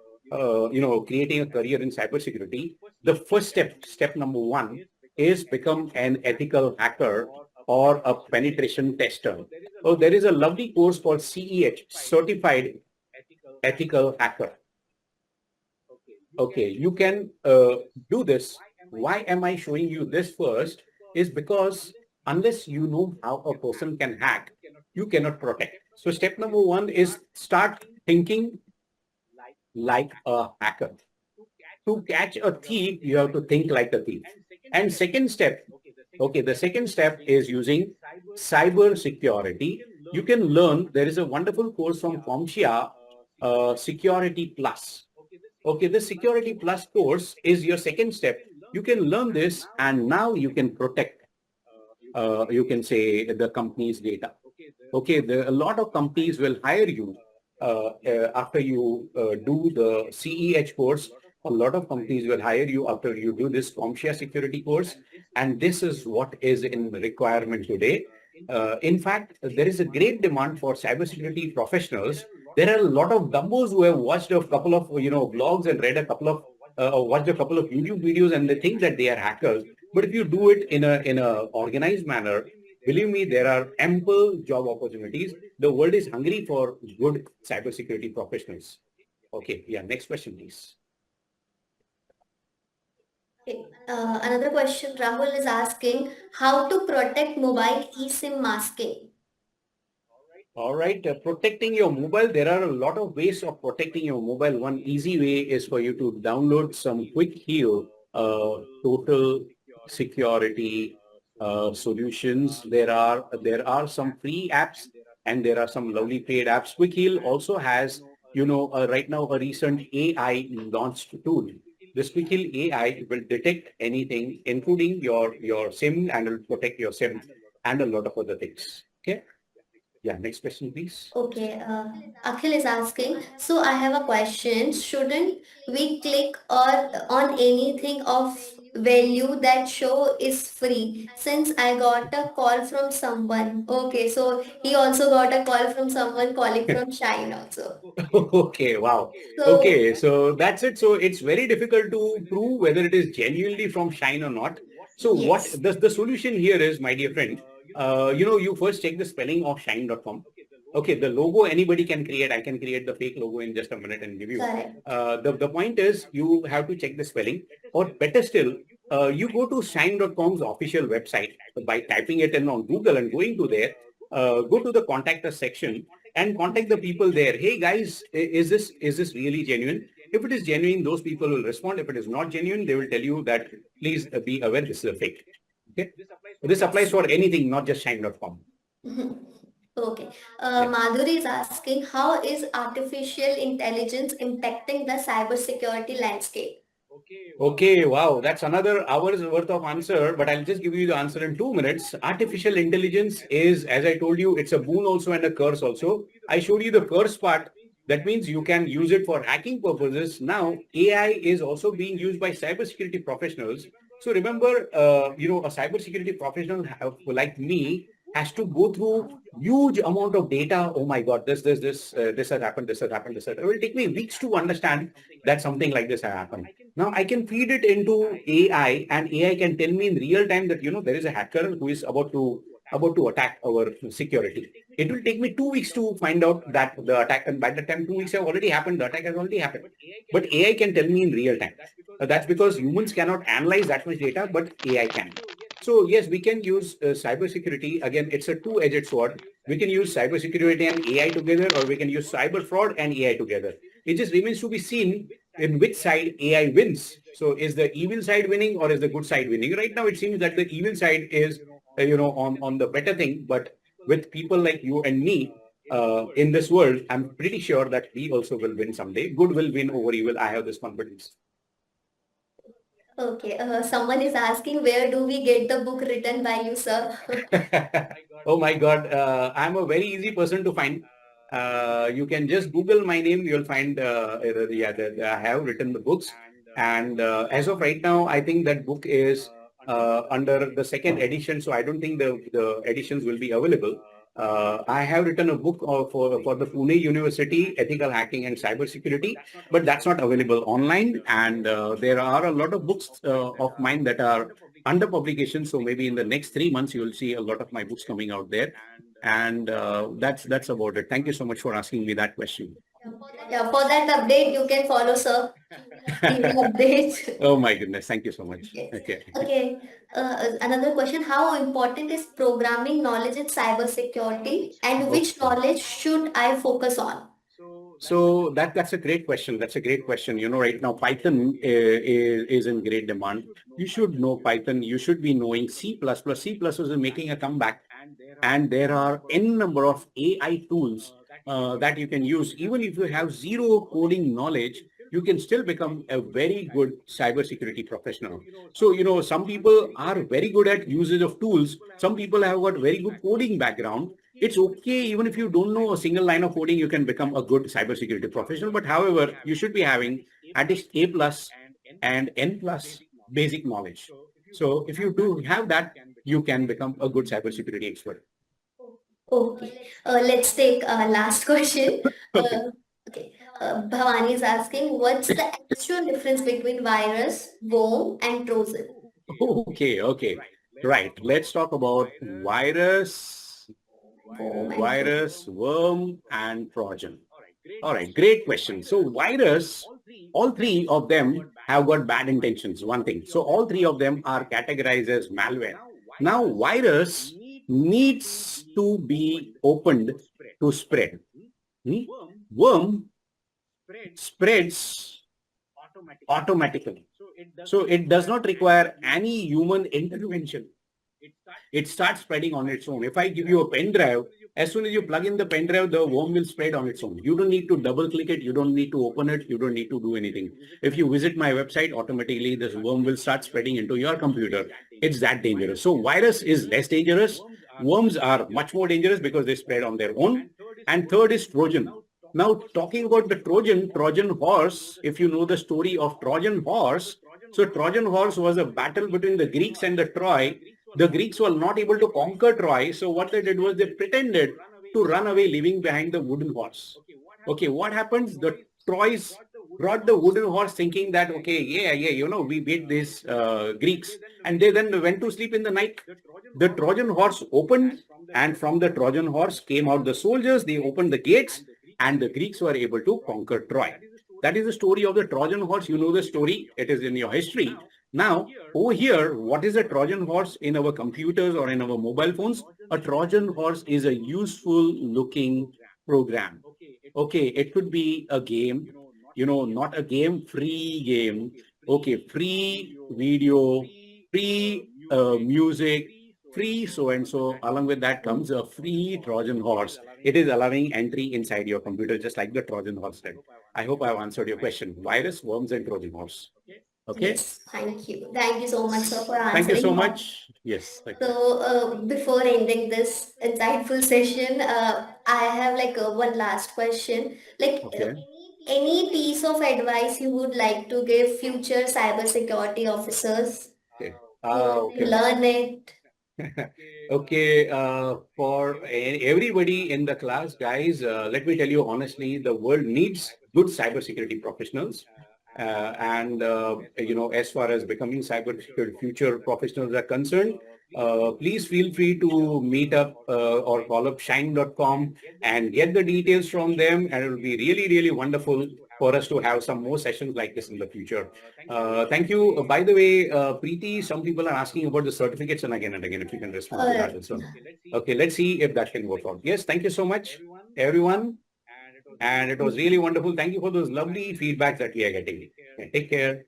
creating a career in cybersecurity. The first step number one, is become an ethical hacker or a penetration tester. So there is a lovely course called CEH, Certified Ethical Hacker. Okay, you can do this. Why am I showing you this first? Is because unless you know how a person can hack, you cannot protect. So step number one is start thinking like a hacker. To catch a thief, you have to think like a thief. And second step, okay, the second step is using cyber security. You can learn, there is a wonderful course from CompTIA, Security Plus. Okay, the Security Plus course is your second step. You can learn this and now you can protect, you can say, the company's data. Okay, a lot of companies will hire you after you do the CEH course. A lot of companies will hire you after you do this CompTIA security course. And this is what is in requirement today. In fact, there is a great demand for cybersecurity professionals. There are a lot of dumbos who have watched a couple of, blogs and read a couple of, or watched a couple of YouTube videos and they think that they are hackers. But if you do it in a organized manner, believe me, there are ample job opportunities. The world is hungry for good cybersecurity professionals. Okay, yeah, next question, please. Okay. Another question Rahul is asking, how to protect mobile eSIM masking? All right, protecting your mobile. There are a lot of ways of protecting your mobile. One easy way is for you to download some quick heal total security solutions. There are some free apps and there are some lovely paid apps. Quick heal also has, right now a recent AI launched tool. This quick heal AI will detect anything, including your SIM, and will protect your SIM and a lot of other things. Okay. Yeah, next question, please. Okay, Akhil is asking, so I have a question. Shouldn't we click or on anything of value that show is free? Since I got a call from someone. Okay, so he also got a call from someone calling from Shine also. Okay, wow. So Okay, so that's it. So it's very difficult to prove whether it is genuinely from Shine or not. So what yes, the solution here is, my dear friend, you first check the spelling of shine.com. Okay, the logo anybody can create. I can create the fake logo in just a minute and give you. correct. The point is you have to check the spelling, or better still, you go to shine.com's official website by typing it in on Google and going to there, go to the contact us section and contact the people there. Hey guys, is this really genuine? If it is genuine, those people will respond. If it is not genuine, they will tell you that please be aware this is a fake. Okay. This applies Yes. for anything, not just shine.com. Okay. Yeah. Madhuri is asking, how is artificial intelligence impacting the cybersecurity landscape? Okay, wow, that's another hour's worth of answer, but I'll just give you the answer in 2 minutes. Artificial intelligence is, as I told you, it's a boon also and a curse also. I showed you the curse part. That means you can use it for hacking purposes. Now, AI is also being used by cybersecurity professionals. So remember, a cybersecurity professional like me has to go through huge amount of data. Oh my God, this has happened, this has happened, this has. It will take me weeks to understand that something like this has happened. Now I can feed it into AI and AI can tell me in real time that, there is a hacker who is about to attack our security. It will take me 2 weeks to find out that the attack, and by the time 2 weeks have already happened, the attack has already happened. But AI can tell me in real time. That's because humans cannot analyze that much data, but AI can. So yes, we can use cybersecurity. Again, it's a two-edged sword. We can use cybersecurity and AI together, or we can use cyber fraud and AI together. It just remains to be seen in which side AI wins. So is the evil side winning or is the good side winning? Right now, it seems that the evil side is, on the better thing. But with people like you and me, in this world, I'm pretty sure that we also will win someday. Good will win over evil. I have this confidence. Okay, someone is asking where do we get the book written by you, sir? Oh my God, I'm a very easy person to find. You can just Google my name. You'll find, I have written the books. And as of right now, I think that book is under the second edition. So I don't think the editions will be available. I have written a book for the Pune University, Ethical Hacking and Cybersecurity, but that's not available online. And there are a lot of books of mine that are under publication. So maybe in the next 3 months, you will see a lot of my books coming out there. And that's about it. Thank you so much for asking me that question. Yeah, for that update, you can follow, sir. He will update. Oh my goodness. Thank you so much. Yes. Okay. Okay. Another question: how important is programming knowledge in cybersecurity, and which Okay. knowledge should I focus on? So that's a great question. That's a great question. You know, right now Python is in great demand. You should know Python. You should be knowing C++. C++ is making a comeback, and there are n number of AI tools that you can use. Even if you have zero coding knowledge, you can still become a very good cybersecurity professional. So, you know, some people are very good at usage of tools. Some people have got very good coding background. It's okay, even if you don't know a single line of coding, you can become a good cybersecurity professional. But however, you should be having at least A plus and N plus basic knowledge. So if you do have that, you can become a good cybersecurity expert. Okay. Let's take last question. Okay. Okay. Bhavani is asking, what's the actual difference between virus, worm, and Trojan? Okay, okay. Right. Let's talk about Worm and Trojan. virus, worm, and Trojan. All right, great question. So virus, all three of them have got bad intentions, one thing. So all three of them are categorized as malware. Now virus needs to be opened to spread. Hmm? Worm spreads automatically. So it does not require any human intervention. It starts spreading on its own. If I give you a pen drive, as soon as you plug in the pen drive, the worm will spread on its own. You don't need to double click it. You don't need to open it. You don't need to do anything. If you visit my website, automatically this worm will start spreading into your computer. It's that dangerous. So virus is less dangerous. Worms are much more dangerous because they spread on their own. And third is Trojan. Now, talking about the Trojan horse, if you know the story of Trojan horse, so Trojan horse was a battle between the Greeks and the Troy. The Greeks were not able to conquer Troy. So what they did was they pretended to run away leaving behind the wooden horse. Okay, what happens? The Troys brought the wooden horse thinking that, okay, we beat these Greeks. And they then went to sleep in the night. The Trojan horse opened, and from the Trojan horse came out the soldiers. They opened the gates, and the Greeks were able to conquer Troy. That is the story of the Trojan horse. You know the story. It is in your history. Now, over here, what is a Trojan horse in our computers or in our mobile phones? A Trojan horse is a useful looking program. Okay, it could be a game, not a game, free game. Okay, free video, free music, free so and so. Along with that comes a free Trojan horse. It is allowing entry inside your computer, just like the Trojan horse did. I hope I've answered your question. Virus, worms, and Trojan horse. Okay. Yes, thank you. Thank you so much, sir, for Thank you so answering all. much. Yes, thank you. So, before ending this insightful session, I have like one last question. Like, Okay. any piece of advice you would like to give future cybersecurity officers Okay. who want to Okay. learn it? Okay, for everybody in the class, guys, let me tell you honestly, the world needs good cybersecurity professionals. As far as becoming cybersecurity future professionals are concerned, please feel free to meet up or call up shine.com and get the details from them. And it will be really, really wonderful for us to have some more sessions like this in the future. Thank you. By the way, Preeti, some people are asking about the certificates and again, if you can respond to Uh, that also. Okay, let's see if that can work out. Yes, thank you so much, everyone. And it was really wonderful. Thank you for those lovely feedbacks that we are getting. Okay, take care.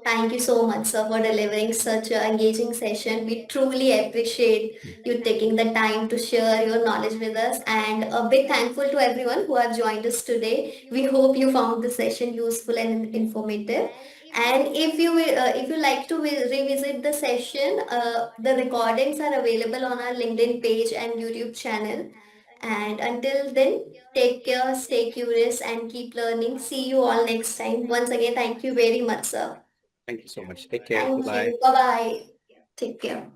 Thank you so much, sir, for delivering such an engaging session. We truly appreciate you taking the time to share your knowledge with us, and a big thankful to everyone who have joined us today. We hope you found the session useful and informative. And if you like to revisit the session, the recordings are available on our LinkedIn page and YouTube channel. And until then, take care, stay curious, and keep learning. See you all next time. Once again, thank you very much, sir. Thank you so much. Take care. Thank Bye-bye. you. Bye bye. Take care.